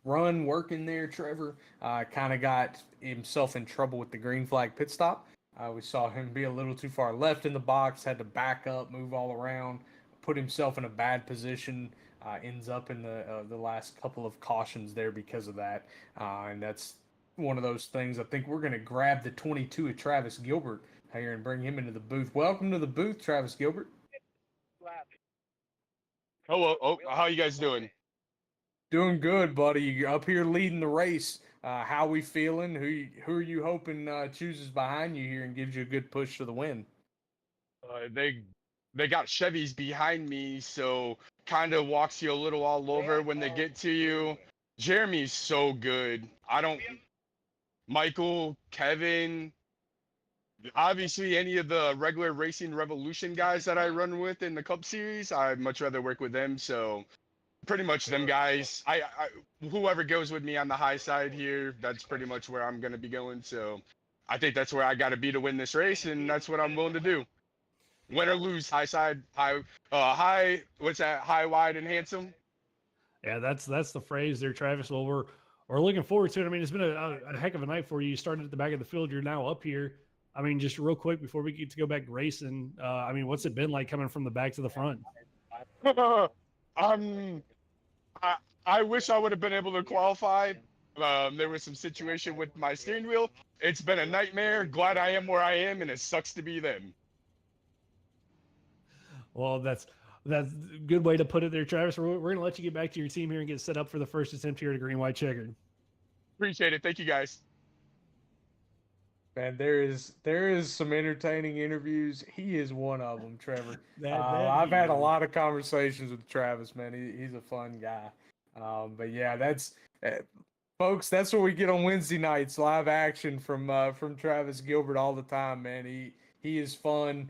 S2: run working there, Trevor. Kind of got himself in trouble with the green flag pit stop. We saw him be a little too far left in the box, had to back up, move all around, put himself in a bad position. Ends up in the last couple of cautions there because of that. And that's one of those things. I think we're going to grab the 22 of Travis Gilbert here and bring him into the booth. Welcome to the booth, Travis Gilbert.
S9: Oh, how you guys doing?
S2: Doing good, buddy. You're up here leading the race. How we feeling? Who are you hoping chooses behind you here and gives you a good push to the win?
S9: They got Chevys behind me, so kind of walks you a little all over when they get to you. Jeremy's so good. Michael, Kevin, obviously any of the regular Racing Revolution guys that I run with in the Cup Series, I'd much rather work with them. So pretty much them guys. I whoever goes with me on the high side here, that's pretty much where I'm gonna be going. So I think that's where I got to be to win this race, and that's what I'm willing to do. Win or lose, high side, high. What's that? High, wide, and handsome.
S1: Yeah, that's the phrase there, Travis. Well, we're looking forward to it. I mean, it's been a heck of a night for you. You started at the back of the field. You're now up here. I mean, just real quick before we get to go back racing. I mean, what's it been like coming from the back to the front?
S9: I wish I would have been able to qualify. There was some situation with my steering wheel. It's been a nightmare. Glad I am where I am, and it sucks to be them.
S1: Well, that's a good way to put it there, Travis. We're going to let you get back to your team here and get set up for the first attempt here at green white checkered.
S9: Appreciate it. Thank you, guys.
S2: Man, there is some entertaining interviews. He is one of them, Trevor. I've had a lot of conversations with Travis, man. He's a fun guy. But yeah, that's folks. That's what we get on Wednesday nights. Live action from Travis Gilbert all the time, man. He is fun.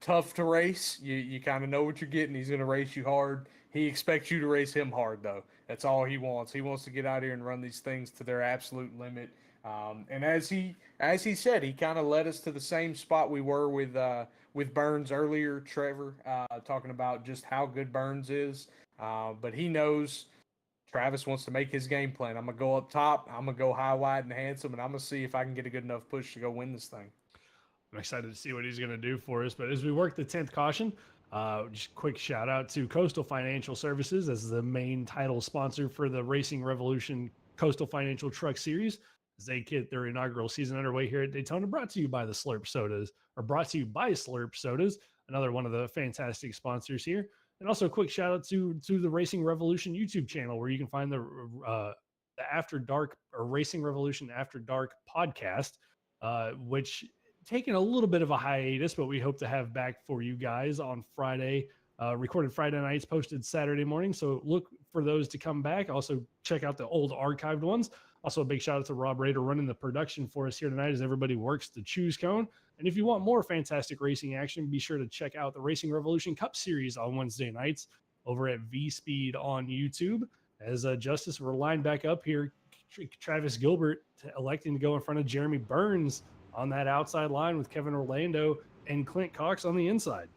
S2: Tough to race. You kind of know what you're getting. He's going to race you hard. He expects you to race him hard, though. That's all he wants. He wants to get out here and run these things to their absolute limit. And as he said, he kind of led us to the same spot we were with Burns earlier, Trevor, talking about just how good Burns is. But he knows Travis wants to make his game plan. I'm gonna go up top. I'm gonna go high, wide, and handsome, and I'm gonna see if I can get a good enough push to go win this thing.
S1: I'm excited to see what he's going to do for us. But as we work the 10th caution, just quick shout out to Coastal Financial Services as the main title sponsor for the Racing Revolution Coastal Financial Truck Series. As they get their inaugural season underway here at Daytona, brought to you by the Slurp Sodas, or brought to you by Slurp Sodas, another one of the fantastic sponsors here. And also a quick shout out to the Racing Revolution YouTube channel, where you can find the After Dark or Racing Revolution After Dark podcast, which taking a little bit of a hiatus, but we hope to have back for you guys on Friday, recorded Friday nights, posted Saturday morning. So look for those to come back. Also check out the old archived ones. Also a big shout out to Rob Rader running the production for us here tonight as everybody works the choose cone. And if you want more fantastic racing action, be sure to check out the Racing Revolution Cup Series on Wednesday nights over at V Speed on YouTube. As Justice, we're lined back up here. Travis Gilbert electing to go in front of Jeremy Burns on that outside line with Kevin Orlando and Clint Cox on the inside.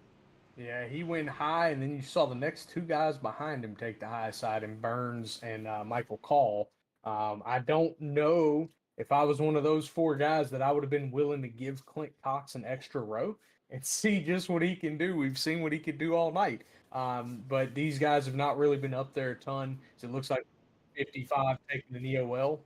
S2: Yeah, he went high, and then you saw the next two guys behind him take the high side, and Burns and Michael Call. I don't know if I was one of those four guys that I would have been willing to give Clint Cox an extra row and see just what he can do. We've seen what he could do all night. But these guys have not really been up there a ton. So it looks like 55 taking the EOL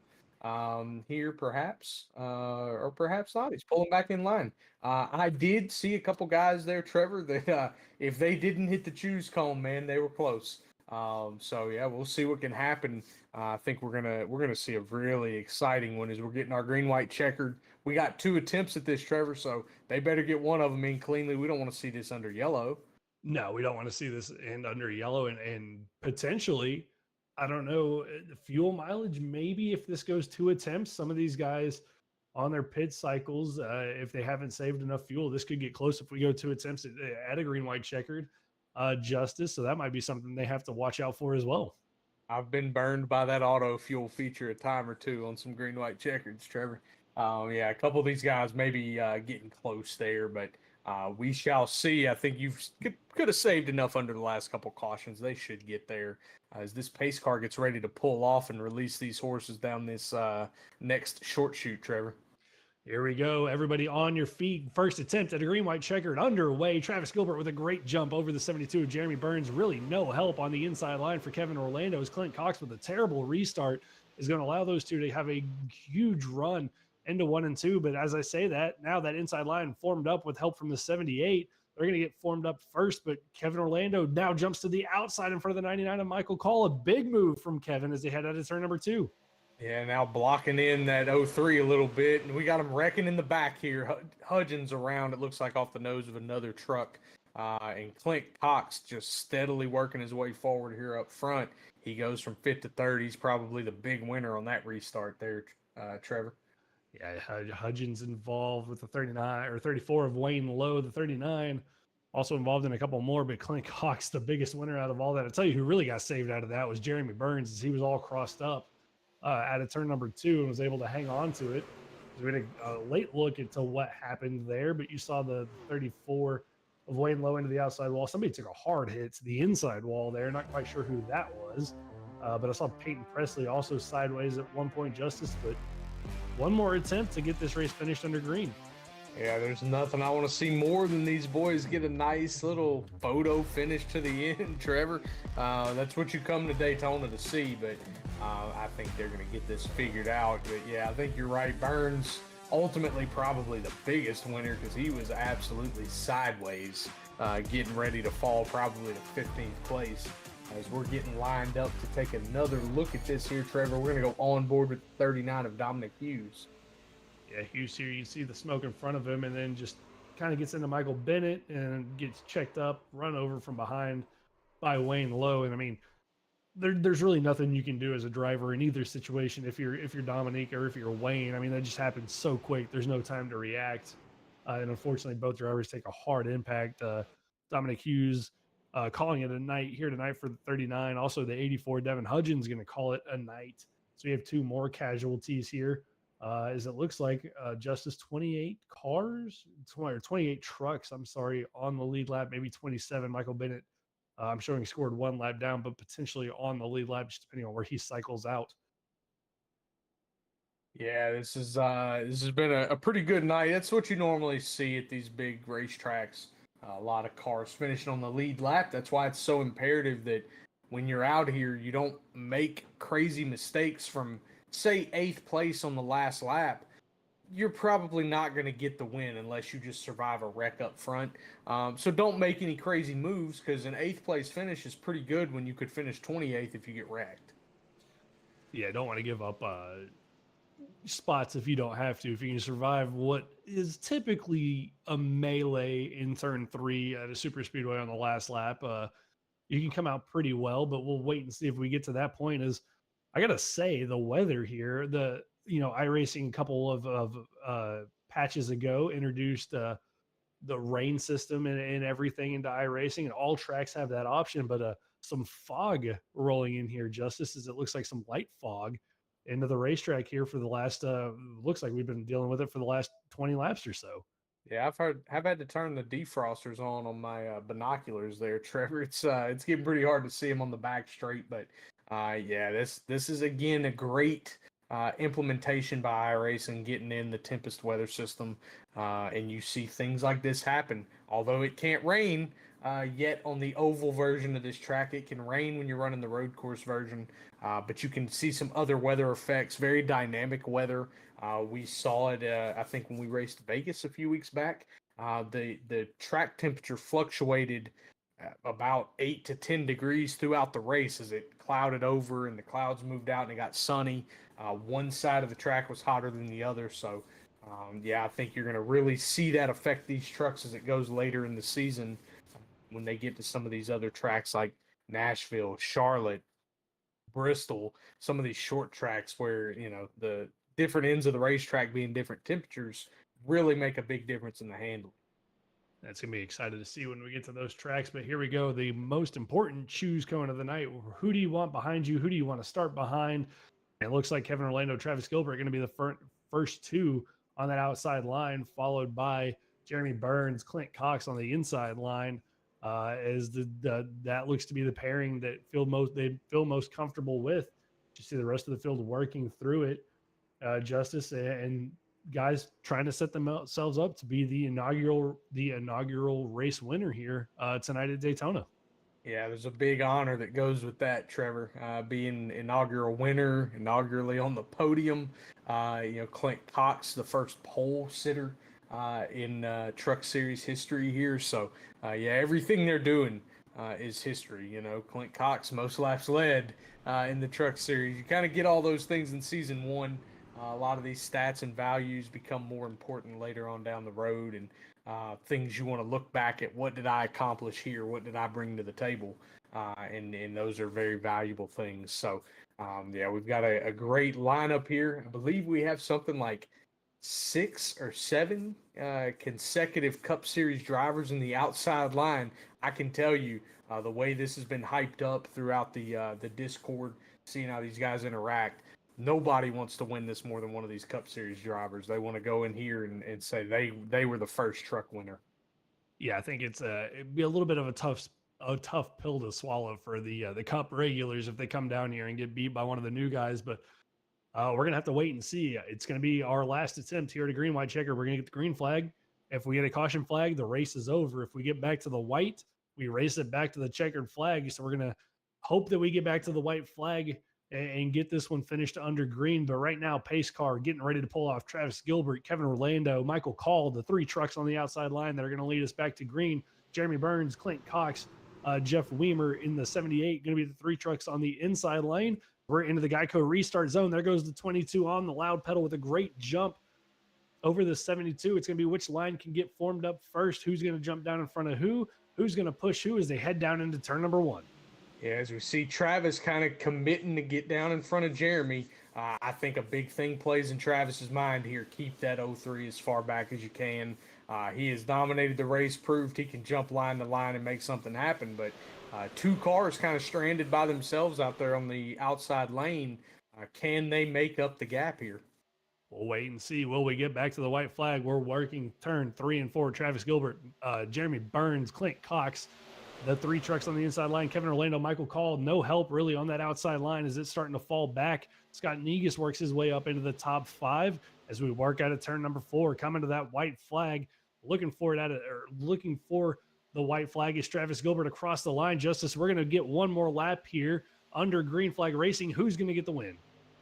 S2: here, perhaps, or perhaps not. He's pulling back in line. I did see a couple guys there, Trevor, that if they didn't hit the choose cone, man, they were close. So yeah, we'll see what can happen. I think we're gonna see a really exciting one as we're getting our green white checkered. We got 2 attempts at this, Trevor, so they better get one of them in cleanly. We don't want to see this under yellow.
S1: No, we don't want to see this end under yellow, and potentially, I don't know, the fuel mileage. Maybe if this goes 2 attempts, some of these guys on their pit cycles, if they haven't saved enough fuel, this could get close if we go 2 attempts at a green white checkered. Justice, so that might be something they have to watch out for as well.
S2: I've been burned by that auto fuel feature a time or two on some green white checkers, Trevor. Yeah, a couple of these guys maybe getting close there, but we shall see. I think you could have saved enough under the last couple cautions. They should get there as this pace car gets ready to pull off and release these horses down this next short shoot, Trevor.
S1: Here we go. Everybody on your feet. First attempt at a green white checkered underway. Travis Gilbert with a great jump over the 72 of Jeremy Burns. Really no help on the inside line for Kevin Orlando as Clint Cox with a terrible restart is going to allow those two to have a huge run into 1 and 2. But as I say that, now that inside line formed up with help from the 78, they're going to get formed up first. But Kevin Orlando now jumps to the outside in front of the 99 of Michael Call. A big move from Kevin as they head out of turn number 2.
S2: Yeah, now blocking in that 03 a little bit, and we got him wrecking in the back here. Hudgens around, it looks like off the nose of another truck. And Clint Cox just steadily working his way forward here up front. He goes from 5th to 3rd. He's probably the big winner on that restart there, Trevor.
S1: Yeah, Hudgens involved with the 39 or 34 of Wayne Lowe, the 39. Also involved in a couple more, but Clint Cox, the biggest winner out of all that. I'll tell you who really got saved out of that was Jeremy Burns, as he was all crossed up out of turn number 2 and was able to hang on to it. We had a late look into what happened there, but you saw the 34 of Wayne Lowe into the outside wall. Somebody took a hard hit to the inside wall there. Not quite sure who that was, but I saw Peyton Presley also sideways at one point, Justice. But one more attempt to get this race finished under green.
S2: Yeah, there's nothing I want to see more than these boys get a nice little photo finish to the end, Trevor. That's what you come to Daytona to see, but I think they're going to get this figured out. But yeah, I think you're right. Burns, ultimately probably the biggest winner because he was absolutely sideways, getting ready to fall probably to 15th place. As we're getting lined up to take another look at this here, Trevor, we're going to go on board with 39 of Dominic Hughes.
S1: Yeah, Hughes here, you see the smoke in front of him and then just kind of gets into Michael Bennett and gets checked up, run over from behind by Wayne Lowe. And I mean, there's really nothing you can do as a driver in either situation if you're Dominique or if you're Wayne. I mean, that just happens so quick. There's no time to react. And unfortunately, both drivers take a hard impact. Dominic Hughes calling it a night here tonight for the 39. Also, the 84, Devin Hudgens, going to call it a night. So we have two more casualties here. As it looks like Justice 28 cars, 20, or 28 trucks, I'm sorry, on the lead lap, maybe 27. Michael Bennett, I'm showing he scored one lap down, but potentially on the lead lap, just depending on where he cycles out.
S2: Yeah, this has been a pretty good night. That's what you normally see at these big racetracks. A lot of cars finishing on the lead lap. That's why it's so imperative that when you're out here, you don't make crazy mistakes from, say, 8th place on the last lap. You're probably not going to get the win unless you just survive a wreck up front. So don't make any crazy moves because an 8th place finish is pretty good when you could finish 28th if you get wrecked.
S1: Yeah, don't want to give up spots if you don't have to. If you can survive what is typically a melee in turn 3 at a super speedway on the last lap, you can come out pretty well. But we'll wait and see if we get to that point. Is I gotta say the weather here, iRacing a couple of patches ago introduced the rain system and everything into iRacing, and all tracks have that option. But some fog rolling in here, Justice, as it looks like some light fog into the racetrack here for the last looks like we've been dealing with it for the last 20 laps or so.
S2: Yeah, I've had to turn the defrosters on my binoculars there, Trevor. It's getting pretty hard to see them on the back straight, but yeah, this is again a great implementation by iRacing, getting in the Tempest weather system, and you see things like this happen. Although it can't rain yet on the oval version of this track, it can rain when you're running the road course version. But you can see some other weather effects, very dynamic weather. We saw it, I think, when we raced Vegas a few weeks back. The track temperature fluctuated about 8 to 10 degrees throughout the race as it clouded over and the clouds moved out and it got sunny. One side of the track was hotter than the other. So, yeah, I think you're going to really see that affect these trucks as it goes later in the season when they get to some of these other tracks like Nashville, Charlotte, Bristol, some of these short tracks where, the different ends of the racetrack being different temperatures really make a big difference in the handling.
S1: That's going to be excited to see when we get to those tracks. But here we go. The most important choose coming of the night. Who do you want behind you? Who do you want to start behind? And it looks like Kevin Orlando, Travis Gilbert going to be the first two on that outside line, followed by Jeremy Burns, Clint Cox on the inside line. As that looks to be the pairing that they feel most comfortable with. You see the rest of the field working through it, Justice, and guys trying to set themselves up to be the inaugural race winner here tonight at Daytona.
S2: Yeah, there's a big honor that goes with that, Trevor. Being inaugural winner, inaugurally on the podium. Clint Cox, the first pole sitter in Truck Series history here. So, yeah, everything they're doing is history. Clint Cox, most laps led in the Truck Series. You kind of get all those things in season one. A lot of these stats and values become more important later on down the road, and things you want to look back at. What did I accomplish here? What did I bring to the table? And those are very valuable things. So, yeah, we've got a great lineup here. I believe we have something like 6 or 7 consecutive Cup Series drivers in the outside line. I can tell you the way this has been hyped up throughout the Discord, seeing how these guys interact. Nobody wants to win this more than one of these Cup Series drivers. They want to go in here and say they were the first truck winner.
S1: Yeah, I think it'd be a little bit of a tough pill to swallow for the Cup regulars if they come down here and get beat by one of the new guys. But we're gonna have to wait and see. It's gonna be our last attempt here at a green white checker. We're gonna get the green flag. If we get a caution flag, the race is over. If we get back to the white, we race it back to the checkered flag. So we're going to hope that we get back to the white flag and get this one finished under green. But right now, pace car getting ready to pull off Travis Gilbert, Kevin Orlando, Michael Call, the 3 trucks on the outside line that are going to lead us back to green. Jeremy Burns, Clint Cox, Jeff Weimer in the 78, going to be the 3 trucks on the inside lane. We're into the Geico restart zone. There goes the 22 on the loud pedal with a great jump over the 72. It's going to be which line can get formed up first, who's going to jump down in front of who's going to push who as they head down into turn number 1.
S2: Yeah, as we see Travis kind of committing to get down in front of Jeremy, I think a big thing plays in Travis's mind here. Keep that 03 as far back as you can. He has dominated the race, proved he can jump line to line and make something happen. But 2 cars kind of stranded by themselves out there on the outside lane. Can they make up the gap here?
S1: We'll wait and see. Will we get back to the white flag? We're working turn 3 and 4. Travis Gilbert, Jeremy Burns, Clint Cox, the 3 trucks on the inside line. Kevin Orlando, Michael Call, no help really on that outside line as it's starting to fall back. Scott Negus works his way up into the top 5 as we work out of turn number 4, coming to that white flag, looking for the white flag is Travis Gilbert across the line. Justice, we're going to get one more lap here under green flag racing. Who's going to get the win?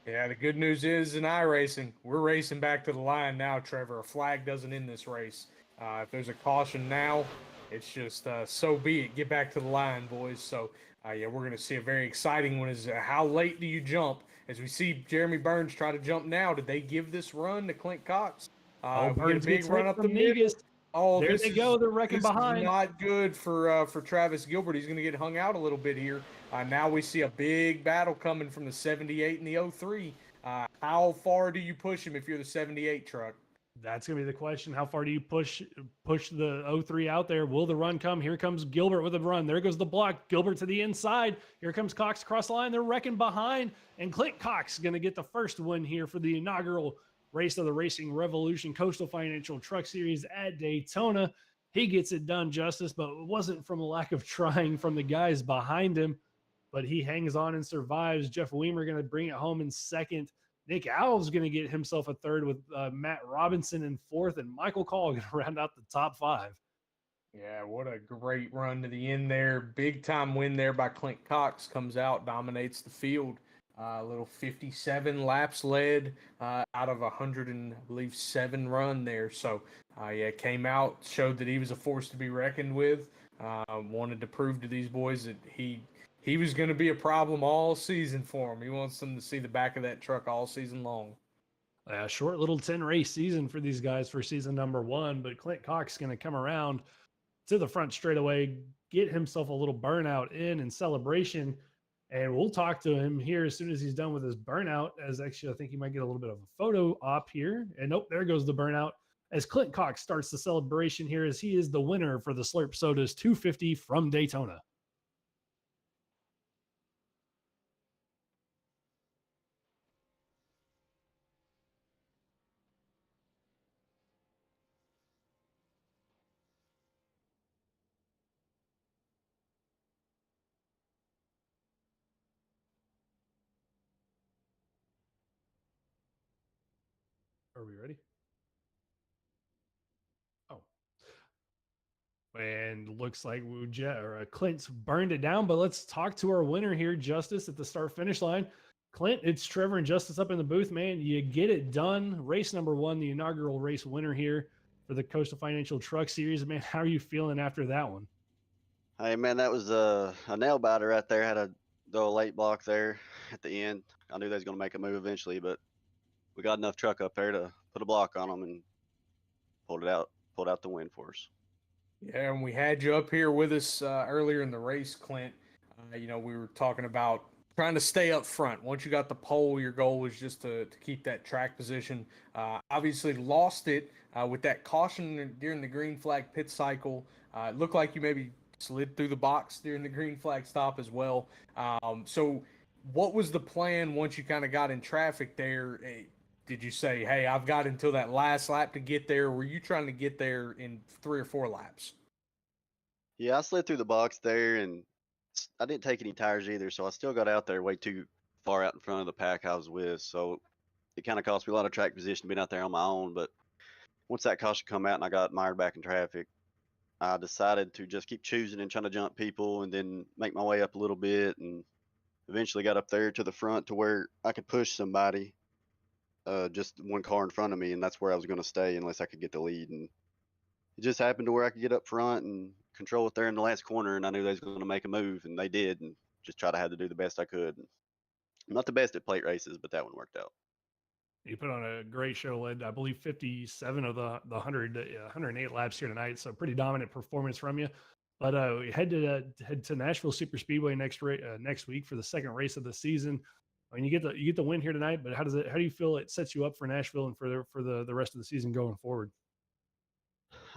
S2: Yeah, the good news is in iRacing, we're racing back to the line now, Trevor. A flag doesn't end this race. If there's a caution now, it's just so be it. Get back to the line, boys. So, yeah, we're going to see a very exciting one. Is how late do you jump? As we see Jeremy Burns try to jump now, did they give this run to Clint Cox? We get a big run up the middle. Oh,
S1: there they go. They're wrecking behind.
S2: Is not good for Travis Gilbert. He's going to get hung out a little bit here. Now we see a big battle coming from the 78 and the 03. How far do you push him if you're the 78 truck?
S1: That's going to be the question. How far do you push the 03 out there? Will the run come? Here comes Gilbert with a run. There goes the block. Gilbert to the inside. Here comes Cox across the line. They're wrecking behind. And Clint Cox is going to get the first win here for the inaugural race of the Racing Revolution Coastal Financial Truck Series at Daytona. He gets it done, Justice, but it wasn't from a lack of trying from the guys behind him, but he hangs on and survives. Jeff Weimer going to bring it home in second. Nick Alves going to get himself a third with Matt Robinson in fourth, and Michael Call going to round out the top 5.
S2: Yeah, what a great run to the end there. Big time win there by Clint Cox. Comes out, dominates the field. A little 57 laps led out of 107 run there. So, yeah, came out, showed that he was a force to be reckoned with. Wanted to prove to these boys that he was going to be a problem all season for him. He wants them to see the back of that truck all season long.
S1: A short little 10-race season for these guys for season number 1, but Clint Cox is going to come around to the front straightaway, get himself a little burnout in celebration. And we'll talk to him here as soon as he's done with his burnout, as actually I think he might get a little bit of a photo op here. And nope, there goes the burnout as Clint Cox starts the celebration here as he is the winner for the Slurp Sodas 250 from Daytona. Are we ready? Oh. And looks like Clint's burned it down, but let's talk to our winner here, Justice, at the start finish line. Clint, it's Trevor and Justice up in the booth, man. You get it done. Race number 1, the inaugural race winner here for the Coastal Financial Truck Series. Man, how are you feeling after that one?
S4: Hey, man, that was a nail biter right there. Had to throw a late block there at the end. I knew they was going to make a move eventually, but we got enough truck up there to put a block on them and pulled out the win for us.
S2: Yeah, and we had you up here with us earlier in the race, Clint. We were talking about trying to stay up front. Once you got the pole, your goal was just to keep that track position. Obviously lost it with that caution during the green flag pit cycle. It looked like you maybe slid through the box during the green flag stop as well. So what was the plan once you kind of got in traffic there? Did you say, hey, I've got until that last lap to get there? Or were you trying to get there in 3 or 4 laps?
S4: Yeah, I slid through the box there, and I didn't take any tires either, so I still got out there way too far out in front of the pack I was with. So it kind of cost me a lot of track position being out there on my own. But once that caution come out and I got mired back in traffic, I decided to just keep choosing and trying to jump people and then make my way up a little bit, and eventually got up there to the front to where I could push somebody, just one car in front of me, and that's where I was going to stay unless I could get the lead. And it just happened to where I could get up front and control it there in the last corner, and I knew they was going to make a move, and they did, and just tried to have to do the best I could. I'm not the best at plate races, but that one worked out.
S1: You put on a great show, led I believe 57 of the 108 laps here tonight. So pretty dominant performance from you. But we head to Nashville Super Speedway next week for the second race of the season. I mean, you get the win here tonight, but how do you feel it sets you up for Nashville and for the rest of the season going forward?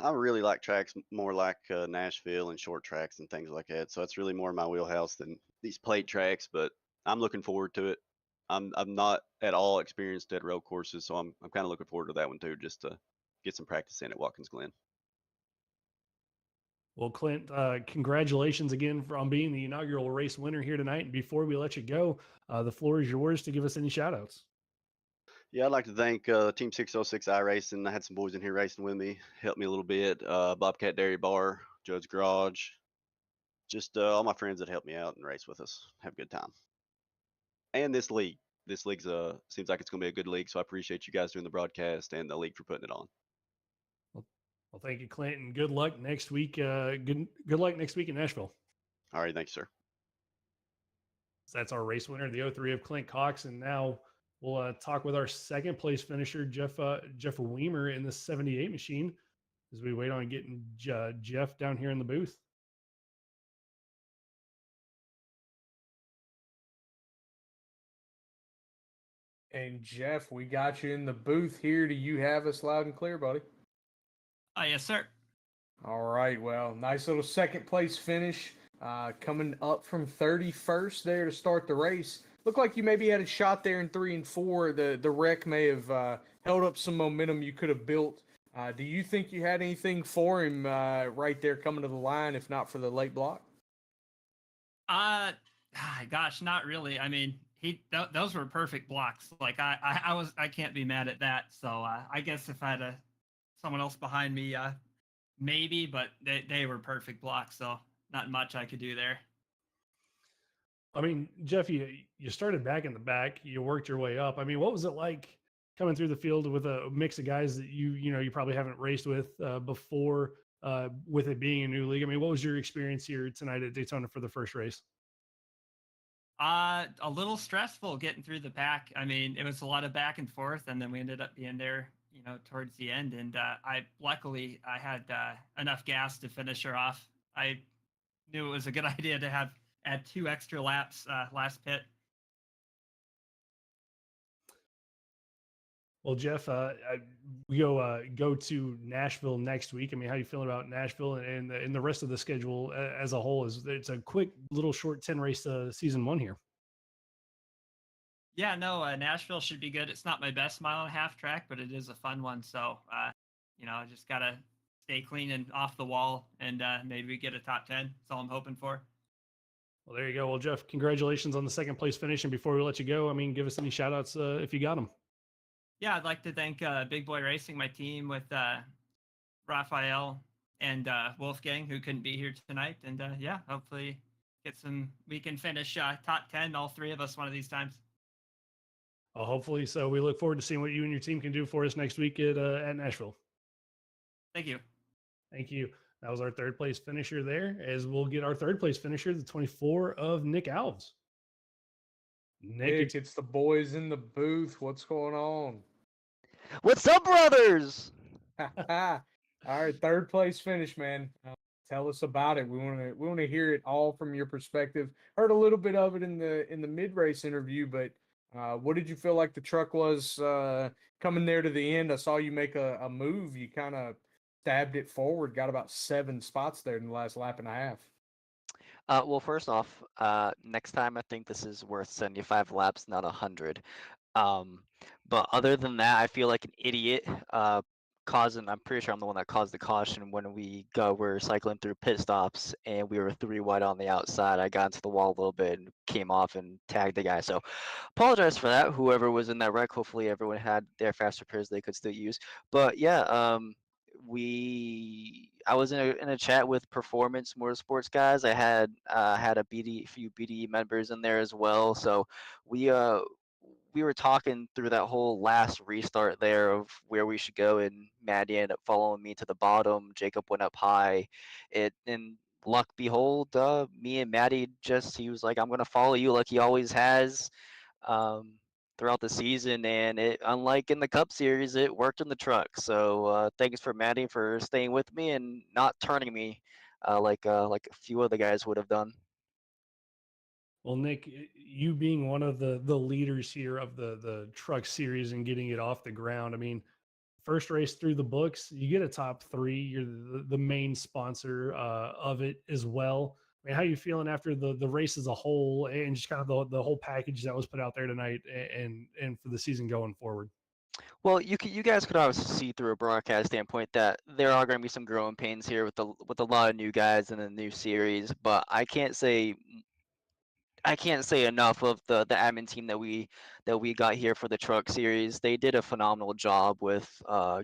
S4: I really like tracks more like Nashville and short tracks and things like that. So it's really more my wheelhouse than these plate tracks. But I'm looking forward to it. I'm not at all experienced at road courses, so I'm kind of looking forward to that one too, just to get some practice in at Watkins Glen.
S1: Well, Clint, congratulations again on being the inaugural race winner here tonight. And before we let you go, the floor is yours to give us any shout outs.
S4: Yeah, I'd like to thank Team 606 iRacing. I had some boys in here racing with me, helped me a little bit. Bobcat Dairy Bar, Judge Garage, just all my friends that helped me out and race with us. Have a good time. And this league. This league's seems like it's going to be a good league, so I appreciate you guys doing the broadcast and the league for putting it on.
S1: Well, thank you, Clint, and good luck next week. Good luck next week in Nashville.
S4: All right, thanks, sir.
S1: So that's our race winner, the 03 of Clint Cox. And now we'll talk with our second place finisher, Jeff Weimer, in the 78 machine, as we wait on getting Jeff down here in the booth.
S2: And Jeff, we got you in the booth here. Do you have us loud and clear, buddy?
S10: Yes, sir.
S2: All right. Well, nice little second place finish. Coming up from 31st there to start the race. Looked like you maybe had a shot there in 3 and 4. The wreck may have held up some momentum you could have built. Do you think you had anything for him right there coming to the line, if not for the late block?
S10: Gosh, not really. I mean, those were perfect blocks. Like I can't be mad at that. So I guess if I had someone else behind me, maybe, but they were perfect blocks. So not much I could do there.
S1: I mean, Jeff, you started back in the back, you worked your way up. I mean, what was it like coming through the field with a mix of guys that you probably haven't raced with before, with it being a new league? I mean, what was your experience here tonight at Daytona for the first race?
S10: A little stressful getting through the pack. I mean, it was a lot of back and forth, and then we ended up being there, towards the end. And luckily I had enough gas to finish her off. I knew it was a good idea to add 2 extra laps last pit.
S1: Well, Jeff, we go to Nashville next week. I mean, how are you feeling about Nashville and the rest of the schedule as a whole? It's a quick little short 10 race season 1 here.
S10: Yeah, no, Nashville should be good. It's not my best mile and a half track, but it is a fun one. So, I just got to stay clean and off the wall, and maybe we get a top 10. That's all I'm hoping for.
S1: Well, there you go. Well, Jeff, congratulations on the second place finish. And before we let you go, I mean, give us any shout outs if you got them.
S10: Yeah, I'd like to thank Big Boy Racing, my team with Raphael and Wolfgang, who couldn't be here tonight. And yeah, hopefully we can finish top 10, all 3 of us one of these times.
S1: Well, hopefully so. We look forward to seeing what you and your team can do for us next week at Nashville.
S10: Thank you.
S1: Thank you. That was our third place finisher there, as we'll get our third place finisher, the 24 of Nick Alves.
S2: Nick, it's the boys in the booth. What's going on?
S3: What's up, brothers?
S2: All right, third place finish, man. Tell us about it. We want to hear it all from your perspective. Heard a little bit of it in the mid race interview, but what did you feel like the truck was coming there to the end? I saw you make a move. You kind of stabbed it forward, got about 7 spots there in the last lap and a half.
S3: Well, first off, next time I think this is worth 75 laps, not 100. But other than that, I feel like an idiot causing. I'm pretty sure I'm the one that caused the caution when were cycling through pit stops and we were 3 wide on the outside. I got into the wall a little bit and came off and tagged the guy. So apologize for that. Whoever was in that wreck, hopefully everyone had their fast repairs they could still use. But yeah, I was in a chat with Performance Motorsports guys. I had a few BDE members in there as well. So we uh we were talking through that whole last restart there of where we should go, and Maddie ended up following me to the bottom. Jacob went up high. And luck behold, me and Maddie he was like, I'm gonna follow you like he always has. Um, throughout the season, and unlike in the Cup Series, it worked in the truck. So thanks for Maddie for staying with me and not turning me like a few other guys would have done.
S1: Well, Nick, you being one of the leaders here of the truck series and getting it off the ground, I mean, first race through the books, you get a top three. You're the main sponsor of it as well. I mean, how you feeling after the race as a whole and just kind of the whole package that was put out there tonight and for the season going forward?
S3: Well, you guys could obviously see through a broadcast standpoint that there are going to be some growing pains here with a lot of new guys in the new series, but I can't say enough of the admin team that we got here for the truck series. They did a phenomenal job with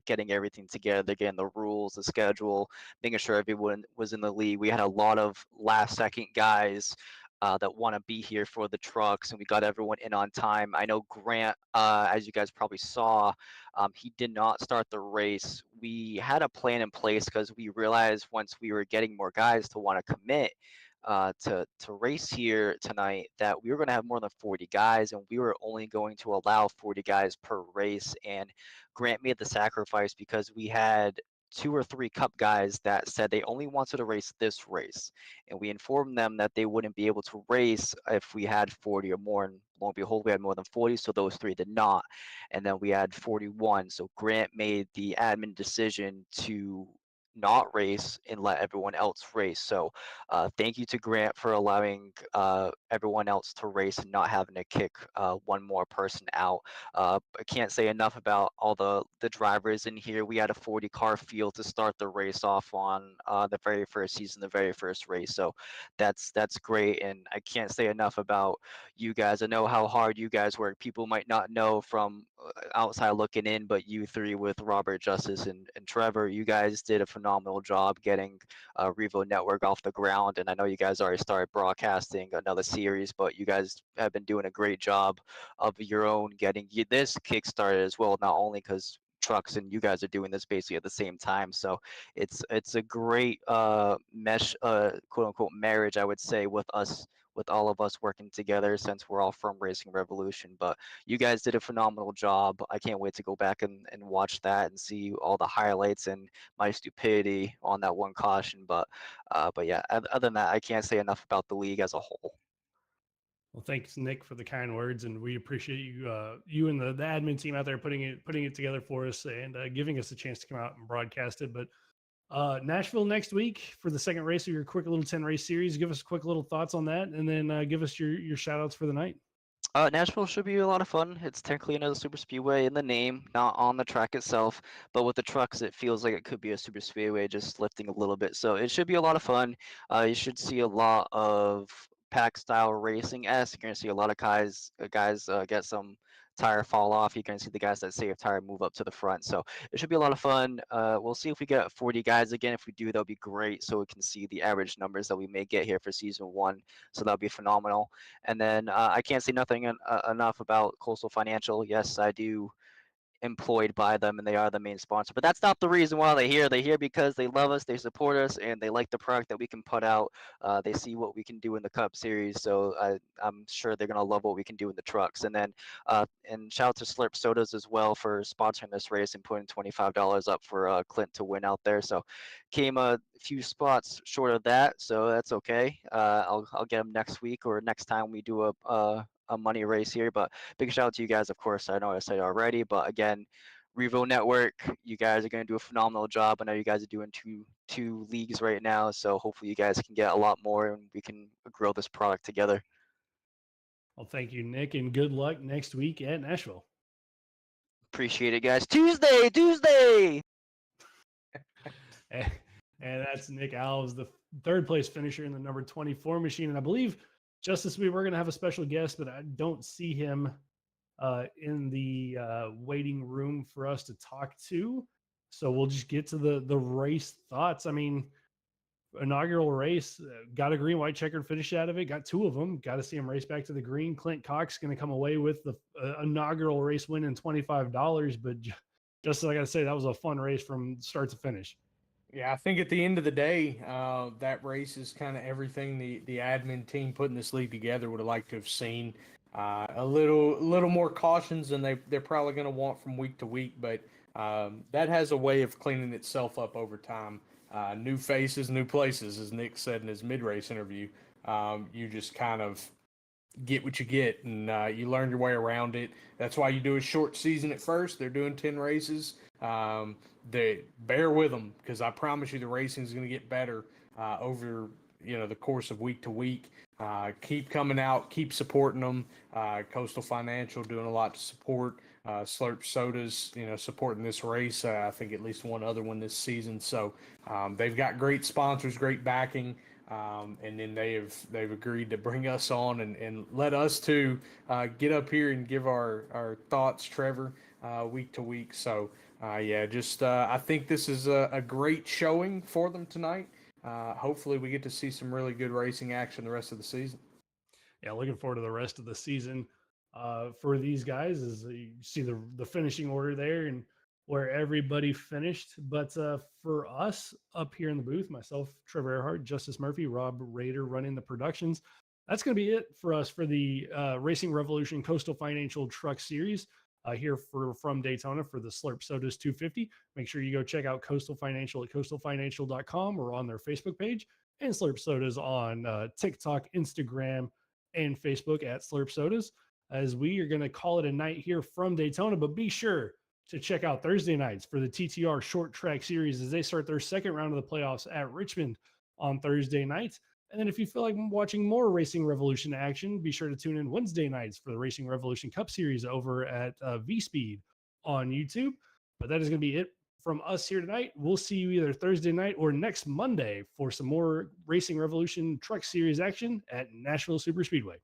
S3: getting everything together, getting the rules, the schedule, making sure everyone was in the league. We had a lot of last second guys that want to be here for the trucks, and we got everyone in on time. I know Grant, as you guys probably saw, he did not start the race. We had a plan in place because we realized once we were getting more guys to want to commit to race here tonight that we were going to have more than 40 guys, and we were only going to allow 40 guys per race. And Grant made the sacrifice because we had 2 or 3 cup guys that said they only wanted to race this race, and we informed them that they wouldn't be able to race if we had 40 or more, and lo and behold we had more than 40, so those 3 did not, and then we had 41. So Grant made the admin decision to not race and let everyone else race. So thank you to Grant for allowing everyone else to race and not having to kick one more person out. I can't say enough about all the drivers in here. We had a 40 car field to start the race off on the very first season, the very first race. So that's great, and I can't say enough about you guys. I know how hard you guys work. People might not know from outside looking in, but you 3 with Robert, Justice, and Trevor, you guys did a phenomenal job getting Revo Network off the ground. And I know you guys already started broadcasting another series, but you guys have been doing a great job of your own getting this kickstarted as well, not only because trucks and you guys are doing this basically at the same time. So it's a great mesh quote unquote marriage, I would say, with all of us working together since we're all from Racing Revolution. But you guys did a phenomenal job. I can't wait to go back and watch that and see all the highlights and my stupidity on that one caution. But yeah, other than that, I can't say enough about the league as a whole.
S1: Well, thanks, Nick, for the kind words, and we appreciate you, you and the admin team out there putting it together for us and giving us a chance to come out and broadcast it. But Nashville next week for the second race of your quick little 10 race series. Give us quick little thoughts on that, and then give us your shout outs for the night.
S3: Nashville should be a lot of fun. It's technically another super speedway in the name, not on the track itself, but with the trucks, it feels like it could be a super speedway, just lifting a little bit. So it should be a lot of fun. You should see a lot of pack style racing. You're gonna see a lot of guys get some tire fall off. You're gonna see the guys that save tire move up to the front. So it should be a lot of fun. We'll see if we get 40 guys again. If we do, that'll be great. So we can see the average numbers that we may get here for season 1. So that'll be phenomenal. And then I can't say nothing enough about Coastal Financial. Yes, I do employed by them and they are the main sponsor, but that's not the reason why they're here. They're here because they love us, they support us, and they like the product that we can put out. They see what we can do in the Cup Series, so I'm sure they're gonna love what we can do in the trucks. And then and shout out to Slurp Sodas as well for sponsoring this race and putting $25 up for Clint to win out there. So came a few spots short of that, so that's okay. I'll get them next week or next time we do a money race here. But big shout out to you guys, of course. I know I said it already, but again, Revo Network, you guys are going to do a phenomenal job. I know you guys are doing two leagues right now, so hopefully you guys can get a lot more and we can grow this product together.
S1: Well, thank you, Nick, and good luck next week at Nashville.
S3: Appreciate it, guys. Tuesday.
S1: and that's Nick Alves, the third place finisher in the number 24 machine. And I believe just this week we're going to have a special guest, but I don't see him in the waiting room for us to talk to. So we'll just get to the race thoughts. I mean, inaugural race, got a green white checkered finish out of it, got two of them, got to see him race back to the green. Clint Cox going to come away with the inaugural race win and $25, but just like I say, that was a fun race from start to finish.
S2: Yeah, I think at the end of the day, that race is kind of everything the admin team putting this league together would have liked to have seen. A little more cautions than they're probably going to want from week to week, but that has a way of cleaning itself up over time. New faces, new places, as Nick said in his mid-race interview. You just kind of get what you get, and you learn your way around it. That's why you do a short season at first. They're doing 10 races. They bear with them, because I promise you the racing is going to get better over the course of week to week. Keep coming out, keep supporting them. Coastal Financial doing a lot to support. Slurp Sodas, supporting this race. I think at least one other one this season. So they've got great sponsors, great backing. And then they've agreed to bring us on and let us to get up here and give our thoughts, Trevor, week to week. So I think this is a great showing for them tonight. Hopefully we get to see some really good racing action the rest of the season.
S1: Yeah, looking forward to the rest of the season for these guys. As you see the finishing order there and where everybody finished. But for us up here in the booth, myself, Trevor Earhart, Justice Murphy, Rob Rader running the productions, that's going to be it for us for the Racing Revolution Coastal Financial Truck Series here from Daytona for the Slurp Sodas 250. Make sure you go check out Coastal Financial at coastalfinancial.com or on their Facebook page, and Slurp Sodas on TikTok, Instagram, and Facebook at Slurp Sodas. As we are going to call it a night here from Daytona, but be sure to check out Thursday nights for the TTR Short Track Series as they start their second round of the playoffs at Richmond on Thursday night. And then if you feel like watching more Racing Revolution action, be sure to tune in Wednesday nights for the Racing Revolution Cup Series over at V-Speed on YouTube. But that is going to be it from us here tonight. We'll see you either Thursday night or next Monday for some more Racing Revolution Truck Series action at Nashville Super Speedway.